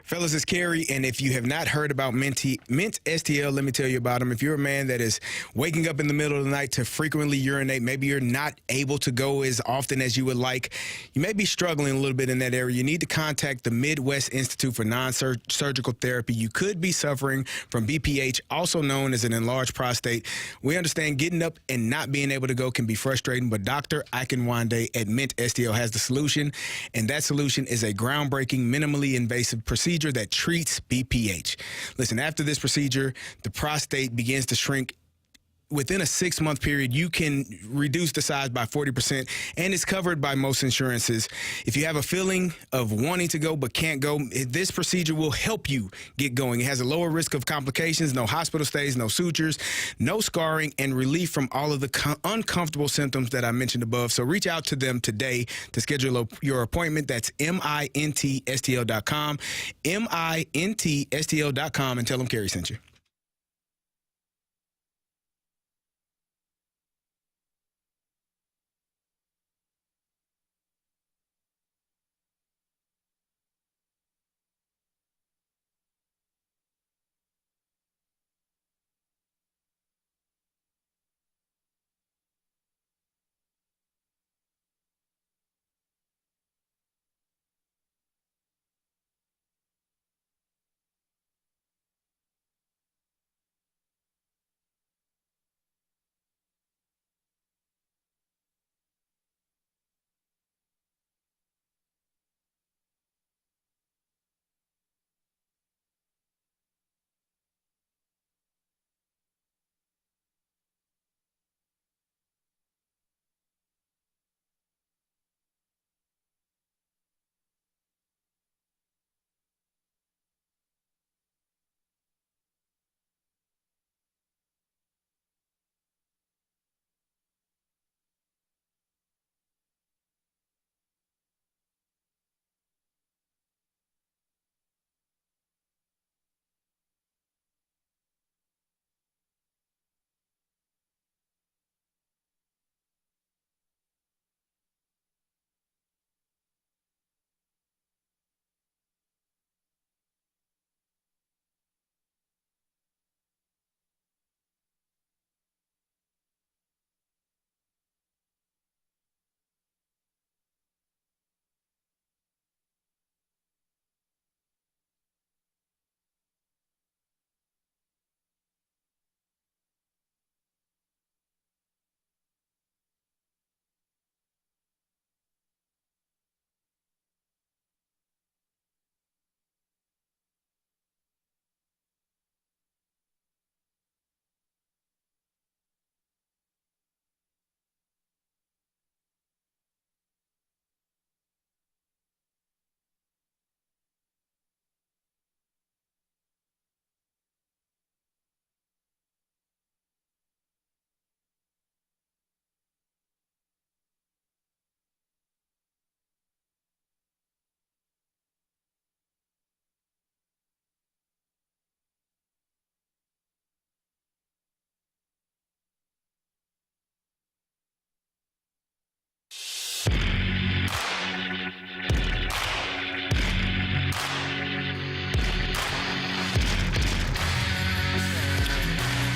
B: Fellas, it's Carey, and if you have not heard about Mint STL, let me tell you about them. If you're a man that is waking up in the middle of the night to frequently urinate, maybe you're not able to go as often as you would like, you may be struggling a little bit in that area, you need to contact the Midwest Institute for Non-Surgical Therapy. You could be suffering from BPH, also known as an enlarged prostate. We understand getting up and not being able to go can be frustrating, but Dr. Akinwande at Mint STL has the solution, and that solution is a groundbreaking, minimally invasive procedure that treats BPH. Listen, after this procedure, the prostate begins to shrink. Within a 6-month period, you can reduce the size by 40%, and it's covered by most insurances. If you have a feeling of wanting to go but can't go, this procedure will help you get going. It has a lower risk of complications, no hospital stays, no sutures, no scarring, and relief from all of the uncomfortable symptoms that I mentioned above. So reach out to them today to schedule your appointment. That's MINTSTL.com, MINTSTL.com, and tell them Carey sent you.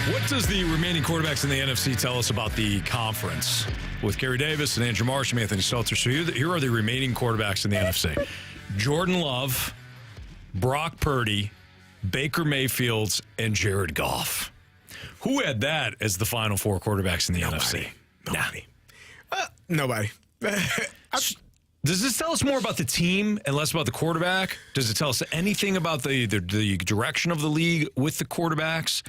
A: What does the remaining quarterbacks in the NFC tell us about the conference? With Kerry Davis and Andrew Marsh and Anthony Stalter. So here are the remaining quarterbacks in the NFC. Jordan Love, Brock Purdy, Baker Mayfield, and Jared Goff. Who had that as the final 4 quarterbacks in the NFC?
B: Nobody. Nobody.
A: Does this tell us more about the team and less about the quarterback? Does it tell us anything about the direction of the league with the quarterbacks?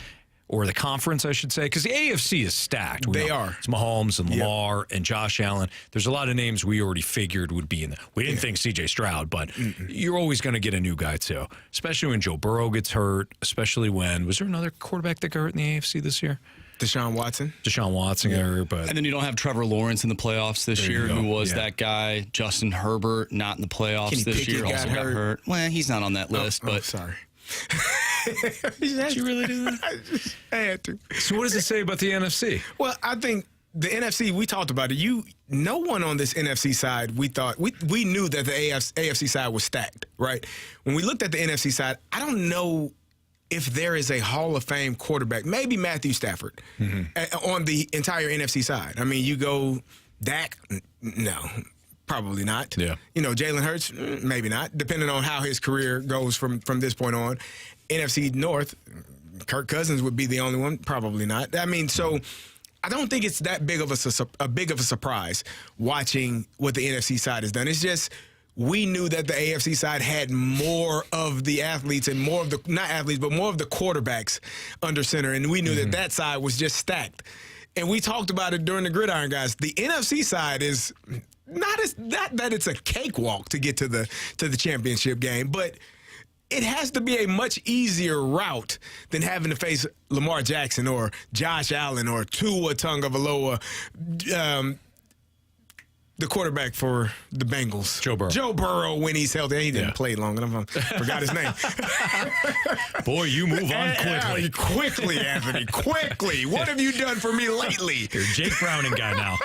A: Or the conference, I should say, because the AFC is stacked.
B: They are.
A: It's Mahomes and Lamar and Josh Allen. There's a lot of names we already figured would be in there. We didn't think C.J. Stroud, but you're always going to get a new guy, too, especially when Joe Burrow gets hurt, especially when – was there another quarterback that got hurt in the AFC this year?
B: Deshaun Watson
A: got hurt, but –
C: And then you don't have Trevor Lawrence in the playoffs this year, who was that guy. Justin Herbert not in the playoffs this year, also got hurt. Well, he's not on that list, but –
B: sorry.
A: Did you really do that?
B: I had to.
A: So what does it say about the NFC?
B: Well, I think the NFC, we talked about it. No one on this NFC side, we thought, we knew that the AFC side was stacked, right? When we looked at the NFC side, I don't know if there is a Hall of Fame quarterback, maybe Matthew Stafford, on the entire NFC side. I mean, you go Dak, no, probably not.
A: Yeah.
B: You know, Jalen Hurts, maybe not, depending on how his career goes from this point on. NFC North, Kirk Cousins would be the only one, probably not. I mean, so I don't think it's that big of a surprise watching what the NFC side has done. It's just we knew that the AFC side had more of the athletes and more of the, not athletes, but more of the quarterbacks under center, and we knew that side was just stacked. And we talked about it during the Gridiron, guys. The NFC side is not that it's a cakewalk to get to the championship game, but it has to be a much easier route than having to face Lamar Jackson or Josh Allen or Tua Tagovailoa, the quarterback for the Bengals.
A: Joe Burrow.
B: When he's healthy. He didn't play long enough. I forgot his name.
A: Boy, you move on quickly.
B: Quickly, Anthony. Quickly. What have you done for me lately?
A: You're a Jake Browning guy now.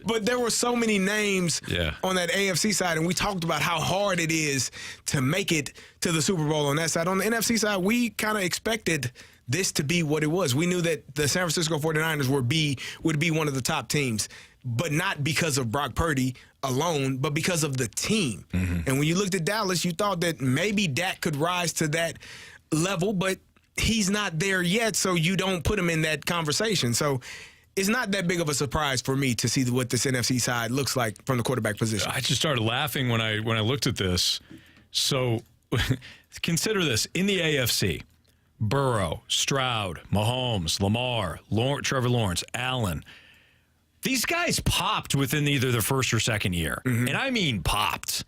B: But there were so many names on that AFC side, and we talked about how hard it is to make it to the Super Bowl on that side. On the NFC side, we kind of expected this to be what it was. We knew that the San Francisco 49ers would be one of the top teams, but not because of Brock Purdy alone, but because of the team. And when you looked at Dallas, you thought that maybe Dak could rise to that level, but he's not there yet, so you don't put him in that conversation. So it's not that big of a surprise for me to see what this NFC side looks like from the quarterback position.
A: I just started laughing when I looked at this. So consider this. In the AFC, Burrow, Stroud, Mahomes, Lamar, Trevor Lawrence, Allen. These guys popped within either their first or second year. And I mean popped.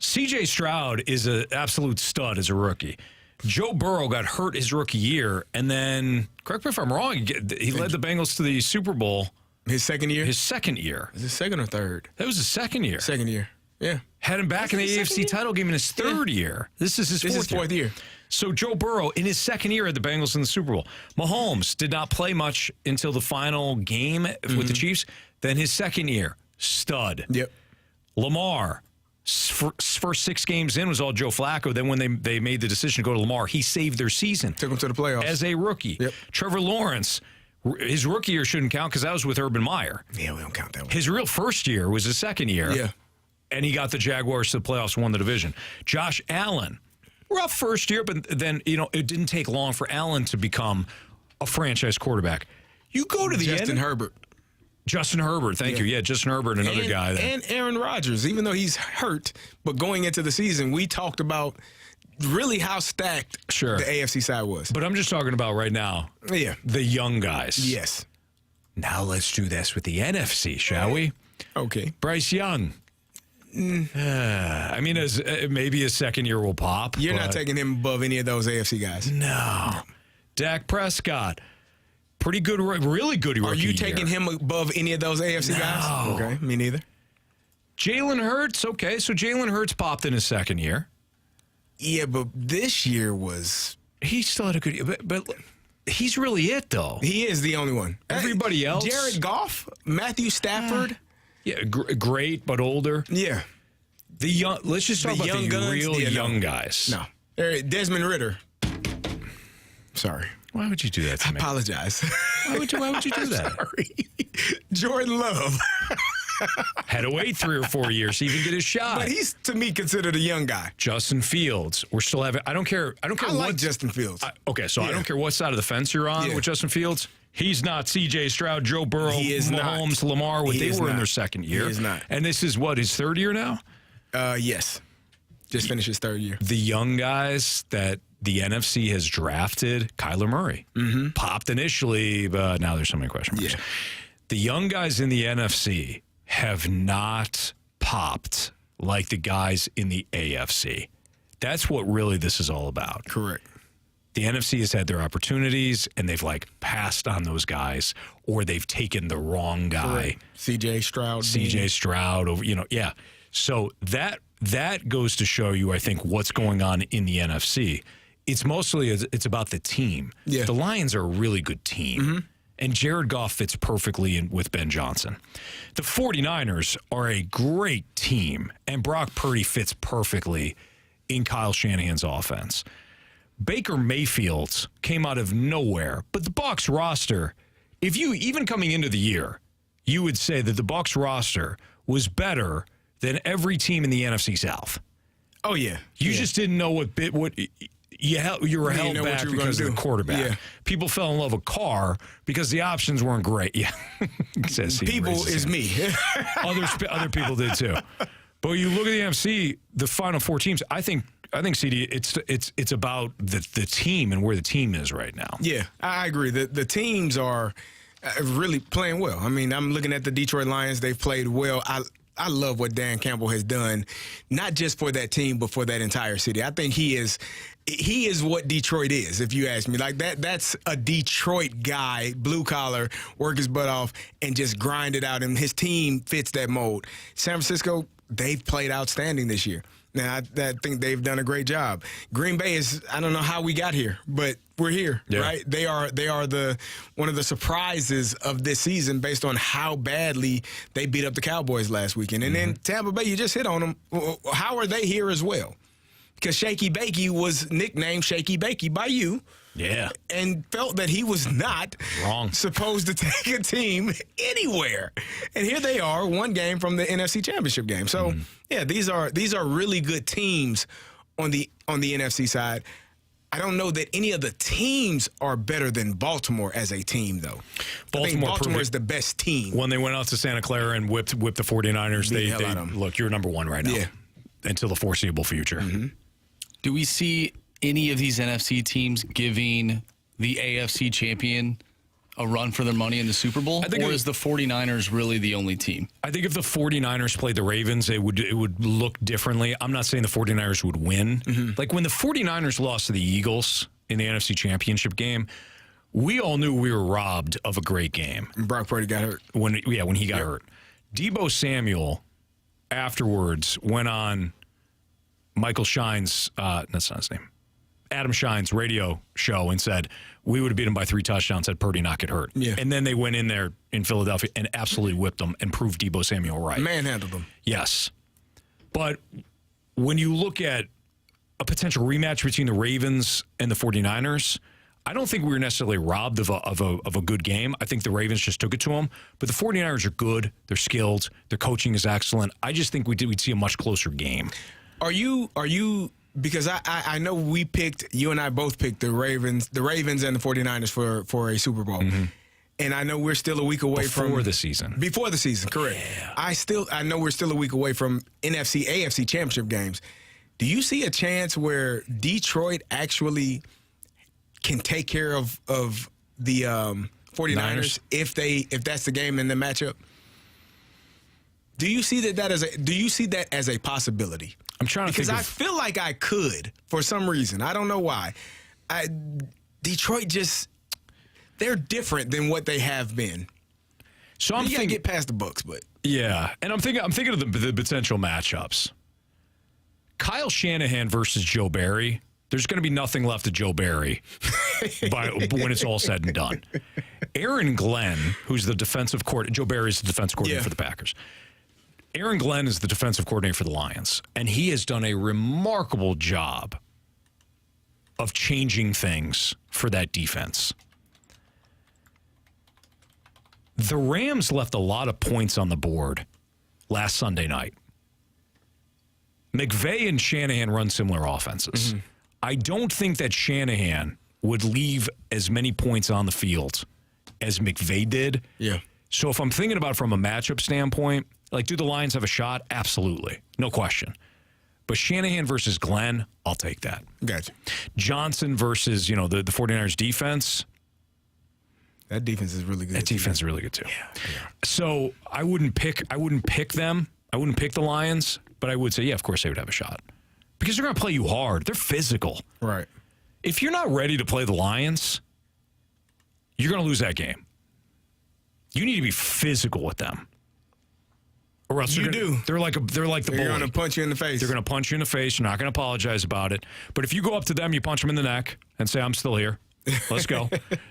A: C.J. Stroud is an absolute stud as a rookie. Joe Burrow got hurt his rookie year, and then, correct me if I'm wrong, he led the Bengals to the Super Bowl.
B: His second year?
A: His second year.
B: Is it second or third?
A: That was his second year.
B: Second year, yeah.
A: Had him back in the AFC title game in his third year. This is his fourth year. So Joe Burrow, in his second year, had the Bengals in the Super Bowl. Mahomes did not play much until the final game with the Chiefs. Then his second year, stud.
B: Yep.
A: Lamar, first 6 games in was all Joe Flacco. Then when they made the decision to go to Lamar, he saved their season.
B: Took them to the playoffs.
A: As a rookie.
B: Yep.
A: Trevor Lawrence, his rookie year shouldn't count because that was with Urban Meyer.
B: Yeah, we don't count that one.
A: His real first year was his second year.
B: Yeah.
A: And he got the Jaguars to the playoffs, won the division. Josh Allen, rough first year, but then, it didn't take long for Allen to become a franchise quarterback. You go to the
B: Justin Herbert.
A: Justin Herbert, thank you. Yeah, Justin Herbert, another guy.
B: And Aaron Rodgers, even though he's hurt, but going into the season, we talked about really how stacked the AFC side was.
A: But I'm just talking about right now, the young guys.
B: Yes.
A: Now let's do this with the NFC, shall we?
B: Okay.
A: Bryce Young. I mean, maybe his second year will pop.
B: You're not taking him above any of those AFC guys.
A: No. Dak Prescott. Pretty good, really good rookie.
B: Are you taking him above any of those AFC guys? Okay, me neither.
A: Jalen Hurts, okay, so Jalen Hurts popped in his second year.
B: Yeah, but this year was...
A: He still had a good year, but he's really it, though.
B: He is the only one.
A: Everybody else...
B: Jared Goff, Matthew Stafford...
A: Yeah, great, but older.
B: Yeah.
A: The young. Let's just talk about the real young guys.
B: No. Desmond Ridder. Sorry.
A: Why would you do that to me?
B: I apologize.
A: Why would you do that?
B: Sorry. Jordan Love.
A: Had to wait 3 or 4 years to even get his shot.
B: But he's, to me, considered a young guy.
A: Justin Fields. We're still having... I don't care
B: I like Justin Fields.
A: I don't care what side of the fence you're on with Justin Fields. He's not C.J. Stroud, Joe Burrow, Mahomes, Lamar, what they were in their second year.
B: He is not.
A: And this is what, his third year now?
B: Yes. Just finished his third year.
A: The young guys that the NFC has drafted, Kyler Murray, popped initially, but now there's so many question marks.
B: Yeah.
A: The young guys in the NFC have not popped like the guys in the AFC. That's what really this is all about.
B: Correct.
A: The NFC has had their opportunities, and they've, passed on those guys, or they've taken the wrong guy.
B: Correct. C.J. Stroud.
A: Over, yeah. So that goes to show you, I think, what's going on in the NFC. It's mostly, it's about the team.
B: Yeah.
A: The Lions are a really good team. And Jared Goff fits perfectly in with Ben Johnson. The 49ers are a great team, and Brock Purdy fits perfectly in Kyle Shanahan's offense. Baker Mayfield came out of nowhere, but the Bucs roster, if you even coming into the year, you would say that the Bucs roster was better than every team in the NFC South.
B: Oh yeah,
A: you just didn't know what you were held back because of the quarterback. Yeah. People fell in love with Carr because the options weren't great. Yeah,
B: people is me.
A: Other people did too. But when you look at the NFC, the final four teams, I think CD, it's about the team and where the team is right now.
B: Yeah, I agree. The teams are really playing well. I mean, I'm looking at the Detroit Lions. They've played well. I love what Dan Campbell has done, not just for that team, but for that entire city. I think he is what Detroit is, if you ask me. Like that's a Detroit guy, blue collar, work his butt off, and just grind it out. And his team fits that mold. San Francisco, they've played outstanding this year. Now, I think they've done a great job. Green Bay I don't know how we got here, but we're here, right? They are one of the surprises of this season based on how badly they beat up the Cowboys last weekend. And then Tampa Bay, you just hit on them. How are they here as well? Because Shaky Bakey was nicknamed Shaky Bakey by you.
A: Yeah.
B: And felt that he was not supposed to take a team anywhere. And here they are, one game from the NFC Championship game. So, yeah, these are really good teams on the NFC side. I don't know that any of the teams are better than Baltimore as a team, though. Baltimore is the best team.
A: When they went out to Santa Clara and whipped the 49ers, they look, you're number one right now.
B: Yeah.
A: Until the foreseeable future.
C: Do we see any of these NFC teams giving the AFC champion a run for their money in the Super Bowl? Or is the 49ers really the only team?
A: I think if the 49ers played the Ravens, it would look differently. I'm not saying the 49ers would win. Like when the 49ers lost to the Eagles in the NFC Championship game, we all knew we were robbed of a great game.
B: Brock Purdy got hurt.
A: When he got hurt. Deebo Samuel afterwards went on Michael Shine's, that's not his name, Adam Shine's radio show and said, we would have beat him by 3 touchdowns had Purdy not get hurt.
B: Yeah.
A: And then they went in there in Philadelphia and absolutely whipped them and proved Deebo Samuel right.
B: Manhandled them.
A: Yes. But when you look at a potential rematch between the Ravens and the 49ers, I don't think we were necessarily robbed of a good game. I think the Ravens just took it to them. But the 49ers are good. They're skilled. Their coaching is excellent. I just think we'd see a much closer game.
B: Are you because I know you and I both picked the Ravens and the 49ers for a Super Bowl. And I know we're still a week away from
A: before the season,
B: correct.
A: Yeah.
B: I know we're still a week away from NFC AFC championship games. Do you see a chance where Detroit actually can take care of the 49ers if that's the game in the matchup? Do you see that as a possibility?
A: I'm trying to think.
B: Because I feel like I could for some reason. I don't know why. Detroit they're different than what they have been.
A: So I'm thinking
B: get past the Bucs, but
A: yeah, and I'm thinking of the potential matchups. Kyle Shanahan versus Joe Barry. There's going to be nothing left of Joe Barry when it's all said and done. Aaron Glenn, who's the defensive coordinator, Joe Barry's the defensive coordinator for the Packers. Aaron Glenn is the defensive coordinator for the Lions, and he has done a remarkable job of changing things for that defense. The Rams left a lot of points on the board last Sunday night. McVay and Shanahan run similar offenses. I don't think that Shanahan would leave as many points on the field as McVay did.
B: Yeah.
A: So if I'm thinking about it from a matchup standpoint, like, do the Lions have a shot? Absolutely. No question. But Shanahan versus Glenn, I'll take that.
B: Gotcha.
A: Johnson versus, the 49ers defense.
B: That defense is really good.
A: That defense is really good, too.
B: Yeah.
A: So I wouldn't pick them. I wouldn't pick the Lions, but I would say, yeah, of course they would have a shot. Because they're going to play you hard. They're physical.
B: Right.
A: If you're not ready to play the Lions, you're going to lose that game. You need to be physical with them. Or else they're like the bully.
B: They're going to punch you in the face.
A: They're going to punch you in the face. You're not going to apologize about it. But if you go up to them, you punch them in the neck and say, I'm still here. Let's go.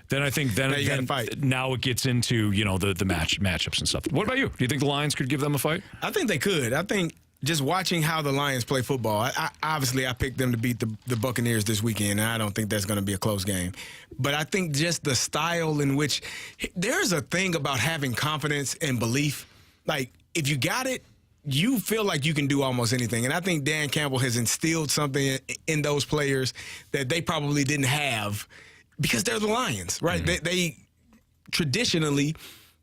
A: Then I think
B: Now you gotta fight.
A: now it gets into the matchups and stuff. What about you? Do you think the Lions could give them a fight?
B: I think they could. I think just watching how the Lions play football, I picked them to beat the Buccaneers this weekend, and I don't think that's going to be a close game. But I think just the style in which there's a thing about having confidence and belief. Like, if you got it, you feel like you can do almost anything. And I think Dan Campbell has instilled something in those players that they probably didn't have because they're the Lions, right? Mm-hmm. They traditionally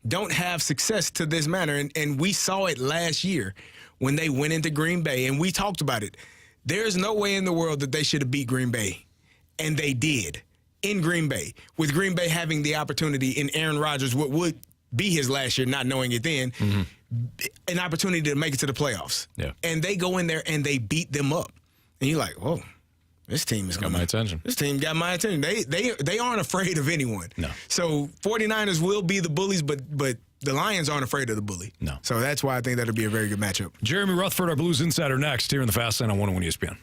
B: don't have success to this manner. And we saw it last year when they went into Green Bay, and we talked about it. There's no way in the world that they should have beat Green Bay. And they did in Green Bay, with Green Bay having the opportunity in Aaron Rodgers, what would be his last year, not knowing it then, an opportunity to make it to the playoffs.
A: Yeah.
B: And they go in there and they beat them up. And you're like, whoa, this team is
A: got my attention.
B: This team got my attention. They aren't afraid of anyone.
A: No.
B: So 49ers will be the bullies, but the Lions aren't afraid of the bully.
A: No.
B: So that's why I think that'll be a very good matchup.
A: Jeremy Rutherford, our Blues Insider, next here in the Fast Lane on 101 ESPN.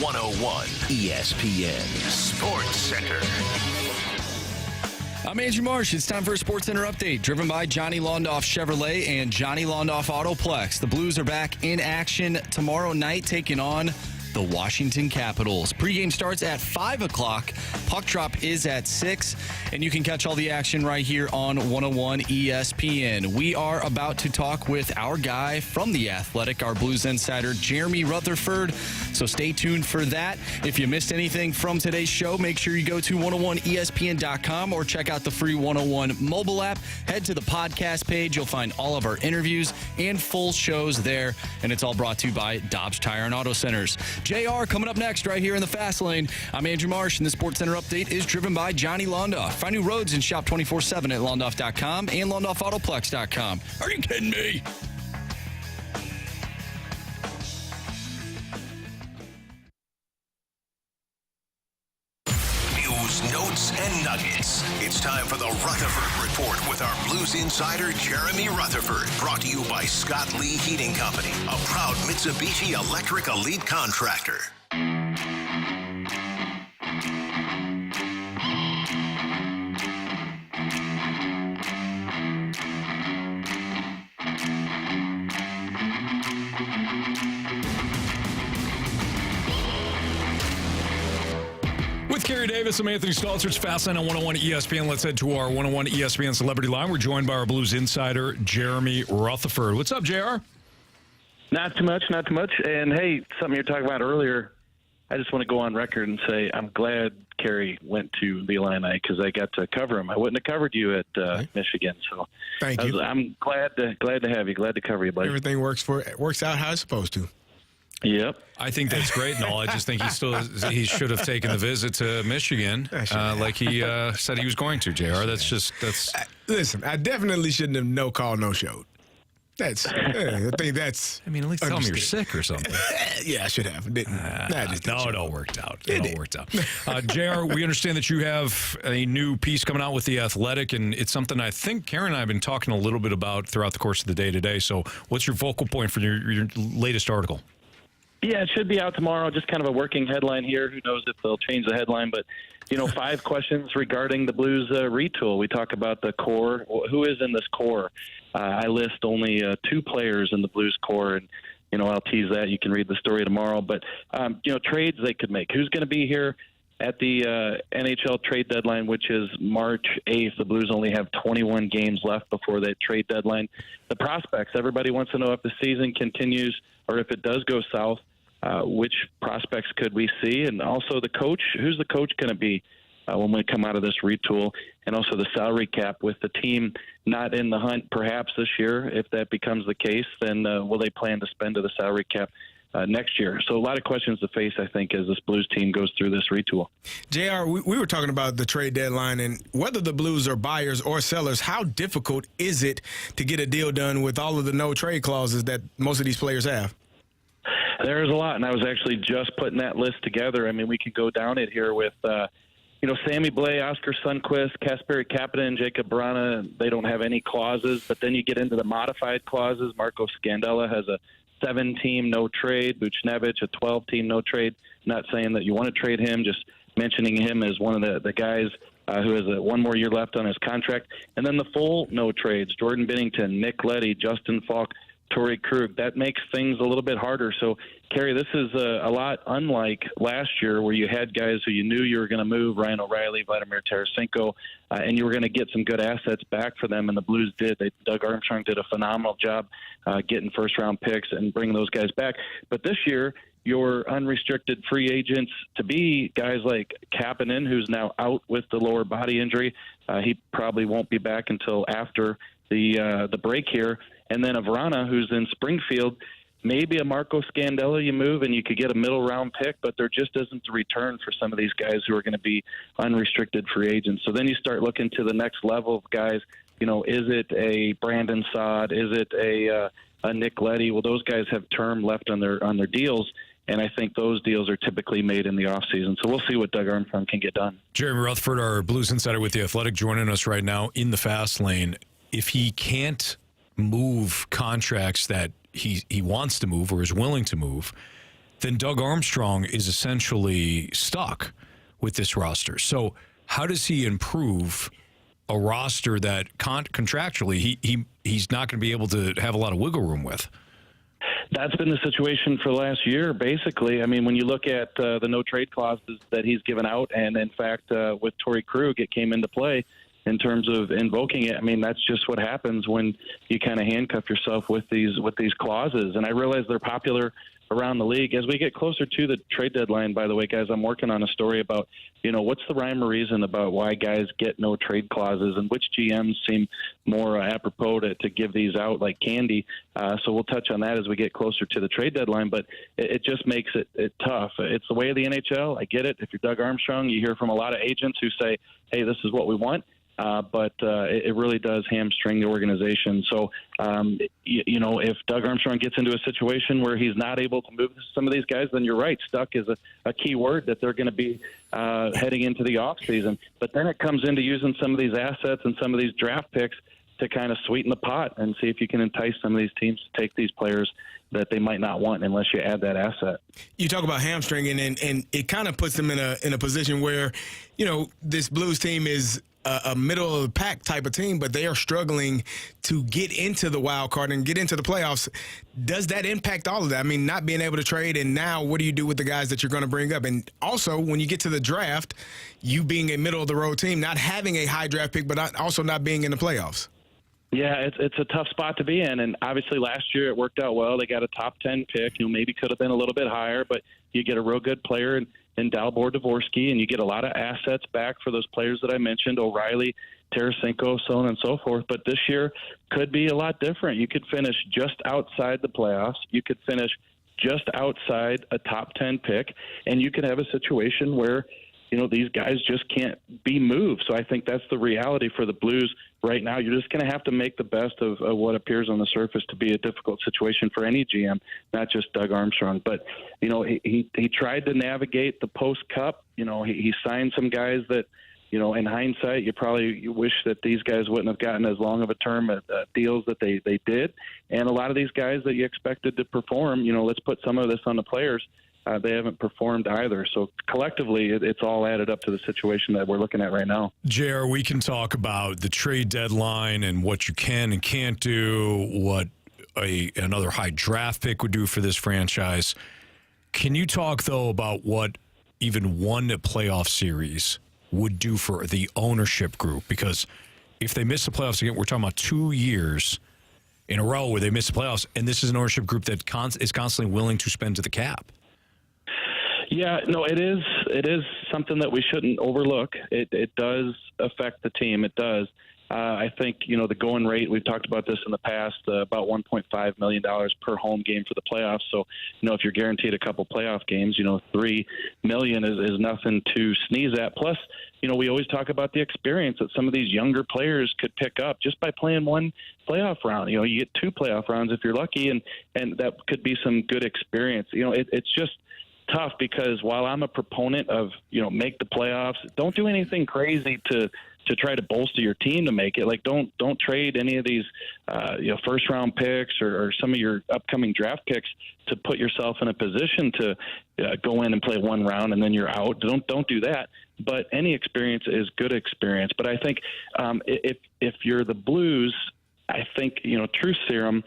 E: 101 ESPN Sports Center.
C: I'm Andrew Marsh. It's time for a Sports Center update, driven by Johnny Londoff Chevrolet and Johnny Londoff Autoplex. The Blues are back in action tomorrow night, taking on the Washington Capitals. Pregame starts at 5 o'clock. Puck drop is at 6. And you can catch all the action right here on 101 ESPN. We are about to talk with our guy from The Athletic, our Blues insider, Jeremy Rutherford. So stay tuned for that. If you missed anything from today's show, make sure you go to 101ESPN.com or check out the free 101 mobile app. Head to the podcast page. You'll find all of our interviews and full shows there. And it's all brought to you by Dobbs Tire and Auto Centers. JR coming up next right here in the Fast Lane. I'm Andrew Marsh, and the Sports Center update is driven by Johnny Londoff. Find new roads and shop 24/7 at Londoff.com and LondoffAutoplex.com. Are you kidding me?
E: News, notes, and nuggets. It's time for the Rutherford Report with our Blues insider, Jeremy Rutherford. Brought to you by Scott Lee Heating Company, a proud Mitsubishi Electric Elite contractor.
A: With Carey Davis, I'm Anthony Stalter. It's Fastlane on 101 ESPN. Let's head to our 101 ESPN Celebrity Line. We're joined by our Blues insider, Jeremy Rutherford. What's up, JR?
L: Not too much. And, hey, something you were talking about earlier, I just want to go on record and say I'm glad Carey went to the Illini because I got to cover him. I wouldn't have covered you at Michigan. So
B: thank you.
L: I'm glad to have you. Glad to cover you, buddy.
B: Everything works out how it's supposed to.
L: Yep.
A: I think that's great and all. I just think he should have taken the visit to Michigan like he said he was going to, JR.
B: Listen, I definitely shouldn't have no-showed. I think that's.
A: I mean, at least tell me you're sick or something.
B: Yeah, I should have. Didn't.
A: It all worked out. JR, we understand that you have a new piece coming out with The Athletic, and it's something I think Karen and I have been talking a little bit about throughout the course of the day today. So what's your focal point for your latest article?
L: Yeah, it should be out tomorrow. Just kind of a working headline here. Who knows if they'll change the headline, but 5 questions regarding the Blues retool. We talk about the core. Who is in this core? I list only 2 players in the Blues core, and I'll tease that. You can read the story tomorrow. But trades they could make. Who's going to be here at the NHL trade deadline, which is March 8th? The Blues only have 21 games left before that trade deadline. The prospects. Everybody wants to know if the season continues or if it does go south. Which prospects could we see? And also the coach. Who's the coach going to be when we come out of this retool? And also the salary cap with the team not in the hunt perhaps this year. If that becomes the case, then will they plan to spend to the salary cap next year? So a lot of questions to face, I think, as this Blues team goes through this retool.
B: JR, we were talking about the trade deadline and whether the Blues are buyers or sellers. How difficult is it to get a deal done with all of the no-trade clauses that most of these players have?
L: There's a lot, and I was actually just putting that list together. I mean, we could go down it here with, Sammy Blais, Oscar Sundqvist, Kasperi Kapanen, Jacob Brana. They don't have any clauses, but then you get into the modified clauses. Marco Scandella has a 7-team no-trade. Buchnevich, a 12-team no-trade. Not saying that you want to trade him, just mentioning him as one of the guys who has one more year left on his contract. And then the full no-trades, Jordan Binnington, Nick Leddy, Justin Falk, Torrey Krug. That makes things a little bit harder. So, Carey, this is a lot unlike last year where you had guys who you knew you were going to move, Ryan O'Reilly, Vladimir Tarasenko, and you were going to get some good assets back for them, and the Blues did. Doug Armstrong did a phenomenal job getting first-round picks and bringing those guys back. But this year, your unrestricted free agents to be guys like Kapanen, who's now out with the lower body injury. He probably won't be back until after the break here. And then Vrana, who's in Springfield, maybe a Marco Scandella you move and you could get a middle-round pick, but there just isn't a return for some of these guys who are going to be unrestricted free agents. So then you start looking to the next level of guys. Is it a Brandon Saad? Is it a Nick Leddy? Well, those guys have term left on their deals, and I think those deals are typically made in the offseason. So we'll see what Doug Armstrong can get done.
A: Jeremy Rutherford, our Blues insider with The Athletic, joining us right now in the Fast Lane. If he can't move contracts that he wants to move or is willing to move, then Doug Armstrong is essentially stuck with this roster. So how does he improve a roster that contractually he's not going to be able to have a lot of wiggle room with?
L: That's been the situation for the last year, basically. I mean, when you look at the no-trade clauses that he's given out, and in fact, with Torrey Krug, it came into play in terms of invoking it. I mean, that's just what happens when you kind of handcuff yourself with these clauses. And I realize they're popular around the league. As we get closer to the trade deadline, by the way, guys, I'm working on a story about, what's the rhyme or reason about why guys get no trade clauses and which GMs seem more apropos to give these out like candy. So we'll touch on that as we get closer to the trade deadline, but it just makes it tough. It's the way of the NHL. I get it. If you're Doug Armstrong, you hear from a lot of agents who say, hey, this is what we want. But it really does hamstring the organization. So, if Doug Armstrong gets into a situation where he's not able to move some of these guys, then you're right. Stuck is a key word that they're going to be heading into the offseason. But then it comes into using some of these assets and some of these draft picks to kind of sweeten the pot and see if you can entice some of these teams to take these players that they might not want unless you add that asset.
B: You talk about hamstringing, and it kind of puts them in a position where, this Blues team is a middle of the pack type of team, but they are struggling to get into the wild card and get into the playoffs. Does that impact all of that? I mean, not being able to trade, and now what do you do with the guys that you're going to bring up? And also, when you get to the draft, you being a middle of the road team, not having a high draft pick, but also not being in the playoffs.
L: Yeah, it's a tough spot to be in, and obviously last year it worked out well. They got a top 10 pick, maybe could have been a little bit higher, but you get a real good player in Dalibor Dvorsky, and you get a lot of assets back for those players that I mentioned, O'Reilly, Tarasenko, so on and so forth. But this year could be a lot different. You could finish just outside the playoffs. You could finish just outside a top 10 pick, and you could have a situation where these guys just can't be moved. So I think that's the reality for the Blues right now. You're just going to have to make the best of what appears on the surface to be a difficult situation for any GM, not just Doug Armstrong. But, he tried to navigate the post-Cup. He signed some guys that, in hindsight, you wish that these guys wouldn't have gotten as long of a term deals that they did. And a lot of these guys that you expected to perform, let's put some of this on the players. They haven't performed either. So collectively, it's all added up to the situation that we're looking at right now.
A: JR, we can talk about the trade deadline and what you can and can't do, what another high draft pick would do for this franchise. Can you talk, though, about what even one playoff series would do for the ownership group? Because if they miss the playoffs again, we're talking about 2 years in a row where they miss the playoffs, and this is an ownership group that is constantly willing to spend to the cap.
L: Yeah, no, it is something that we shouldn't overlook. It does affect the team. It does. I think, the going rate, we've talked about this in the past, about $1.5 million per home game for the playoffs. So, if you're guaranteed a couple playoff games, $3 million is nothing to sneeze at. Plus, we always talk about the experience that some of these younger players could pick up just by playing one playoff round. You get 2 playoff rounds if you're lucky, and that could be some good experience. It's just tough because while I'm a proponent of, make the playoffs, don't do anything crazy to try to bolster your team to make it. Like, don't trade any of these, first round picks or some of your upcoming draft picks to put yourself in a position to go in and play one round and then you're out. Don't do that. But any experience is good experience. But I think if you're the Blues, I think, truth serum,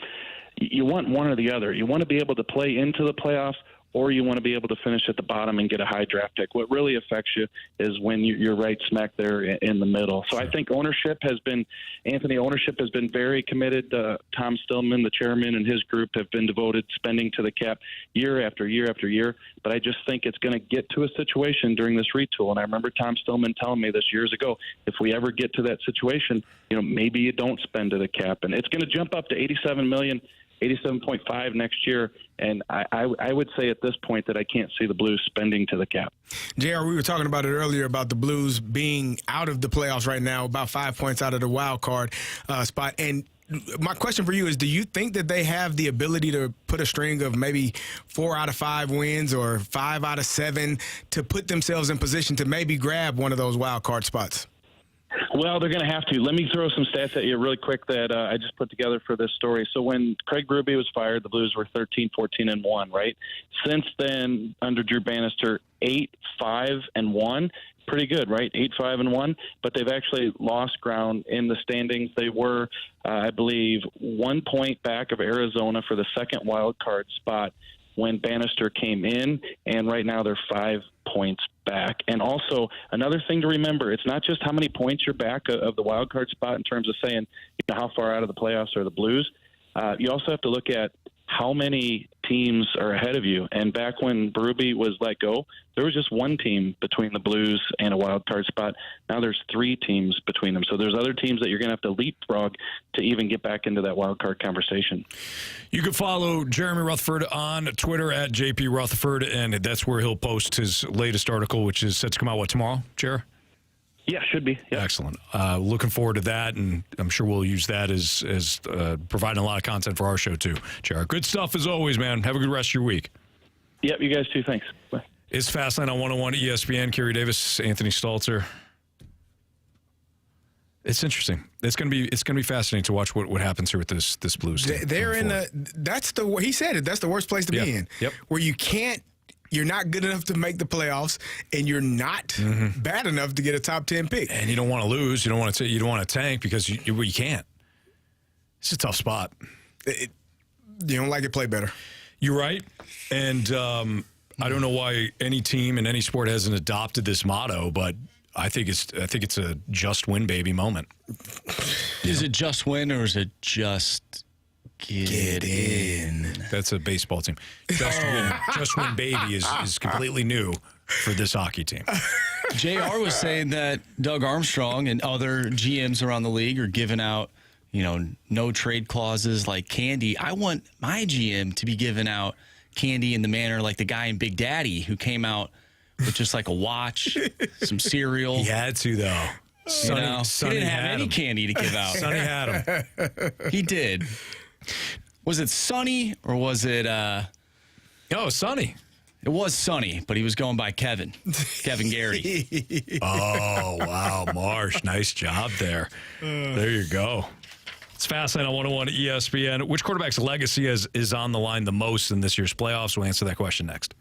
L: you want one or the other. You want to be able to play into the playoffs, or you want to be able to finish at the bottom and get a high draft pick. What really affects you is when you're right smack there in the middle. So I think ownership has been very committed. Tom Stillman, the chairman, and his group have been devoted spending to the cap year after year after year. But I just think it's going to get to a situation during this retool. And I remember Tom Stillman telling me this years ago, if we ever get to that situation, maybe you don't spend to the cap. And it's going to jump up to $87 million. 87.5 next year, and I would say at this point that I can't see the Blues spending to the cap.
B: JR, we were talking about it earlier about the Blues being out of the playoffs right now, about 5 points out of the wild card spot. And my question for you is, do you think that they have the ability to put a string of maybe 4 out of 5 wins or 5 out of 7 to put themselves in position to maybe grab one of those wild card spots?
L: Well, they're going to have to. Let me throw some stats at you really quick that I just put together for this story. So when Craig Berube was fired, the Blues were 13-14-1, right? Since then, under Drew Bannister, 8-5-1. Pretty good, right? 8-5-1. But they've actually lost ground in the standings. They were, I believe, 1 point back of Arizona for the second wild card spot when Bannister came in, and right now they're 5 points back. And also, another thing to remember, it's not just how many points you're back of the wild card spot in terms of saying how far out of the playoffs are the Blues. You also have to look at how many teams are ahead of you. And back when Berube was let go, there was just one team between the Blues and a wild card spot. Now there's 3 teams between them. So there's other teams that you're going to have to leapfrog to even get back into that wild card conversation.
A: You can follow Jeremy Rutherford on Twitter at JP Rutherford, and that's where he'll post his latest article, which is set to come out, tomorrow, Jer?
L: Yeah, should be. Yeah.
A: Excellent. Looking forward to that, and I'm sure we'll use that as providing a lot of content for our show, too. Jared, good stuff as always, man. Have a good rest of your week.
L: Yep, you guys too. Thanks. Bye.
A: It's Fastlane on 101 ESPN. Carey Davis, Anthony Stalter. It's interesting. It's gonna be fascinating to watch what happens here with this Blues team.
B: They're in he said it. That's the worst place to be in.
A: Yep.
B: Where you're not good enough to make the playoffs, and you're not bad enough to get a top 10 pick.
A: And you don't want to lose. You don't want to tank because you can't. It's a tough spot.
B: You don't like it, play better.
A: You're right. And I don't know why any team in any sport hasn't adopted this motto, but I think it's a just win, baby moment.
C: Is it just win or is it just get in?
A: That's a baseball team. Just win, baby is completely new for this hockey team.
C: JR was saying that Doug Armstrong and other GMs around the league are giving out, no trade clauses like candy. I want my GM to be giving out candy in the manner like the guy in Big Daddy who came out with just like a watch, some cereal.
A: He had to, though.
C: Sonny he didn't have any candy to give out.
A: Sonny had him.
C: He did. Was it Sonny or was it...
A: Sonny.
C: It was Sonny, but he was going by Kevin Gary.
A: Oh, wow, Marsh. Nice job there. There you go. It's Fastlane on 101 ESPN. Which quarterback's legacy is on the line the most in this year's playoffs? We'll answer that question next.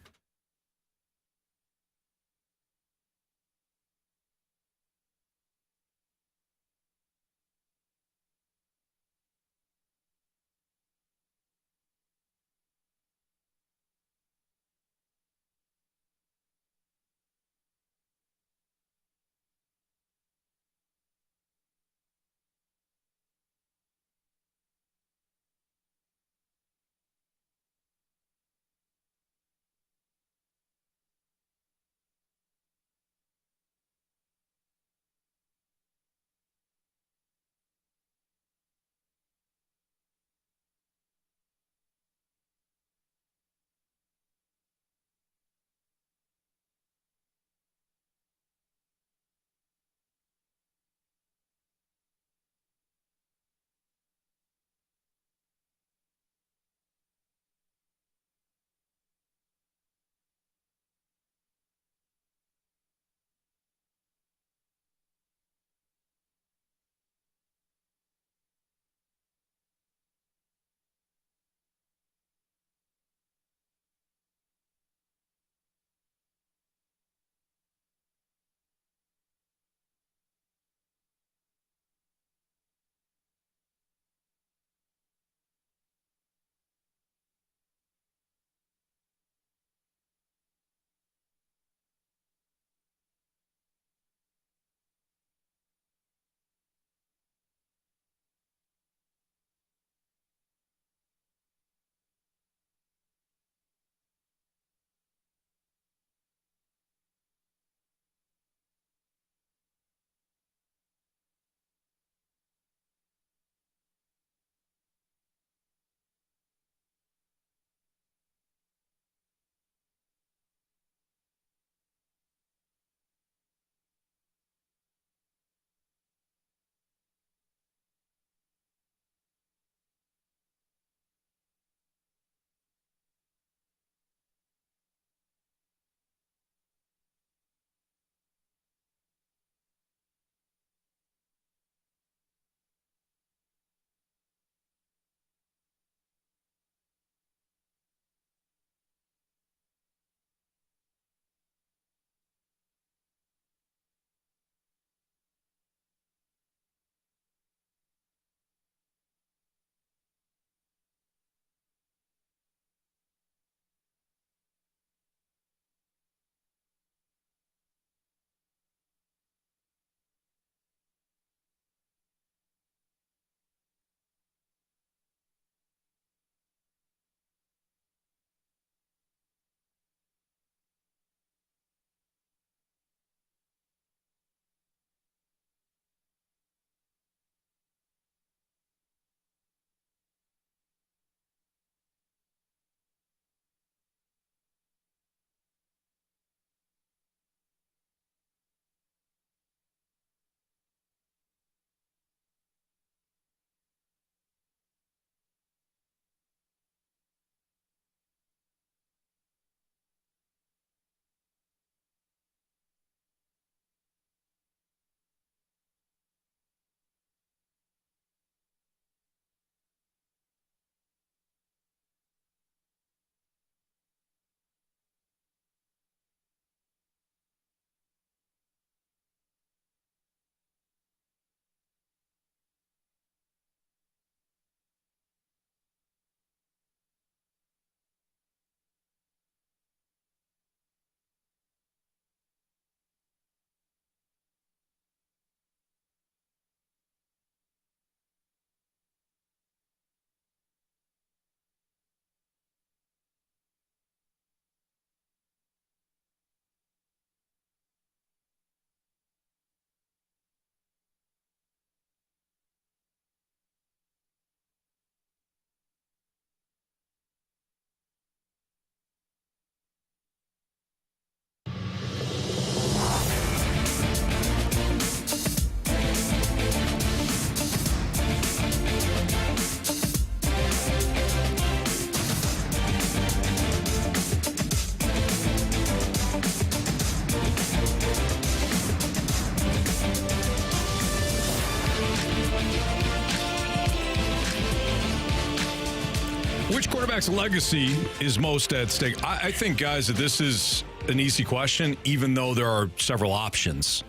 A: Which quarterback's legacy is most at stake? I think, guys, that this is an easy question, even though there are several options.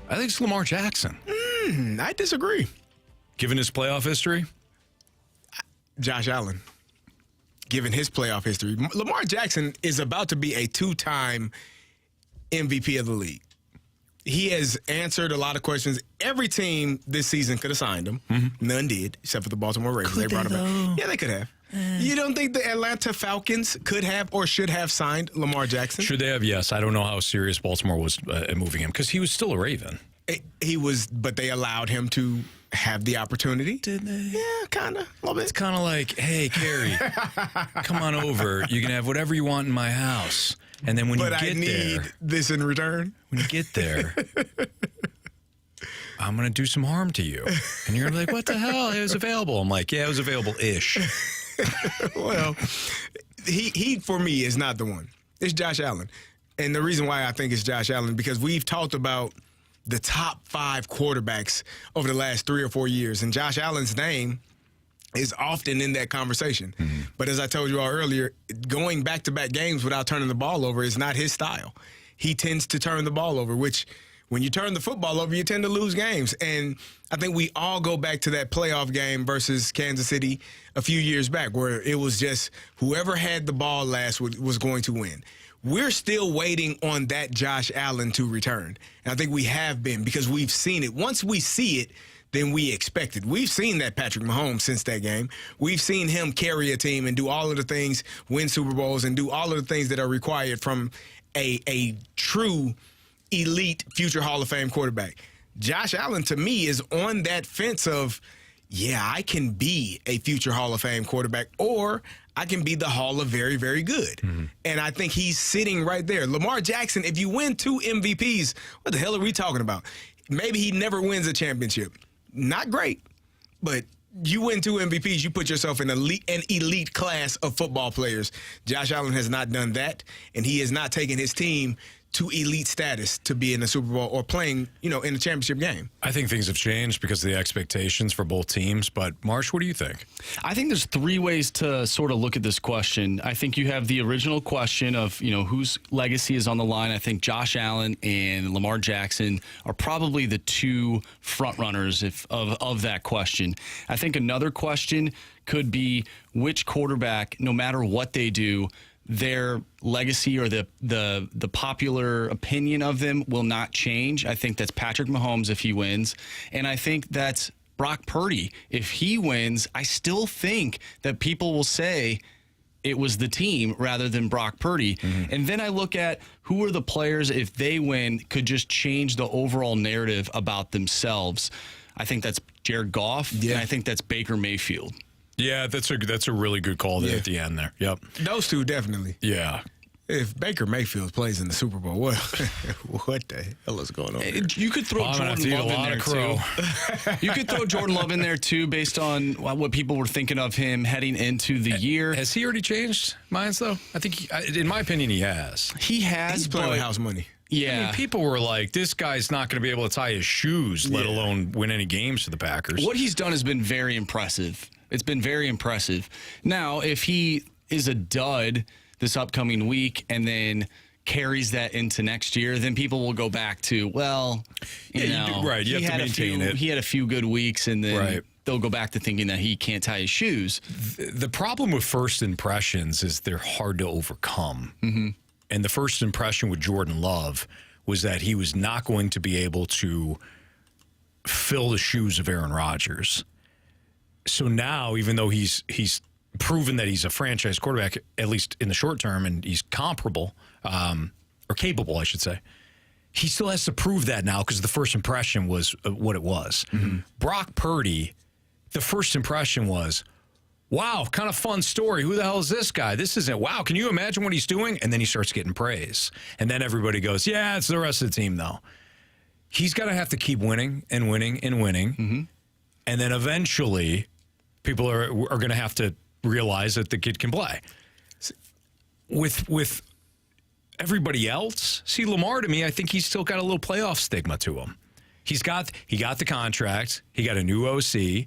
A: I think it's Lamar Jackson.
B: I disagree.
A: Given his playoff history?
B: Josh Allen. Given his playoff history. Lamar Jackson is about to be a 2-time MVP of the league. He has answered a lot of questions. Every team this season could have signed him. Mm-hmm. None did, except for the Baltimore Ravens. They brought him back. Yeah, they could have. You don't think the Atlanta Falcons could have or should have signed Lamar Jackson?
A: Should they have? Yes. I don't know how serious Baltimore was at moving him because he was still a Raven.
B: He was, but they allowed him to have the opportunity.
A: Did they?
B: Yeah, kind of. A little bit.
A: It's kind of like, hey, Carey, come on over. You can have whatever you want in my house. And then when you get there.
B: But I need this in return.
A: When you get there, I'm going to do some harm to you. And you're like, what the hell? It was available. I'm like, yeah, it was available-ish.
B: Well, he for me is not the one. It's Josh Allen. And the reason why I think it's Josh Allen, because we've talked about the top 5 quarterbacks over the last 3 or 4 years. And Josh Allen's name is often in that conversation. Mm-hmm. But as I told you all earlier, going back-to-back games without turning the ball over is not his style. He tends to turn the ball over, which when you turn the football over, you tend to lose games. And I think we all go back to that playoff game versus Kansas City a few years back where it was just whoever had the ball last was going to win. We're still waiting on that Josh Allen to return. And I think we have been because we've seen it. Once we see it, then we expect it. We've seen that Patrick Mahomes since that game. We've seen him carry a team and do all of the things, win Super Bowls, and do all of the things that are required from a true elite future Hall of Fame quarterback. Josh Allen, to me, is on that fence of, yeah, I can be a future Hall of Fame quarterback, or I can be the Hall of Very, Very Good. Mm-hmm. And I think he's sitting right there. Lamar Jackson, if you win 2 MVPs, what the hell are we talking about? Maybe he never wins a championship. Not great, but you win 2 MVPs, you put yourself in an elite class of football players. Josh Allen has not done that, and he has not taken his team to elite status to be in the Super Bowl or playing, in a championship game.
A: I think things have changed because of the expectations for both teams. But, Marsh, what do you think?
C: I think there's 3 ways to sort of look at this question. I think you have the original question of, whose legacy is on the line. I think Josh Allen and Lamar Jackson are probably the 2 front runners of that question. I think another question could be which quarterback, no matter what they do, their legacy or the popular opinion of them will not change. I think that's Patrick Mahomes if he wins. And I think that's Brock Purdy. If he wins, I still think that people will say it was the team rather than Brock Purdy. Mm-hmm. And then I look at who are the players, if they win, could just change the overall narrative about themselves. I think that's Jared Goff, and I think that's Baker Mayfield.
A: Yeah, that's a really good call there at the end there. Yep.
B: Those 2 definitely.
A: Yeah.
B: If Baker Mayfield plays in the Super Bowl, what the hell is going on there?
C: You could throw Jordan Love in there, too. You could throw Jordan Love in there, too, based on what people were thinking of him heading into the year.
A: Has he already changed minds, though? I think, in my opinion, he has.
C: He has.
B: He's playing with house money.
C: Yeah.
A: I mean, people were like, this guy's not going to be able to tie his shoes, let alone win any games for the Packers.
C: What he's done has been very impressive. It's been very impressive. Now, if he is a dud this upcoming week and then carries that into next year, then people will go back to, well, you know,
A: you have to maintain it.
C: He had a few good weeks, and then they'll go back to thinking that he can't tie his shoes.
A: The problem with first impressions is they're hard to overcome. Mm-hmm. And the first impression with Jordan Love was that he was not going to be able to fill the shoes of Aaron Rodgers. So now, even though he's proven that he's a franchise quarterback, at least in the short term, and he's comparable, or capable, I should say, he still has to prove that now because the first impression was what it was. Mm-hmm. Brock Purdy, the first impression was, wow, kind of fun story. Who the hell is this guy? This isn't, wow, can you imagine what he's doing? And then he starts getting praise. And then everybody goes, yeah, it's the rest of the team, though. He's going to have to keep winning and winning and winning. Mm-hmm. And then eventually, people are going to have to realize that the kid can play. With everybody else, see, Lamar, to me, I think he's still got a little playoff stigma to him. He got the contract. He got a new OC.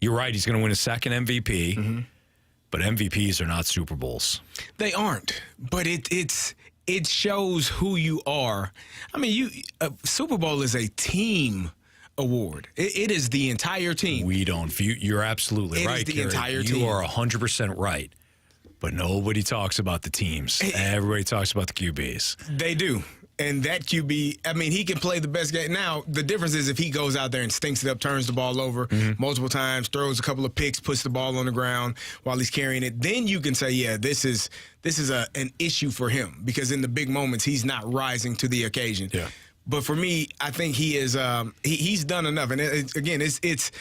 A: You're right, he's going to win a second MVP. Mm-hmm. but MVPs are not Super Bowls.
B: They aren't, but it shows who you are. I mean, Super Bowl is a team award. It is the entire team.
A: We don't view. You're absolutely right.
B: It is the
A: Carey.
B: entire team.
A: You are 100% right. But nobody talks about the teams. Everybody talks about the QBs.
B: They do. And that QB, I mean, he can play the best game. Now, the difference is if he goes out there and stinks it up, turns the ball over multiple times, throws a couple of picks, puts the ball on the ground while he's carrying it, then you can say, yeah, this is an issue for him because in the big moments, he's not rising to the occasion.
A: Yeah.
B: But for me, I think he is he's done enough. And again, it's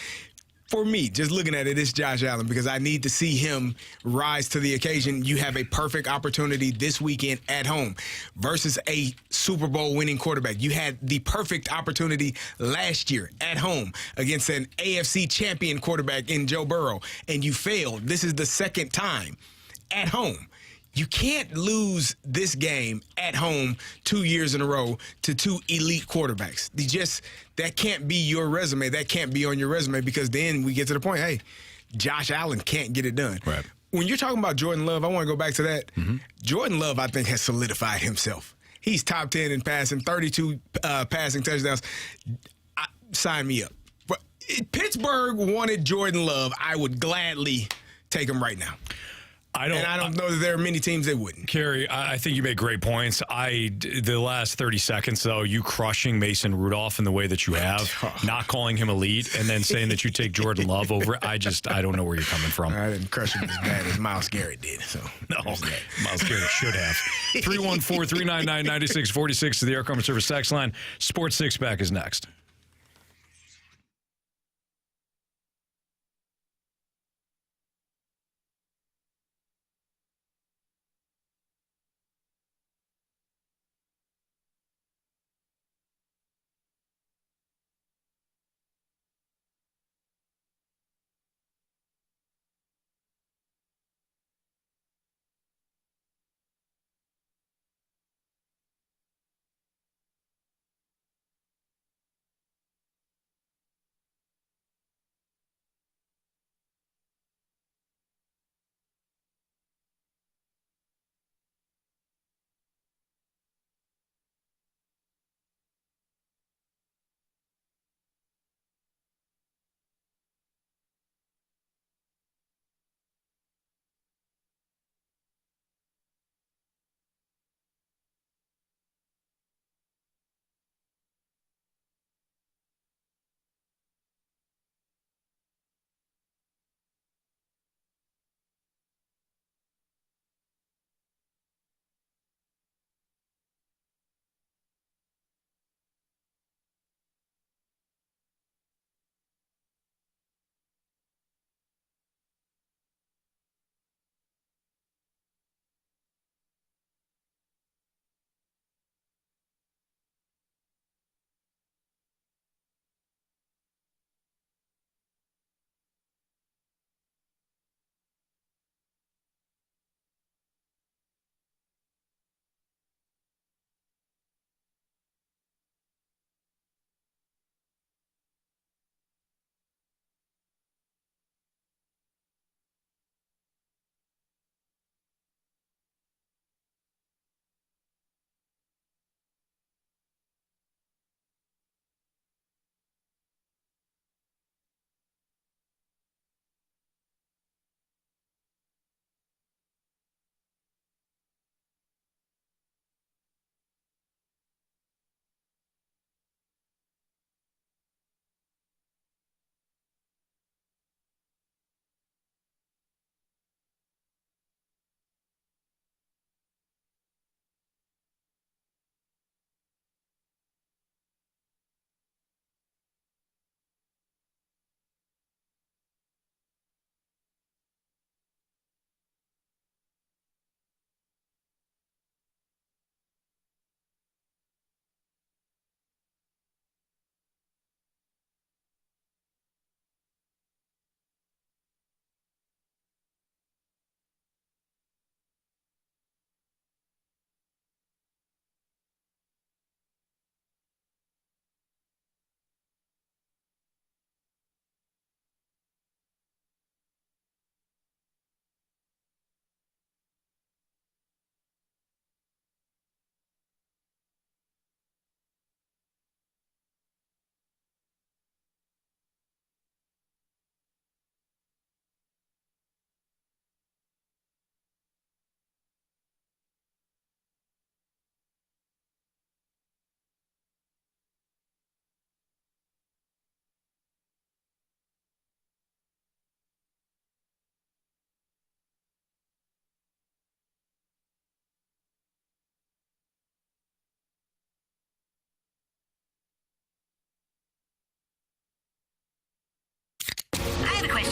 B: for me, just looking at it, it's Josh Allen because I need to see him rise to the occasion. You have a perfect opportunity this weekend at home versus a Super Bowl winning quarterback. You had the perfect opportunity last year at home against an AFC champion quarterback in Joe Burrow, and you failed. This is the second time at home. You can't lose this game at home 2 years in a row to two elite quarterbacks. That can't be your resume. That can't be on your resume because then we get to the point, hey, Josh Allen can't get it done.
A: Right.
B: When you're talking about Jordan Love, I want to go back to that. Jordan Love, I think, has solidified himself. He's top 10 in passing, 32 passing touchdowns. Sign me up. But if Pittsburgh wanted Jordan Love, I would gladly take him right now. I don't know that there are many teams that wouldn't.
A: Carey, I think you make great points. The last 30 seconds, though, you crushing Mason Rudolph in the way that you have, not calling him elite, and then saying that you take Jordan Love over it, I don't know where you're coming from.
B: I didn't crush him as bad as Myles Garrett did. So
A: no, Myles Garrett should have. 314-399-9646 to the Air Comfort Service text line. Sports Six Pack is next.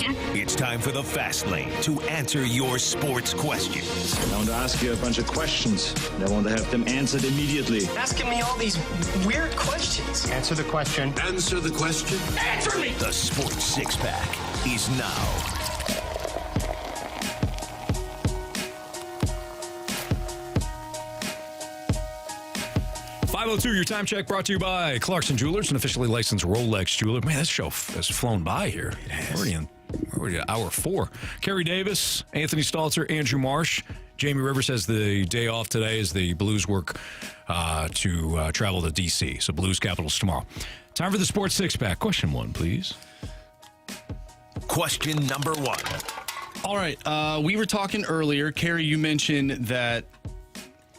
I: question?
E: It's time for the Fast Lane to answer your sports questions.
M: I want to ask you a bunch of questions. I want to have them answered immediately.
N: Asking me all these weird questions.
O: Answer the question.
E: Answer the question.
N: Answer me!
E: The Sports Six-Pack is now.
A: .502, your time check brought to you by Clarkson Jewelers, an officially licensed Rolex jeweler. Man, this show has flown by here. We're already at hour 4. Carey Davis, Anthony Stalter, Andrew Marsh. Jamie Rivers has the day off today as the Blues work to travel to D.C. So Blues Capitals tomorrow. Time for the Sports Six-Pack. Question 1, please.
E: Question number 1.
C: All right. We were talking earlier. Carey, you mentioned that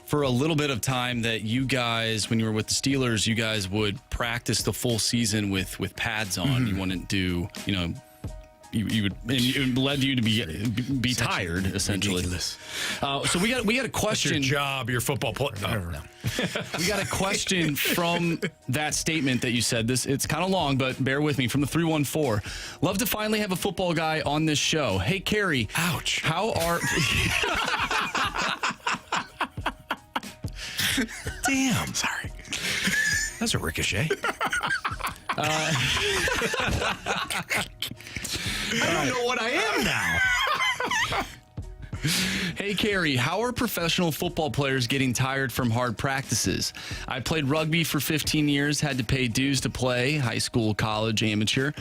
C: for a little bit of time that you guys, when you were with the Steelers, you guys would practice the full season with pads on. Mm-hmm. You wouldn't do, you would, and it led you to be tired, essentially.
A: Ridiculous.
C: So we got a question.
A: That's your job, your football player. No.
C: We got a question from that statement that you said. It's kind of long, but bear with me. From the 314. Love to finally have a football guy on this show. Hey, Carey.
A: Ouch.
C: How are...
A: Damn. Sorry. That's a ricochet.
C: I
A: don't know what I am now.
C: Hey, Carey, how are professional football players getting tired from hard practices? I played rugby for 15 years, had to pay dues to play, high school, college, amateur,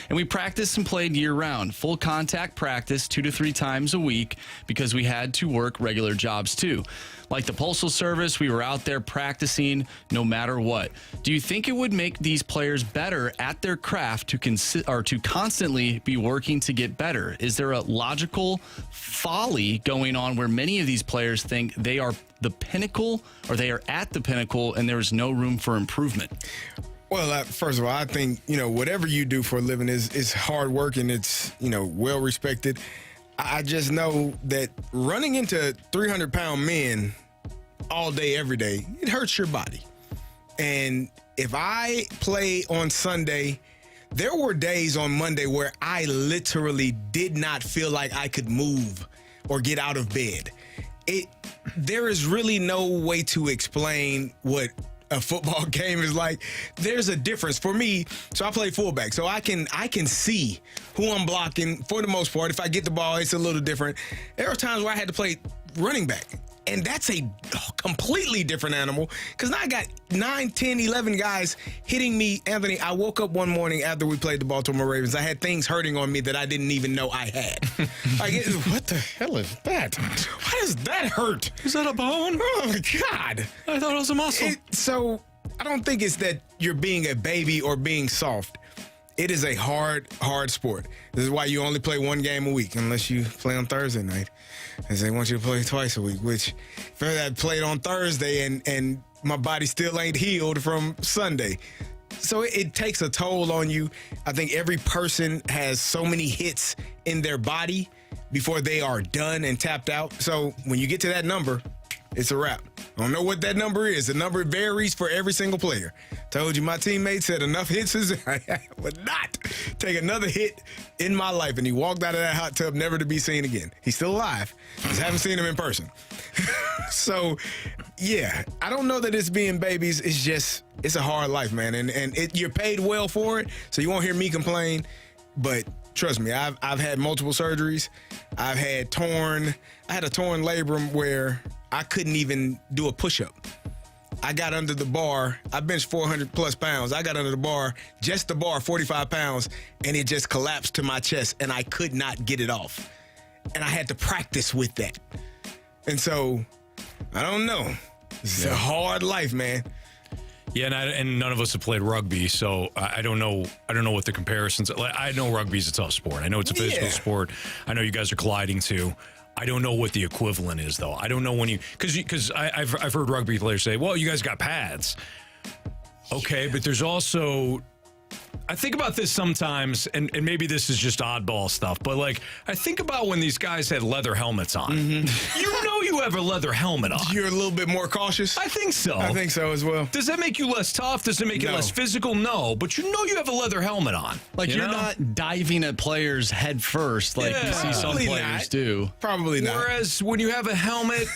C: and we practiced and played year-round. Full contact practice 2 to 3 times a week because we had to work regular jobs too. Like the Postal Service, we were out there practicing no matter what. Do you think it would make these players better at their craft to constantly be working to get better? Is there a logical folly going on where many of these players think they are the pinnacle or they are at the pinnacle and there is no room for improvement?
B: Well, first of all, I think, whatever you do for a living is hard work and it's, well respected. I just know that running into 300-pound men all day, every day, it hurts your body. And if I play on Sunday, there were days on Monday where I literally did not feel like I could move or get out of bed. There is really no way to explain what a football game is like. There's a difference for me. So I play fullback, so I can see who I'm blocking for the most part. If I get the ball, it's a little different. There are times where I had to play running back, and that's a completely different animal because now I got 9, 10, 11 guys hitting me. Anthony, I woke up one morning after we played the Baltimore Ravens. I had things hurting on me that I didn't even know I had. What the hell is that? Why does that hurt?
A: Is that a bone?
B: Oh, my God.
A: I thought it was a muscle.
B: So I don't think it's that you're being a baby or being soft. It is a hard sport. This is why you only play one game a week unless you play on Thursday night. As they want you to play twice a week, which if I played on Thursday and my body still ain't healed from Sunday. So it takes a toll on you. I think every person has so many hits in their body before they are done and tapped out. So when you get to that number, it's a wrap. I don't know what that number is. The number varies for every single player. Told you my teammate said enough hits is I would not take another hit in my life. And he walked out of that hot tub never to be seen again. He's still alive. Just haven't seen him in person. So, yeah, I don't know that it's being babies. It's just, it's a hard life, man. And you're paid well for it, so you won't hear me complain. But trust me, I've had multiple surgeries. I had a torn labrum where I couldn't even do a push-up. I got under the bar. I benched 400-plus pounds. I got under the bar, just the bar, 45 pounds, and it just collapsed to my chest, and I could not get it off. And I had to practice with that. And so, I don't know. It's a hard life, man.
A: Yeah, and none of us have played rugby, so I don't know what the comparisons. I know rugby's a tough sport. I know it's a physical sport. I know you guys are colliding too. I don't know what the equivalent is, though. I don't know when because I've heard rugby players say, "Well, you guys got pads." Okay, but there's also, I think about this sometimes, and maybe this is just oddball stuff, but like I think about when these guys had leather helmets on. Mm-hmm. You know you have a leather helmet on.
B: You're a little bit more cautious?
A: I think so.
B: I think so as well.
A: Does that make you less tough? Does it make it less physical? No, but you know you have a leather helmet on.
C: Like you're not diving at players head first like you see some players do.
B: Probably not.
A: Whereas when you have a helmet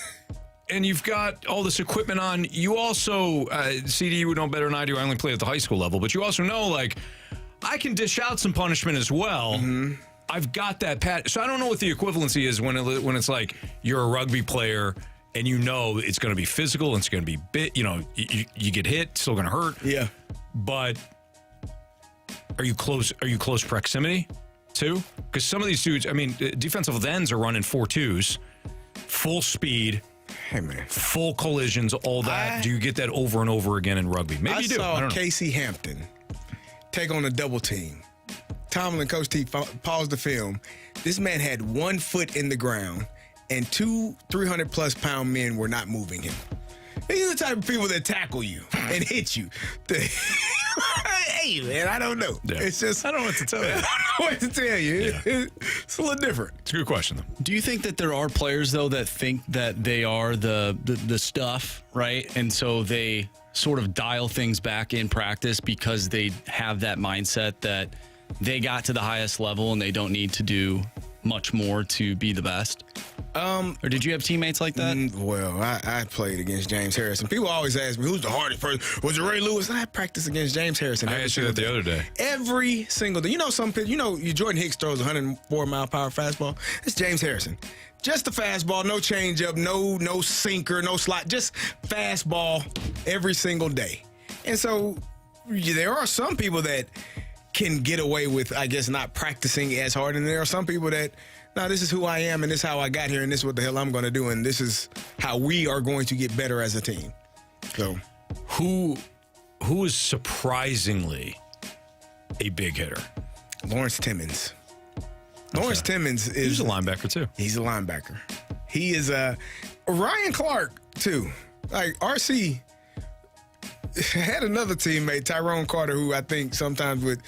A: and you've got all this equipment on, you also, CD, you would know better than I do. I only played at the high school level, but you also know, like, I can dish out some punishment as well. Mm-hmm. I've got that pat. So I don't know what the equivalency is when it's like you're a rugby player and you know it's going to be physical and it's going to be bit. You know, you get hit, it's still going to hurt.
B: Yeah.
A: But are you close? Are you close proximity too? Because some of these dudes, I mean, defensive ends are running 4.2s, full speed.
B: Hey, man.
A: Full collisions, all that. Do you get that over and over again in rugby? Maybe you do.
B: I saw Casey Hampton take on a double team. Tomlin, Coach T, paused the film. This man had 1 foot in the ground, and 2 300-plus pound men were not moving him. These are the type of people that tackle you and hit you. Hey, man, I don't know.
A: Yeah.
B: It's just...
A: I don't know what to tell you.
B: I don't know what to tell you.
A: Yeah.
B: It's a little different.
A: It's a good question, though.
C: Do you think that there are players, though, that think that they are the stuff, right? And so they sort of dial things back in practice because they have that mindset that they got to the highest level and they don't need to do much more to be the best? Or did you have teammates like that?
B: Well, I played against James Harrison. People always ask me, who's the hardest person? Was it Ray Lewis? I practiced against James Harrison.
A: I asked you that the other day.
B: Every single day. You know, Jordan Hicks throws a 104-mile-per-hour fastball. It's James Harrison. Just the fastball, no changeup, no sinker, no slot, just fastball every single day. And so there are some people that can get away with, I guess, not practicing as hard. And there are some people that, no, this is who I am, and this is how I got here, and this is what the hell I'm going to do, and this is how we are going to get better as a team. So,
A: who is surprisingly a big hitter?
B: Lawrence Timmons. Lawrence Timmons is...
A: He's a linebacker, too.
B: He's a linebacker. He is Ryan Clark, too. Like, RC had another teammate, Tyrone Carter, who I think sometimes would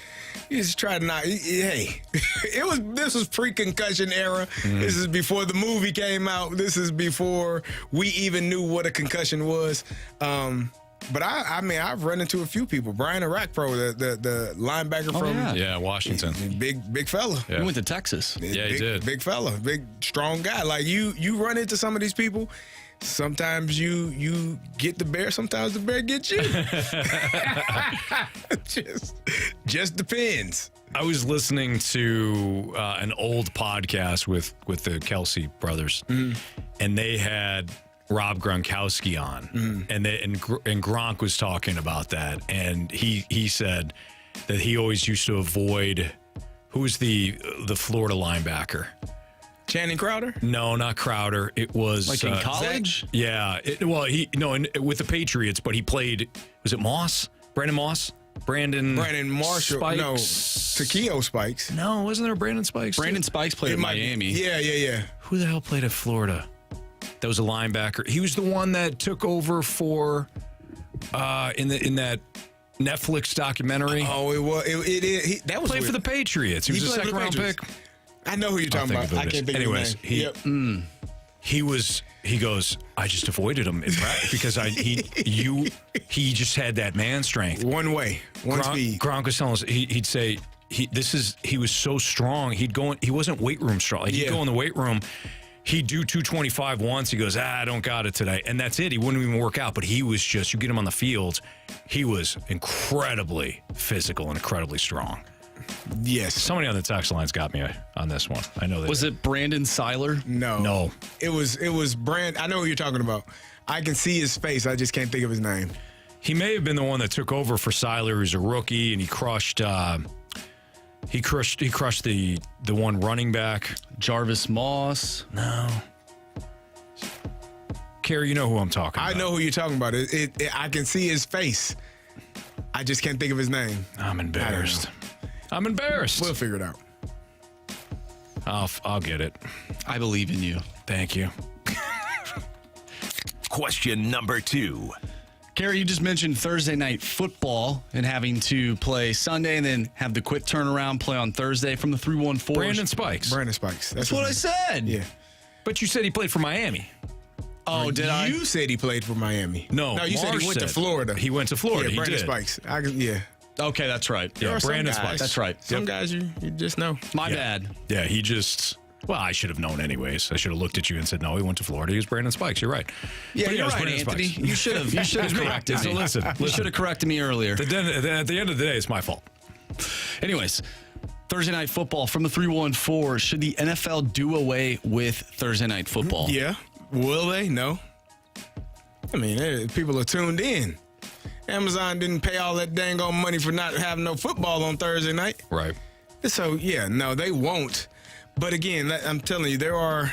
B: just try to not. Hey, this was pre-concussion era. Mm-hmm. This is before the movie came out. This is before we even knew what a concussion was. But I mean, I've run into a few people. Brian Arakpro, the linebacker from
A: Washington,
B: big fella.
A: Yeah.
C: He went to Texas.
A: He did.
B: Big fella, big strong guy. Like you run into some of these people. Sometimes you get the bear, sometimes the bear gets you. just depends.
A: I was listening to an old podcast with the Kelsey brothers, and they had Rob Gronkowski on, and Gronk was talking about that, and he said that he always used to avoid who was the Florida linebacker.
B: Channing Crowder?
A: No, not Crowder. It was
C: like in college.
A: Zach? Yeah. With the Patriots, but he played. Was it Moss? Brandon Moss? Brandon
B: Marshall?
A: Spikes?
B: No, Takeo Spikes.
A: No, wasn't there a Brandon Spikes?
C: Brandon Spikes played at Miami.
B: Yeah.
A: Who the hell played at Florida? That was a linebacker. He was the one that took over for in that Netflix documentary.
B: Oh, it was. That was
A: played
B: weird.
A: for the Patriots. He was a second round pick.
B: I know who you're talking about. I can't think of his name.
A: He goes, I just avoided him in practice because he just had that man strength.
B: One way, one speed.
A: Gronk was telling us he'd say he was so strong. He wasn't weight room strong. Like he'd go in the weight room. He'd do 225 once. He goes, I don't got it today. And that's it. He wouldn't even work out. But he was just, you get him on the field, he was incredibly physical and incredibly strong.
B: Yes.
A: Somebody on the text line's got me on this one. I know that.
C: Was it Brandon Seiler?
B: No. It was Brand. I know who you're talking about. I can see his face. I just can't think of his name.
A: He may have been the one that took over for Seiler. He's a rookie, and he crushed the one running back.
C: Jarvis Moss.
A: No. Carey, you know who I'm talking about.
B: I know who you're talking about. I can see his face. I just can't think of his name.
A: I'm embarrassed.
B: We'll figure it out.
A: I'll get it.
C: I believe in you.
A: Thank you.
E: Question number 2.
C: Carey, you just mentioned Thursday night football and having to play Sunday and then have the quick turnaround play on Thursday from the 314.
A: Brandon Spikes.
B: Brandon Spikes.
C: That's what I said.
B: Yeah.
A: But you said he played for Miami.
C: Oh, did I?
B: You said he played for Miami.
A: No,
B: you said he went to Florida.
A: He went to Florida.
B: Yeah, Brandon
A: he did.
B: Spikes. Yeah.
C: Okay, that's right.
A: Yeah, Brandon
B: Spikes.
A: Spikes.
C: That's right.
B: Some guys you just know.
C: My bad.
A: Yeah, he just. Well, I should have known anyways. I should have looked at you and said, no, he went to Florida. He was Brandon Spikes. You're right.
C: Yeah,
A: But
C: you're
A: it was
C: right,
A: Brandon
C: Anthony.
A: Spikes.
C: You should have corrected
A: So
C: me.
A: listen.
C: You should have corrected me earlier.
A: At the end of the day, it's my fault.
C: Anyways, Thursday night football from the 314. Should the NFL do away with Thursday night football?
B: Yeah. Will they? No. I mean, people are tuned in. Amazon didn't pay all that dang on money for not having no football on Thursday night.
A: Right.
B: So, yeah, no, they won't. But again, I'm telling you, there are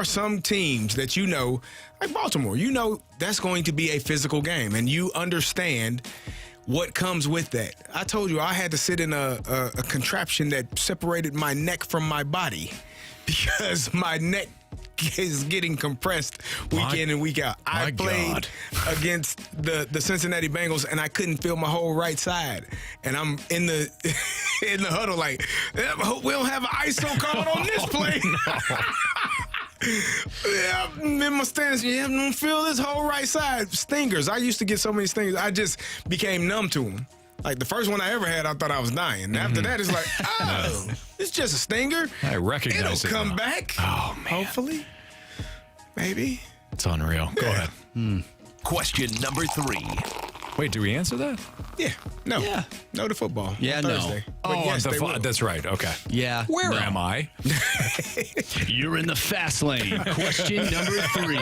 B: some teams that like Baltimore, that's going to be a physical game, and you understand what comes with that. I told you I had to sit in a contraption that separated my neck from my body because my neck is getting compressed week in and week out. I played against the Cincinnati Bengals, and I couldn't feel my whole right side. And I'm in the in the huddle like, I hope we don't have an ISO card on this play. Yeah, I'm in my stance. Yeah, I don't feel this whole right side. Stingers. I used to get so many stingers. I just became numb to them. Like the first one I ever had, I thought I was dying. After that, it's like, oh, it's just a stinger.
A: I recognize
B: It'll
A: it
B: come
A: now.
B: back.
A: Oh, man.
B: Hopefully. Maybe.
A: It's unreal. Go ahead.
E: Question number 3.
A: Wait, do we answer that?
B: Yeah. No.
C: Yeah.
B: No to football.
C: Yeah,
B: on
C: no.
B: Thursday.
A: Oh,
B: But yes, they will.
A: that's right. Okay.
C: Yeah.
A: Where
C: no.
A: am I?
C: You're in the fast lane. Question number 3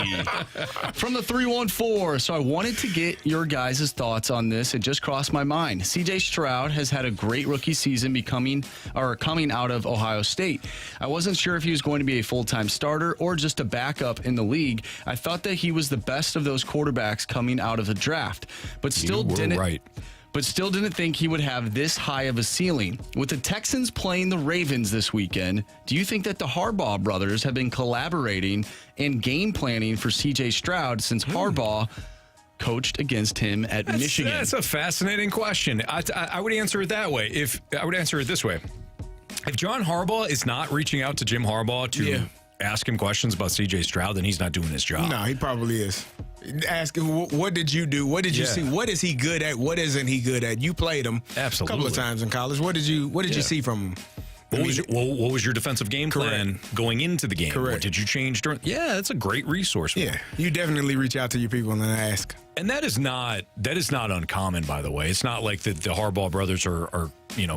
C: from the 314. So I wanted to get your guys' thoughts on this. It just crossed my mind. CJ Stroud has had a great rookie season coming out of Ohio State. I wasn't sure if he was going to be a full-time starter or just a backup in the league. I thought that he was the best of those quarterbacks coming out of the draft, but still didn't think he would have this high of a ceiling. With the Texans playing the Ravens this weekend, do you think that the Harbaugh brothers have been collaborating and game planning for CJ Stroud since Harbaugh coached against him at Michigan?
A: That's a fascinating question. I would answer it that way. I would answer it this way. If John Harbaugh is not reaching out to Jim Harbaugh to ask him questions about CJ Stroud, then he's not doing his job.
B: No, he probably is. Ask him, what did you do? What did you see? What is he good at? What isn't he good at? You played him a couple of times in college. What did you see from him?
A: What was your defensive game plan going into the game?
B: Correct.
A: What did you change during? Yeah, that's a great resource.
B: Yeah, you definitely reach out to your people and ask.
A: And that is not uncommon, by the way. It's not like the Harbaugh brothers are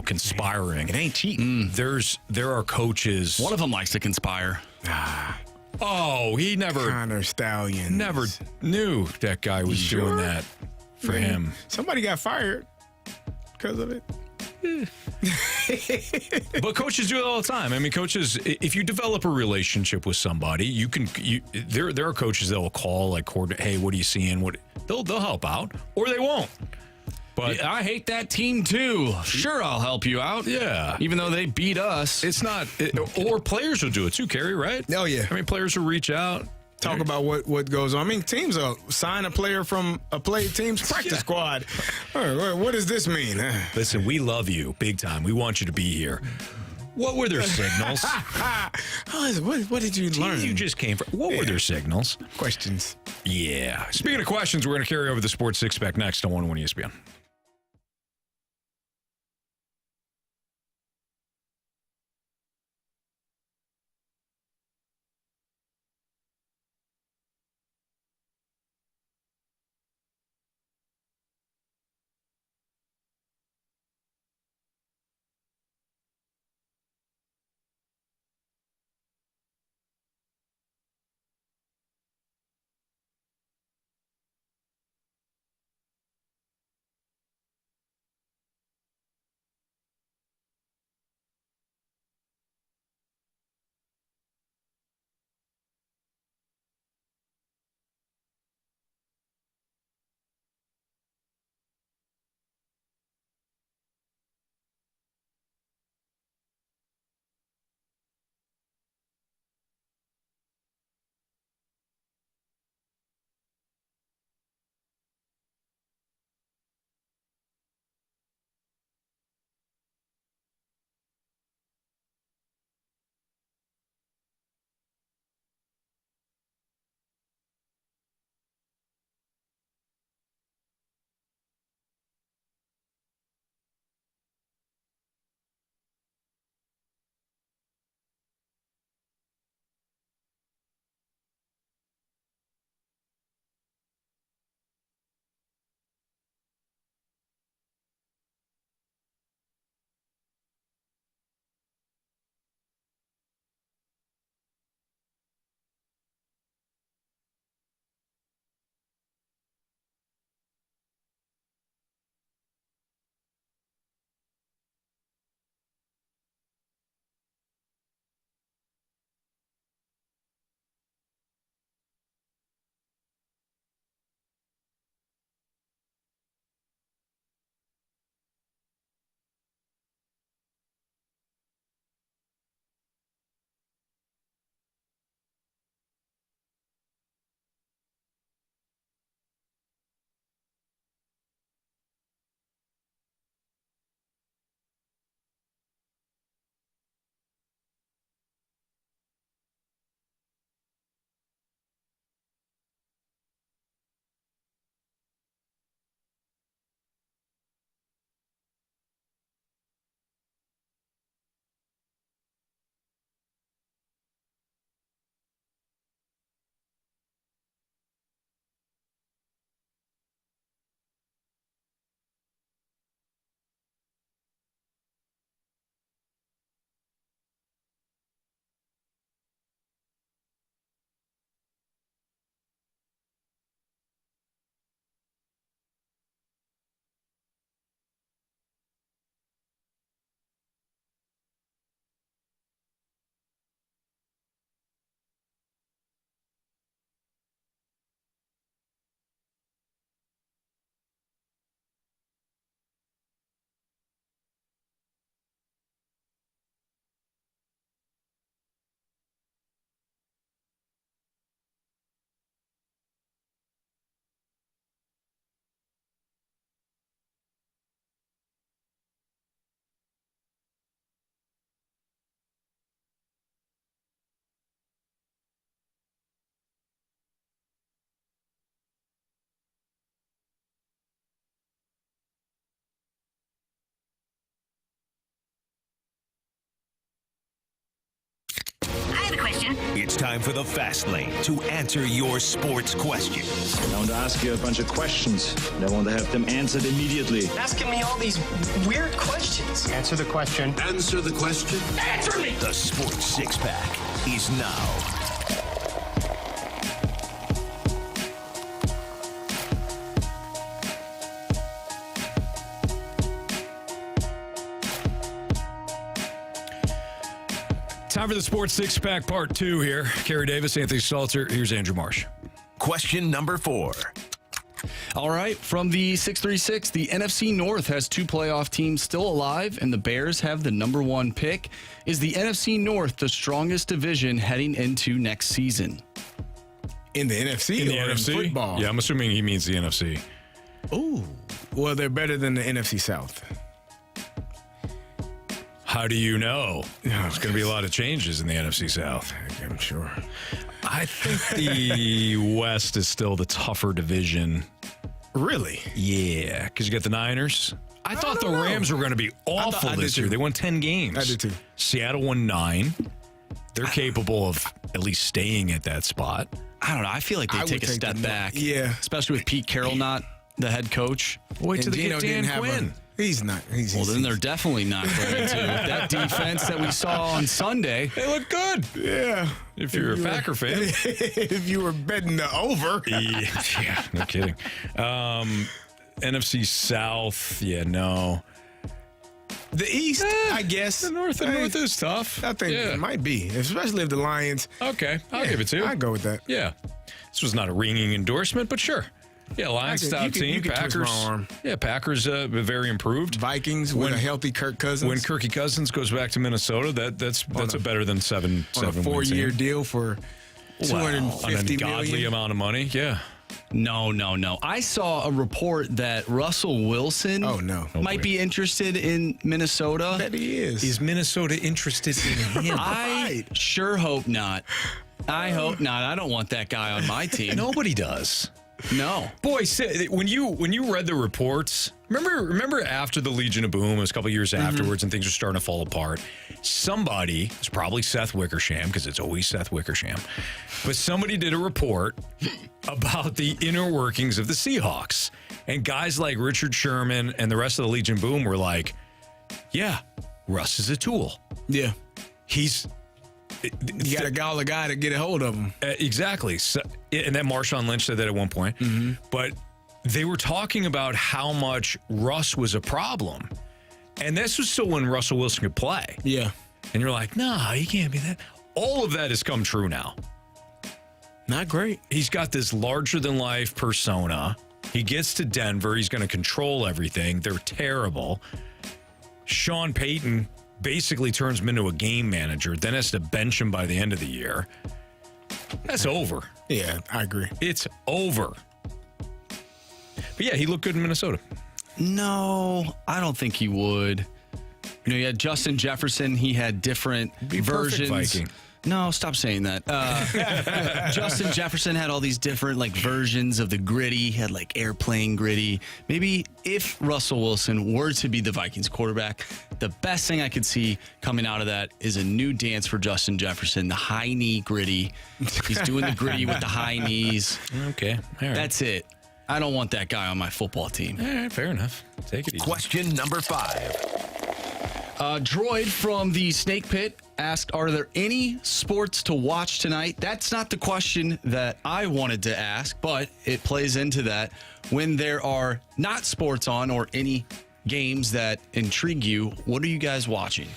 A: conspiring.
B: It ain't cheating.
A: There are coaches.
C: One of them likes to conspire.
A: Oh, he never
B: Connor Stallions.
A: never knew that guy was doing that for him.
B: Somebody got fired because of it.
A: But coaches do it all the time. I mean, coaches, if you develop a relationship with somebody, there are coaches that will call, like, hey, what are you seeing? They'll help out, or they won't. But
C: I hate that team too. Sure, I'll help you out.
A: Yeah.
C: Even though they beat us.
A: It's not, or players will do it too, Carey, right?
B: Oh, yeah.
A: I mean, players will reach out.
B: Talk about what goes on. I mean, teams will sign a player from a team's practice squad. What does this mean?
A: Listen, we love you big time. We want you to be here. What were their signals?
B: What did you learn?
A: You just came from. What were their signals?
B: Questions.
A: Yeah. Speaking of questions, we're going to carry over the Sports Six-Pack next on 101 ESPN.
O: Answer the question.
E: It's time for the Fast Lane to answer your sports questions.
M: I want to ask you a bunch of questions, and I want to have them answered immediately.
N: Asking me all these weird questions.
P: Answer the question.
E: Answer the question.
N: Answer me!
E: The Sports Six-Pack is now.
A: Time for the Sports Six-Pack Part 2 here. Carey Davis, Anthony Stalter. Here's Andrew Marsh.
E: Question number 4.
C: All right, from the 636, the NFC North has 2 playoff teams still alive, and the Bears have the number 1 pick. Is the NFC North the strongest division heading into next season?
B: In the NFC
A: In the
B: or
A: NFC?
B: in football?
A: Yeah, I'm assuming he means the NFC.
B: Ooh. Well, they're better than the NFC South.
A: How do you know? There's going to be a lot of changes in the NFC South.
B: I'm sure.
A: I think the West is still the tougher division.
B: Really?
A: Yeah, because you got the Niners. I thought the Rams were going to be awful this year. They won 10 games.
B: I did too.
A: Seattle won 9. They're capable of at least staying at that spot.
C: I don't know. I feel like they take a step back.
B: Yeah.
C: Especially with Pete Carroll not the head coach.
A: Wait till they get Dan Quinn.
B: He's not.
C: Well, then they're definitely not going to. That defense that we saw on Sunday.
A: They look good.
B: Yeah.
A: If you're a Packer fan.
B: If you were betting the over.
A: Yeah, no kidding. NFC South, no.
B: The East, I guess.
A: The North is tough.
B: I think it might be, especially if the Lions.
A: Okay, I'll give it to you.
B: I'd go with that.
A: Yeah. This was not a ringing endorsement, but sure. Yeah, Lions stout team.
B: You can
A: Packers.
B: twist my arm.
A: Yeah, Packers very improved.
B: Vikings with a healthy Kirk Cousins.
A: When Kirky Cousins goes back to Minnesota, that's a better than seven
B: on a 4-year deal for $250
A: an ungodly amount of money. Yeah.
C: No. I saw a report that Russell Wilson might be interested in Minnesota.
B: I bet he is.
A: Is Minnesota interested in him?
C: I sure hope not. I hope not. I don't want that guy on my team.
A: Nobody does.
C: No.
A: Boy, when you read the reports, remember after the Legion of Boom, it was a couple years afterwards and things were starting to fall apart. Somebody, it's probably Seth Wickersham, because it's always Seth Wickersham, but somebody did a report about the inner workings of the Seahawks. And guys like Richard Sherman and the rest of the Legion of Boom were like, yeah, Russ is a tool.
B: Yeah.
A: You
B: got to gall a guy to get a hold of him.
A: Exactly. So, and then Marshawn Lynch said that at one point. But they were talking about how much Russ was a problem. And this was still when Russell Wilson could play.
B: Yeah.
A: And you're like, nah, he can't be that. All of that has come true now.
B: Not great.
A: He's got this larger-than-life persona. He gets to Denver. He's going to control everything. They're terrible. Sean Payton basically turns him into a game manager, then has to bench him by the end of the year. That's over.
B: Yeah, I agree.
A: It's over. But yeah, he looked good in Minnesota.
C: No, I don't think he would. You know, you had Justin Jefferson. He had different versions.
A: Viking.
C: No, stop saying that. Justin Jefferson had all these different versions of the gritty. He had airplane gritty. Maybe if Russell Wilson were to be the Vikings quarterback, the best thing I could see coming out of that is a new dance for Justin Jefferson, the high knee gritty. He's doing the gritty with the high knees.
A: Okay, all right.
C: That's it. I don't want that guy on my football team.
A: All right, fair enough. Take it easy.
E: Question number 5.
C: Droid from the Snake Pit asked, are there any sports to watch tonight? That's not the question that I wanted to ask, but it plays into that. When there are not sports on or any games that intrigue you, what are you guys watching?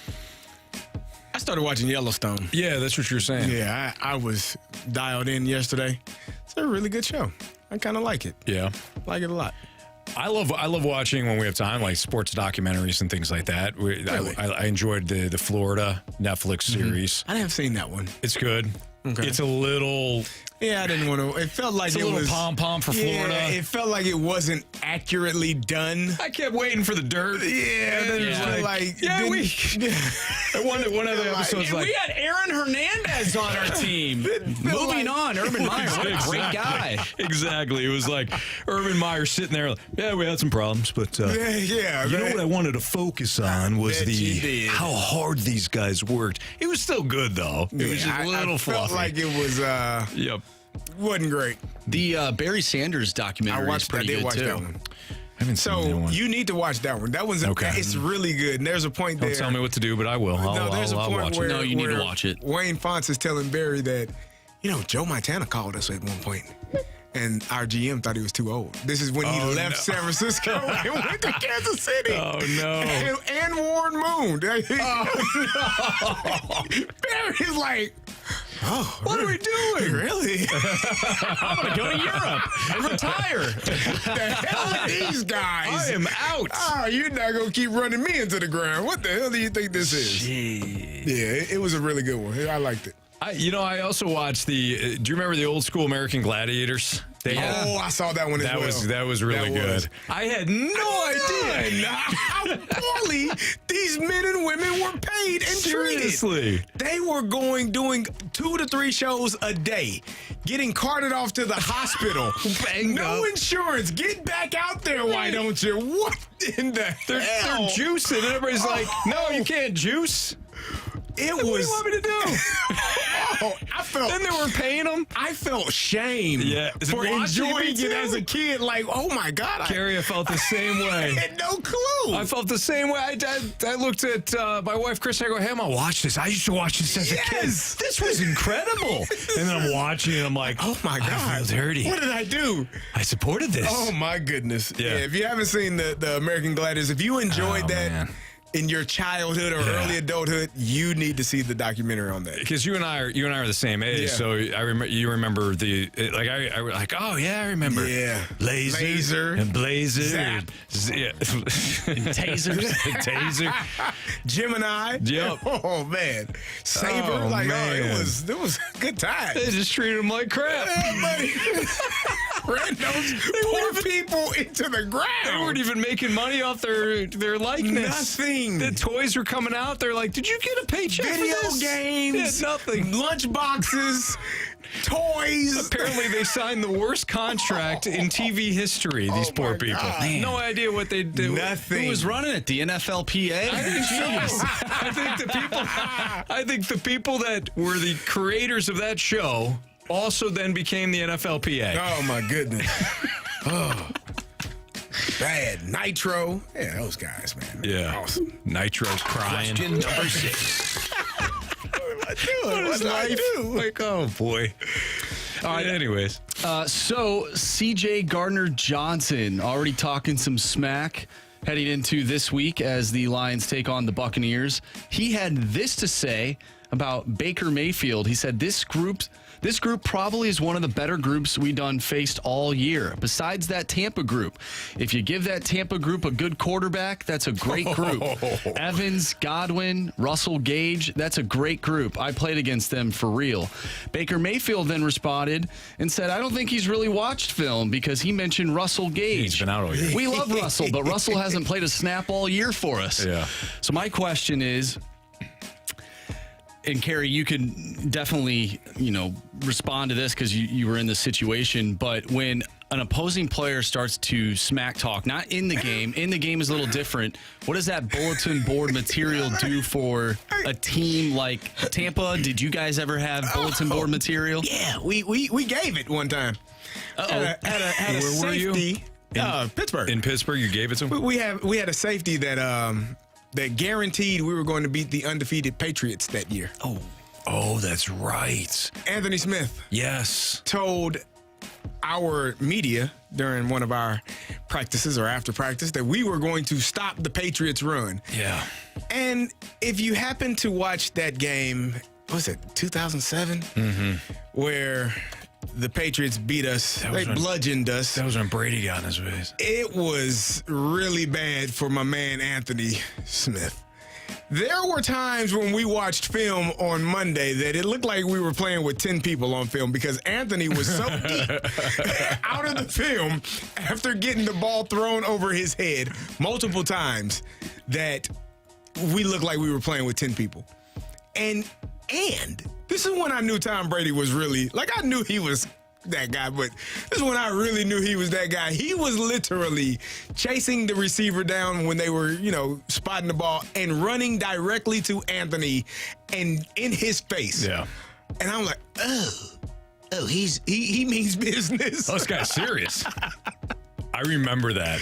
B: I started watching Yellowstone.
A: Yeah, that's what you're saying.
B: Yeah, I was dialed in yesterday. It's a really good show. I kind of like it.
A: Yeah.
B: Like it a lot.
A: I love watching when we have time, like sports documentaries and things like that.
B: Really?
A: I enjoyed the Florida Netflix series.
B: I haven't seen that one.
A: It's good.
B: Okay.
A: It's a little
B: Yeah, I didn't want to. It felt like
A: It's a little pom-pom for Florida.
B: Yeah, it felt like it wasn't accurately done.
A: I kept waiting for the dirt.
B: Yeah, then it was like
A: one of the episodes
O: we had Aaron Hernandez on our team. Moving on, Urban Meyer, what a great guy.
A: Exactly. It was like Urban Meyer sitting there. Yeah, we had some problems, but you know what I wanted to focus on was how hard these guys worked. It was still good though. It was just a little fluffy.
B: Felt like it was.
A: Yep.
B: Wasn't great.
C: The Barry Sanders documentary is pretty good too.
B: That one.
A: I haven't seen that one.
B: You need to watch that one. That one's okay. It's really good. And there's a point there.
A: Don't tell me what to do, but I will. I'll watch it.
C: No, you need to watch it.
B: Wayne Fonts is telling Barry that, Joe Montana called us at one point, and our GM thought he was too old. This is when he left San Francisco and went to Kansas City.
A: Oh, no.
B: And Warren Moon. Barry's like,
A: what are we doing?
B: Really?
O: I'm going to go to Europe and retire.
B: The hell are these guys?
A: I am out.
B: Oh, you're not going to keep running me into the ground. What the hell do you think this is?
A: Jeez.
B: Yeah, it was a really good one. I liked it.
A: I also watched do you remember the old school American Gladiators?
B: I saw that one as well.
A: That was really good. I had no idea
B: how poorly these men and women were paid and
A: Seriously.
B: treated. They were doing 2 to 3 shows a day, getting carted off to the hospital. No insurance. Get back out there, why don't you? What in the hell?
A: They're juicing, and everybody's like, no, you can't juice. What do you want me to do? Then they were paying them.
B: I felt shame for
A: Watching
B: enjoying
A: it
B: it as a kid. Like, oh my God.
A: Carey, I felt the same way.
B: I had no clue.
A: I felt the same way. I looked at my wife, Chris, and I go, hey, I'm going to watch this. I used to watch this as a kid. This was incredible. And then I'm watching it, and I'm like,
B: oh my God.
A: I feel dirty.
B: What did I do?
A: I supported this.
B: Oh my goodness.
A: Yeah.
B: If you haven't seen the American Gladiators, if you enjoyed that,
A: man.
B: In your childhood or early adulthood, you need to see the documentary on that.
A: Because you and I are the same age, so I remember you remember I like, oh yeah, I remember.
B: Yeah,
A: Laser and Blazer,
B: Zap.
A: Taser, Taser,
B: Gemini.
A: Yep.
B: Oh man, Saber.
A: Man.
B: It was a good time.
A: They just treated him like crap.
B: Yeah, buddy. Ran those poor people into the ground.
A: They weren't even making money off their likeness.
B: Nothing.
A: The toys were coming out. They're like, did you get a paycheck
B: Video
A: for this?
B: games.
A: Yeah, nothing.
B: Lunch boxes. Toys.
A: Apparently, they signed the worst contract in TV history. These poor people.
B: God.
A: No idea what they do.
B: Nothing.
C: Who was running it? The NFLPA?
A: I think so. I think the people that were the creators of that show also then became the NFLPA.
B: Oh my goodness. Bad. Nitro. Yeah, those guys, man.
A: Yeah.
B: Awesome.
A: Nitro's crying.
O: Question number 6.
B: What did I do?
A: Like, oh boy. All right. Anyways,
C: so CJ Gardner-Johnson already talking some smack heading into this week as the Lions take on the Buccaneers. He had this to say about Baker Mayfield. He said, This group probably is one of the better groups we done faced all year. Besides that Tampa group, if you give that Tampa group a good quarterback, that's a great group. Evans, Godwin, Russell Gage, that's a great group. I played against them for real. Baker Mayfield then responded and said, I don't think he's really watched film because he mentioned Russell Gage.
A: He's been out all year.
C: We love Russell, but Russell hasn't played a snap all year for us.
A: Yeah.
C: So my question is, and Carey, you can definitely, respond to this because you were in the situation. But when an opposing player starts to smack talk, not in the game is a little different. What does that bulletin board material do for a team like Tampa? Did you guys ever have bulletin board material?
B: Yeah, we gave it one time. Had a
A: Where
B: safety.
A: were you?
B: Pittsburgh.
A: In Pittsburgh, you gave it to him?
B: We had a safety that guaranteed we were going to beat the undefeated Patriots that year.
A: Oh, that's right.
B: Anthony Smith.
A: Yes.
B: Told our media during one of our practices or after practice that we were going to stop the Patriots run.
A: Yeah.
B: And if you happen to watch that game, what was it, 2007? Mm-hmm. Where the Patriots beat us. They bludgeoned us.
A: That was when Brady got in his ways.
B: It was really bad for my man Anthony Smith. There were times when we watched film on Monday that it looked like we were playing with 10 people on film because Anthony was so deep out of the film after getting the ball thrown over his head multiple times that we looked like we were playing with 10 people. And this is when I knew Tom Brady was really, like, I knew he was that guy, but this is when I really knew he was that guy. He was literally chasing the receiver down when they were, spotting the ball and running directly to Anthony and in his face.
A: Yeah.
B: And I'm like, he means business.
A: Oh, this guy's serious. I remember that.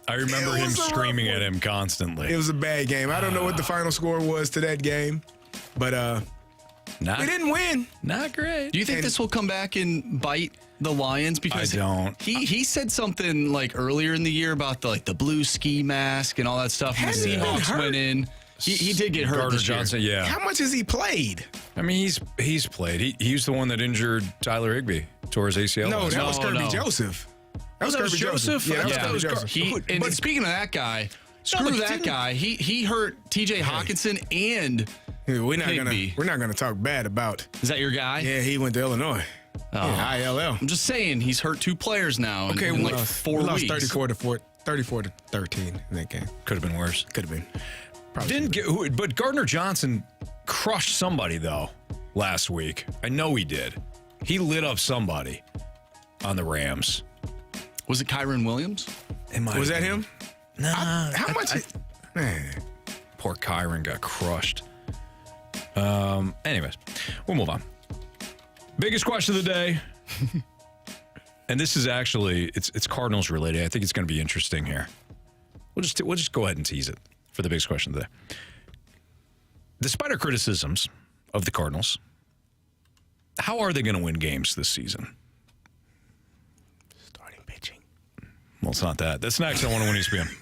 A: I remember him screaming at him constantly.
B: It was a bad game. I don't know what the final score was to that game, but we didn't win.
A: Not great.
C: Do you think this will come back and bite the Lions? Because
A: I don't.
C: He said something like earlier in the year about the blue ski mask and all that stuff. And the Seahawks went in. He did get hurt.
A: Gardner
C: this year.
A: Johnson, yeah.
B: How much has he played?
A: I mean, he's played. He's the one that injured Tyler Higbee, tore his ACL.
B: No, that was Kirby Joseph.
A: That was Kirby Joseph?
B: Yeah, that was
A: Joseph.
B: Joseph.
C: And speaking of that guy, screw that guy. He hurt T.J. Hawkinson and
B: we're not
C: Higbee.
B: gonna talk bad about.
C: Is that your guy?
B: Yeah, he went to Illinois.
C: Oh.
B: Yeah, ILL.
C: I'm just saying he's hurt 2 players now.
B: Okay,
C: in
B: we
C: like 4
B: lost
C: weeks.
B: 34 to 13 in that game.
A: Could have been worse.
B: Could have been.
A: But Gardner Johnson crushed somebody though last week. I know he did. He lit up somebody on the Rams.
C: Was it Kyron Williams?
B: Was that him?
A: Nah.
B: How much? Man,
A: poor Kyron got crushed. Anyways, we'll move on. Biggest question of the day. And this is actually, it's Cardinals related. I think it's going to be interesting here. We'll just go ahead and tease it for the biggest question of the day. Despite our criticisms of the Cardinals, how are they going to win games this season?
B: Starting pitching.
A: Well, it's not that. That's next on 101 ESPN.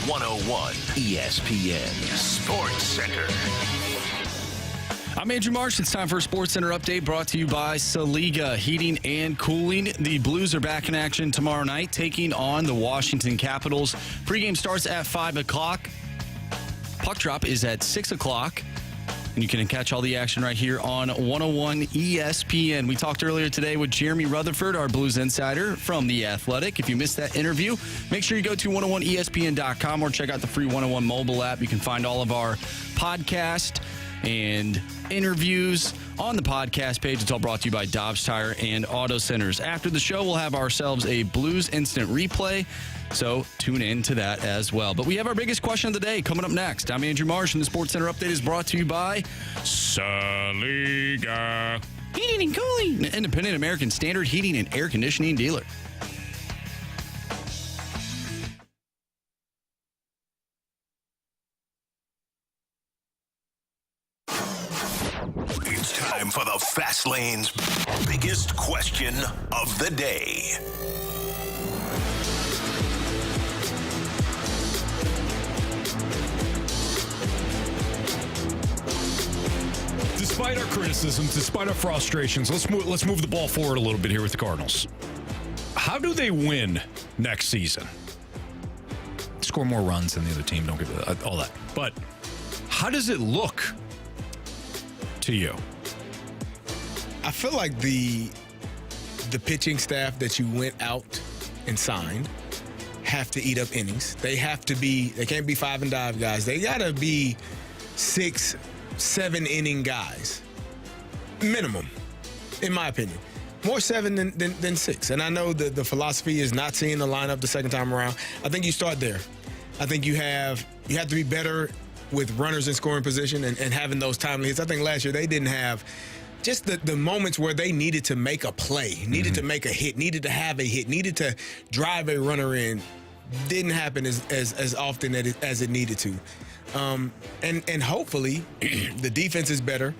E: 101 ESPN Sports Center.
C: I'm Andrew Marsh. It's time for a Sports Center update brought to you by Saliga Heating and Cooling. The Blues are back in action tomorrow night, taking on the Washington Capitals. Pregame starts at 5 o'clock. Puck drop is at 6 o'clock. And you can catch all the action right here on 101 ESPN. We talked earlier today with Jeremy Rutherford, our Blues insider from The Athletic. If you missed that interview, make sure you go to 101ESPN.com or check out the free 101 mobile app. You can find all of our podcast and interviews on the podcast page. It's all brought to you by Dobbs Tire and Auto Centers. After the show, we'll have ourselves a Blues Instant Replay, so tune in to that as well. But we have our biggest question of the day coming up next. I'm Andrew Marsh, and the Sports Center update is brought to you by Saliga Heating and Cooling, an independent American Standard heating and air conditioning dealer.
E: It's time for the Fast Lane's biggest question of the day.
A: Despite our criticisms, despite our frustrations, let's move the ball forward a little bit here with the Cardinals. How do they win next season? Score more runs than the other team, don't give all that. But how does it look to you?
B: I feel like the pitching staff that you went out and signed have to eat up innings. They can't be 5 and dive guys. They gotta be 6, 7 inning guys. Minimum, in my opinion. More 7 than 6. And I know the philosophy is not seeing the lineup the second time around. I think you start there. I think you have to be better with runners in scoring position and having those timely hits. I think last year they didn't have just the moments where they needed to make a play, needed to make a hit, needed to have a hit, needed to drive a runner in. Didn't happen as often as it needed to. And hopefully the defense is better.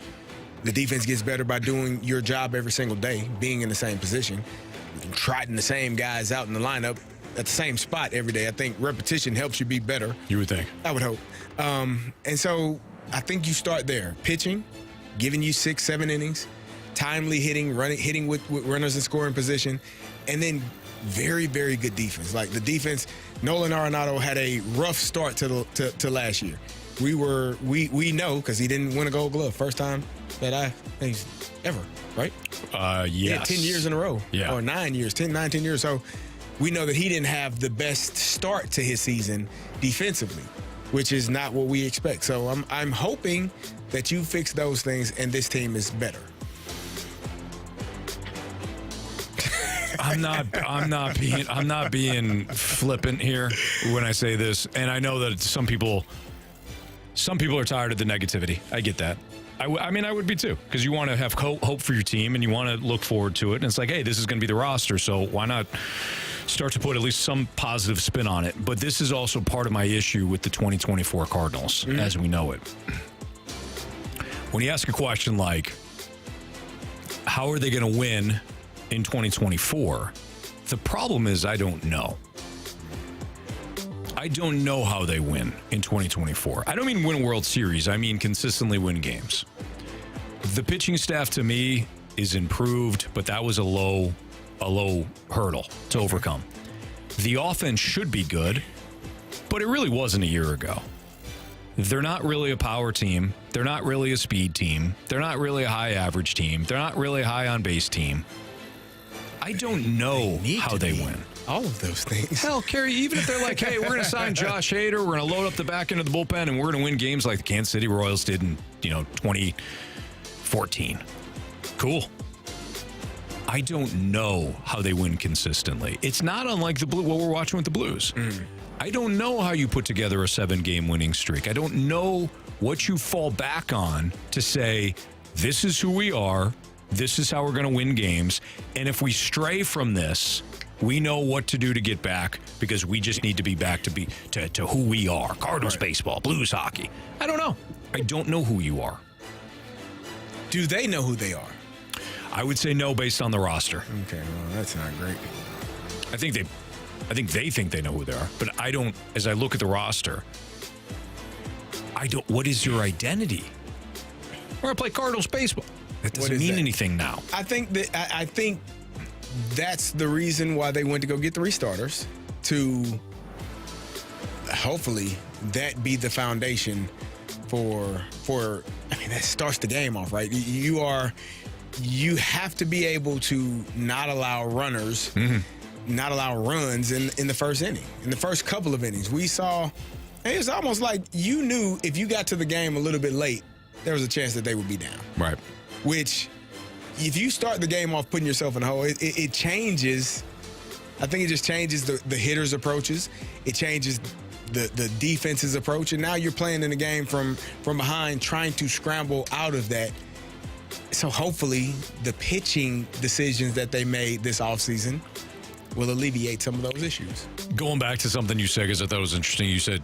B: The defense gets better by doing your job every single day, being in the same position, trotting the same guys out in the lineup at the same spot every day. I think repetition helps you be better.
A: You would think.
B: I would hope. And so I think you start there. Pitching, giving you 6, 7 innings, timely hitting with runners in scoring position, and then very, very good defense. Like the defense, Nolan Arenado had a rough start to last year. We know because he didn't win a Gold Glove first time that ever, right?
A: Yes.
B: Yeah, 10 years in a row.
A: Yeah.
B: Or 9 years, 9, 10 years. So we know that he didn't have the best start to his season defensively, which is not what we expect. So I'm hoping that you fix those things and this team is better.
A: I'm not being flippant here when I say this, and I know that some people are tired of the negativity. I get that. I mean, I would be too, because you want to have hope for your team and you want to look forward to it. And it's like, hey, this is going to be the roster, so why not start to put at least some positive spin on it? But this is also part of my issue with the 2024 Cardinals, as we know it. When you ask a question like, how are they going to win in 2024? The problem is I don't know. I don't know how they win in 2024. I don't mean win a World Series. I mean consistently win games. The pitching staff to me is improved, but that was a low hurdle to overcome. The offense should be good, but it really wasn't a year ago. They're not really a power team. They're not really a speed team. They're not really a high average team. They're not really a high on base team. I don't know how they win.
B: All of those things.
A: Hell, Carey, even if they're like, hey, we're going to sign Josh Hader, we're going to load up the back end of the bullpen, and we're going to win games like the Kansas City Royals did in 2014. Cool. I don't know how they win consistently. It's not unlike what we're watching with the Blues. I don't know how you put together a 7-game winning streak. I don't know what you fall back on to say, this is who we are, this is how we're going to win games, and if we stray from this, we know what to do to get back because we just need to be back to who we are. Cardinals baseball, Blues hockey. I don't know. I don't know who you are.
B: Do they know who they are?
A: I would say no based on the roster.
B: Okay, well, that's not great.
A: I think I think they know who they are. But I don't, as I look at the roster, what is your identity? We're going to play Cardinals baseball. That doesn't mean anything now.
B: I think that's the reason why they went to go get 3 starters, to hopefully that be the foundation for that starts the game off, right? You have to be able to not allow runners, not allow runs in the first inning, in the first couple of innings. We saw, it was almost like you knew if you got to the game a little bit late, there was a chance that they would be down.
A: Right.
B: Which, if you start the game off putting yourself in a hole, it changes. I think it just changes the hitter's approaches. It changes the defense's approach. And now you're playing in a game from behind, trying to scramble out of that. So hopefully the pitching decisions that they made this offseason will alleviate some of those issues.
A: Going back to something you said, because I thought it was interesting, you said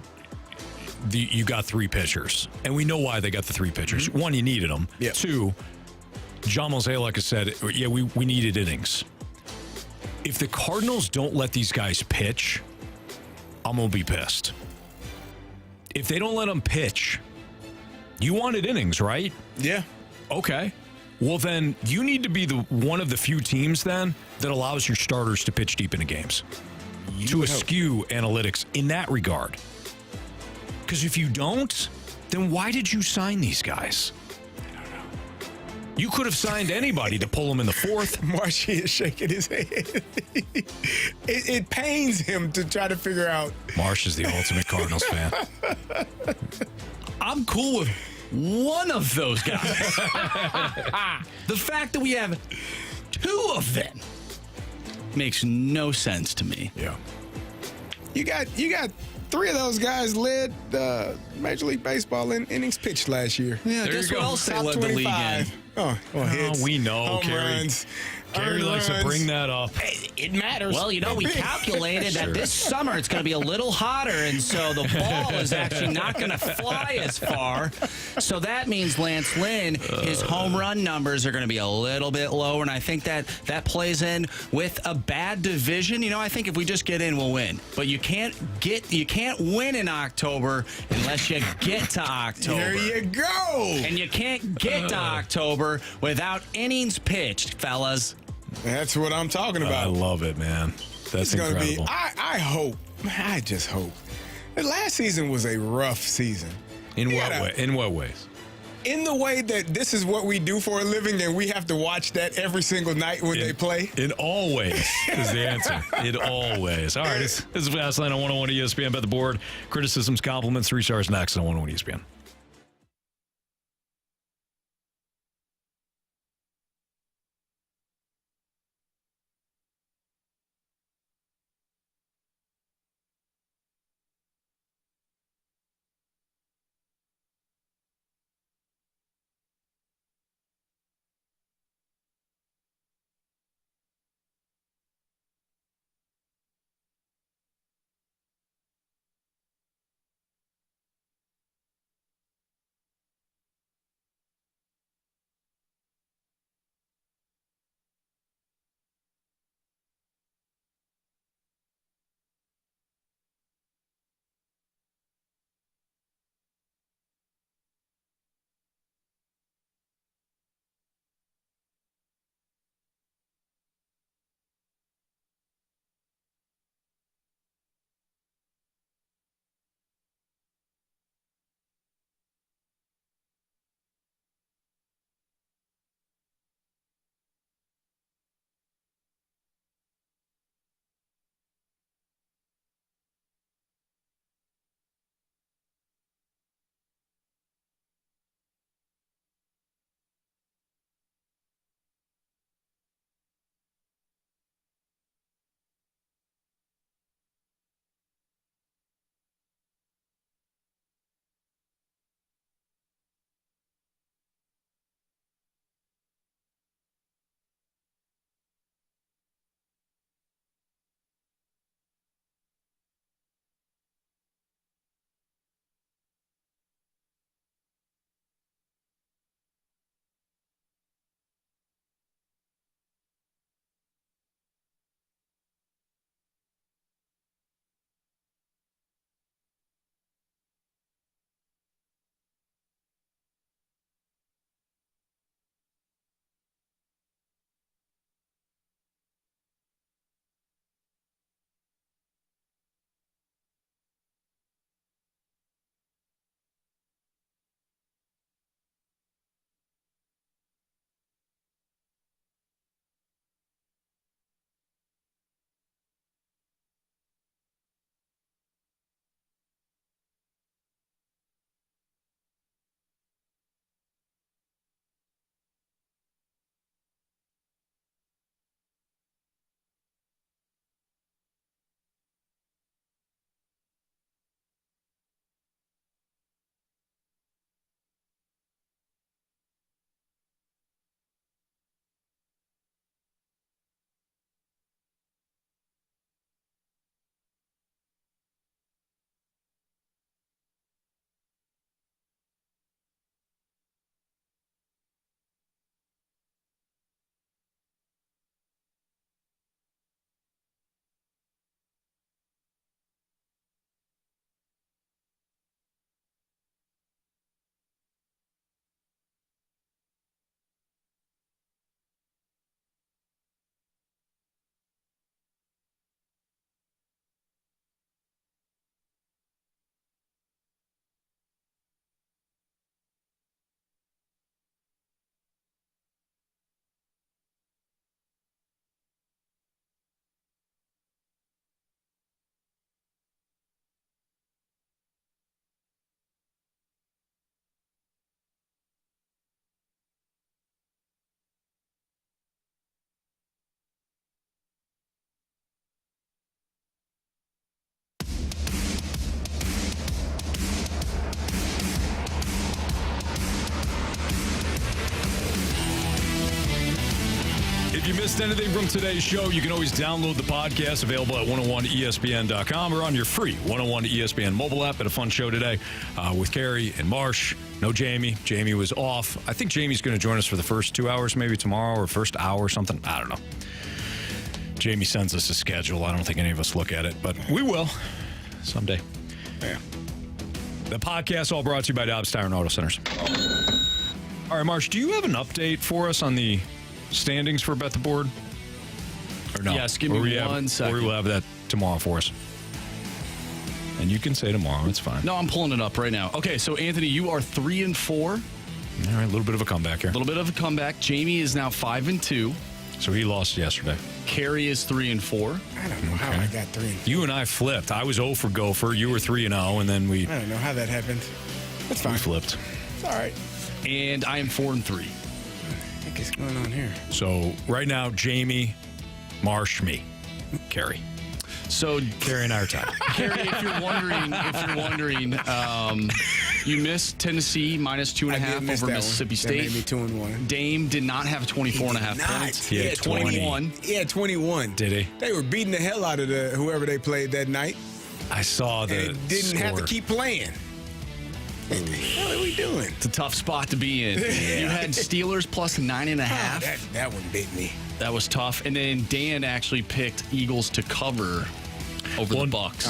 A: you got 3 pitchers, and we know why they got the 3 pitchers. One, you needed them.
B: Yep.
A: 2, John Mozeliak has said, yeah, we needed innings. If the Cardinals don't let these guys pitch, I'm going to be pissed. If they don't let them pitch, you wanted innings, right?
B: Yeah.
A: Okay. Well, then you need to be one of the few teams then that allows your starters to pitch deep into games. To eschew analytics in that regard. Because if you don't, then why did you sign these guys? I don't know. You could have signed anybody to pull them in the 4th.
B: Marshy is shaking his head. It pains him to try to figure out.
A: Marsh is the ultimate Cardinals fan.
O: I'm cool with one of those guys. The fact that we have 2 of them makes no sense to me.
A: Yeah.
B: You got 3 of those guys led Major League Baseball in innings pitched last year.
O: Yeah, guess what else they
B: Top
O: led
B: 25.
O: the league in?
B: Hits,
A: we know,
B: home
A: Carey.
B: runs,
A: Carey likes to bring that up.
B: It matters.
O: Well, we calculated that this summer it's going to be a little hotter, and so the ball is actually not going to fly as far. So that means Lance Lynn, his home run numbers are going to be a little bit lower, and I think that plays in with a bad division. I think if we just get in, we'll win. But you can't win in October unless you get to October.
B: There you go.
O: And you can't get to October without innings pitched, fellas.
B: That's what I'm talking about.
A: I love it, man. That's incredible.
B: I just hope. Last season was a rough season.
A: In what ways?
B: In the way that this is what we do for a living, and we have to watch that every single night when they play.
A: In all ways is the answer. In all ways. All right, this is Fastline on 101 ESPN. Bet the board. Criticisms, compliments, 3 stars next on 101 ESPN. If you missed anything from today's show, you can always download the podcast available at 101ESPN.com or on your free 101 ESPN mobile app. Had a fun show today with Carey and Marsh. No Jamie. Jamie was off. I think Jamie's going to join us for the first 2 hours, maybe tomorrow, or first hour or something. I don't know. Jamie sends us a schedule. I don't think any of us look at it, but we will someday.
B: Yeah.
A: The podcast all brought to you by Dobbs Tire and Auto Centers. All right, Marsh, do you have an update for us on the standings for Bet the Board? Or no?
C: Yes, give me 1 second.
A: Or we'll have that tomorrow for us. And you can say tomorrow. It's fine.
C: No, I'm pulling it up right now. Okay, so Anthony, you are 3-4.
A: All right, a little bit of a comeback here.
C: A little bit of a comeback. Jamie is now 5-2.
A: So he lost yesterday.
C: Carey is 3-4.
B: I don't know how I got 3.
A: You and I flipped. I was 0 for Gopher. You were 3-0, and then we...
B: I don't know how that happened. That's fine.
A: We flipped.
B: It's all right.
C: And I am 4-3.
B: What the heck is going on here?
A: So right now, Jamie, Marsh, me, Carey.
C: So
A: Carey and I are tied.
C: Carey, if you're wondering, you missed Tennessee minus 2.5 over Mississippi State.
B: That made me 2-1.
C: Dame did not have 24.5 points.
A: He had
C: 21.
B: He had 21.
A: Did he?
B: They were beating the hell out of whoever they played that night.
A: I saw the
B: and didn't have to keep playing. What the hell are we doing?
C: It's a tough spot to be in. You had Steelers plus 9.5.
B: That one bit me.
C: That was tough. And then Dan actually picked Eagles to cover over the Bucks.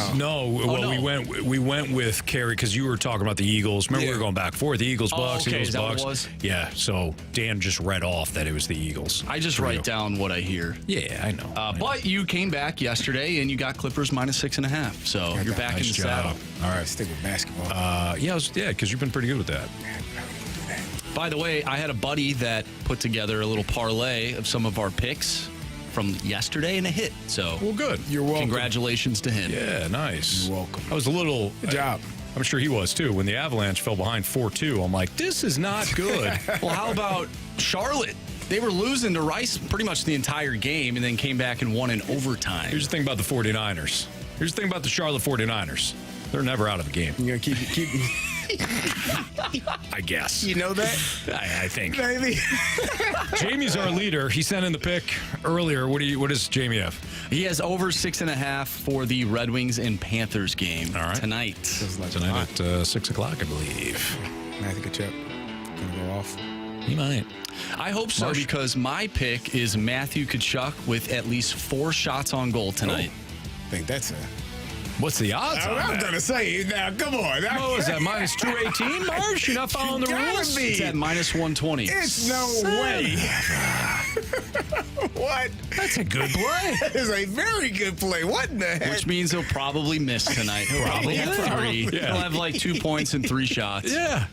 A: We went with Carey because you were talking about the Eagles. Remember we were going back and forth. The Eagles, Bucks,
C: okay.
A: Eagles,
C: Is that
A: Bucks.
C: what it was?
A: Yeah. So Dan just read off that it was the Eagles.
C: I just write down what I hear.
A: Yeah, I know.
C: But you came back yesterday and you got Clippers minus 6.5. So you're back in the saddle.
B: All right, stick with basketball.
A: Because you've been pretty good with that.
C: By the way, I had a buddy that put together a little parlay of some of our picks from yesterday and a hit. So,
A: well, good.
B: You're welcome.
C: Congratulations to him.
A: Yeah, nice.
B: You're welcome.
A: I was a little...
B: Good job.
A: I'm sure he was, too. When the Avalanche fell behind 4-2, I'm like, this is not good.
C: Well, how about Charlotte? They were losing to Rice pretty much the entire game and then came back and won in overtime.
A: Here's the thing about the 49ers. Here's the thing about the Charlotte 49ers. They're never out of a game.
B: You're going to keep
A: I guess.
B: You know that?
A: I think.
B: Maybe.
A: Jamie's our leader. He sent in the pick earlier. What does Jamie have?
C: He has over 6.5 for the Red Wings and Panthers game tonight.
A: Tonight at 6 o'clock, I believe.
B: Matthew Kachuk going to go off.
A: He might.
C: I hope so because my pick is Matthew Kachuk with at least 4 shots on goal tonight.
B: I think that's
A: What's the odds on
B: I'm
A: that?
B: going to say, now, come on.
A: What was that, minus 218, Marsh? You're not following the rules?
C: It's at minus 120.
B: It's no way. What?
A: That's a good play.
B: That is a very good play. What in the heck?
C: Which means he'll probably miss tonight. He'll probably have 3.
A: Yeah.
C: He'll have like 2 points and 3 shots.
A: Yeah.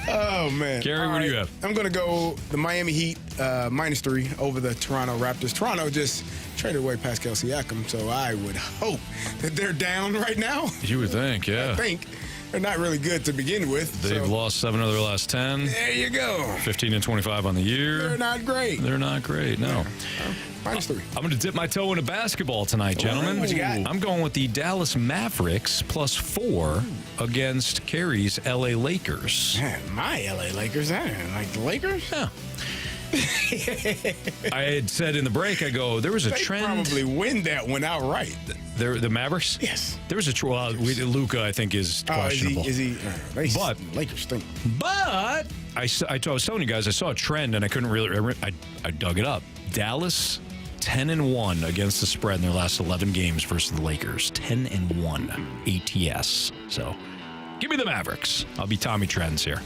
B: Oh, man.
A: Gary, what do you have?
B: I'm going to go the Miami Heat minus 3 over the Toronto Raptors. Toronto just traded away Pascal Siakam, so I would hope that they're down right now.
A: You would think, yeah.
B: I think. They're not really good to begin with.
A: They've lost 7 of their last 10.
B: There you go.
A: 15 and 25 on the year.
B: They're not great.
A: They're not great, no.
B: Minus 3.
A: I'm going to dip my toe into basketball tonight, gentlemen.
B: What you got?
A: I'm going with the Dallas Mavericks plus 4 against Carey's L.A. Lakers.
B: Man, my L.A. Lakers, I didn't like the Lakers.
A: Yeah. I had said in the break, I go, there was a trend.
B: Probably win that one outright.
A: The Mavericks?
B: Yes.
A: There was a Luka, I think, is questionable.
B: Is he?
A: But
B: Lakers stink.
A: But I was telling you guys, I saw a trend and I couldn't really. I dug it up. Dallas 10-1 against the spread in their last 11 games versus the Lakers. 10-1 ATS. So. Give me the Mavericks. I'll be Tommy Trends here.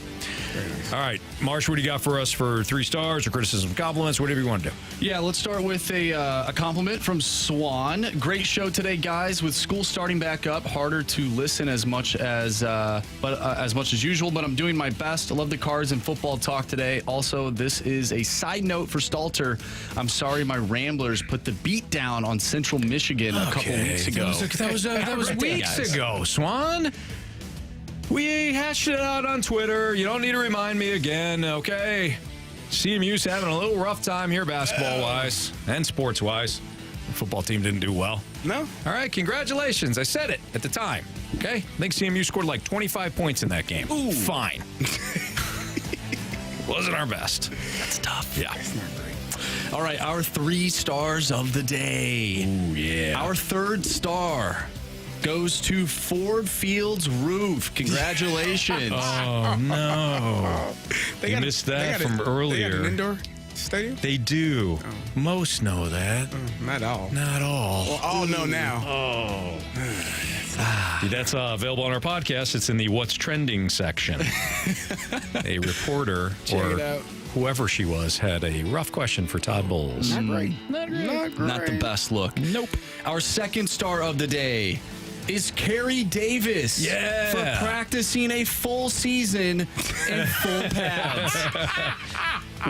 B: Very nice.
A: All right. Marsh, what do you got for us for 3 stars or criticism, compliments, whatever you want to do?
C: Yeah, let's start with a compliment from Swan. Great show today, guys. With school starting back up, harder to listen as much as usual, but I'm doing my best. I love the Cards and football talk today. Also, this is a side note for Stalter. I'm sorry my Ramblers put the beat down on Central Michigan a couple weeks ago.
A: That was weeks ago, Swan. We hashed it out on Twitter. You don't need to remind me again, okay? CMU's having a little rough time here basketball-wise and sports-wise. The football team didn't do well.
B: No?
A: All right, congratulations. I said it at the time, okay? I think CMU scored like 25 points in that game. Ooh. Fine. Wasn't our best.
O: That's tough.
A: Yeah.
O: All right, our 3 stars of the day.
A: Ooh, yeah.
O: Our 3rd star goes to Ford Field's roof. Congratulations.
A: Oh, no. You missed that from earlier.
B: They got an indoor stadium?
A: They do. Oh. Most know that.
B: Not all.
A: Not all.
B: Well, all know now.
A: Oh. That's available on our podcast. It's in the What's Trending section. A reporter or whoever she was had a rough question for Todd Bowles.
B: Not great.
O: Not the best look.
A: Nope.
O: Our 2nd star of the day is Carey Davis.
A: Yeah.
O: For practicing a full season in full pads.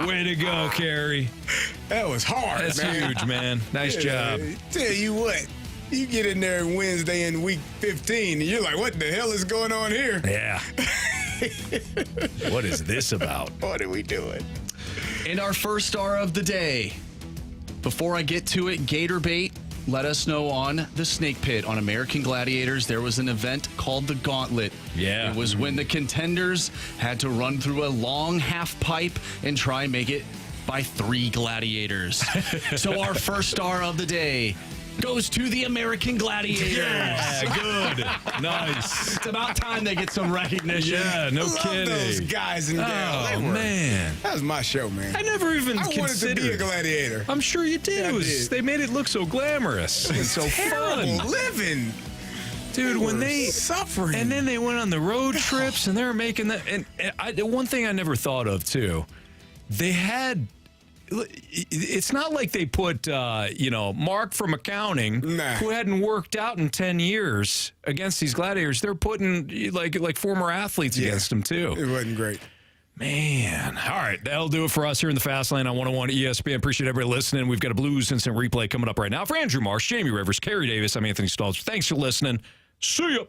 A: Way to go, Carey.
B: That was hard.
A: That's
B: man.
A: huge, man. Nice job.
B: Tell you what, you get in there Wednesday in week 15, and you're like, what the hell is going on here?
A: Yeah. What is this about?
B: What are we doing?
C: And our 1st star of the day. Before I get to it, Gator Bait let us know on the Snake Pit on American Gladiators, there was an event called the Gauntlet.
A: Yeah.
C: It was when the contenders had to run through a long half pipe and try and make it by 3 gladiators. So our 1st star of the day goes to the American Gladiators.
A: Yeah, good. Nice.
C: It's about time they get some recognition.
A: Yeah, no
B: Love
A: kidding.
B: those guys and gals.
A: Oh, man.
B: That was my show, man.
A: I never even considered.
B: wanted to be a gladiator.
A: I'm sure you did.
B: Yeah, I
A: It was,
B: did.
A: They made it look so glamorous and so
B: Terrible
A: fun.
B: living.
A: Dude, when
B: were
A: they
B: suffering.
A: And then they went on the road trips and they were making that. And one thing I never thought of, too, they had. It's not like they put, Mark from accounting, who hadn't worked out in 10 years against these gladiators. They're putting like former athletes against them, too.
B: It wasn't great.
A: Man. All right. That'll do it for us here in the Fast Lane on 101 ESPN. Appreciate everybody listening. We've got a Blues Instant Replay coming up right now. For Andrew Marsh, Jamie Rivers, Carey Davis, I'm Anthony Stalter. Thanks for listening. See ya.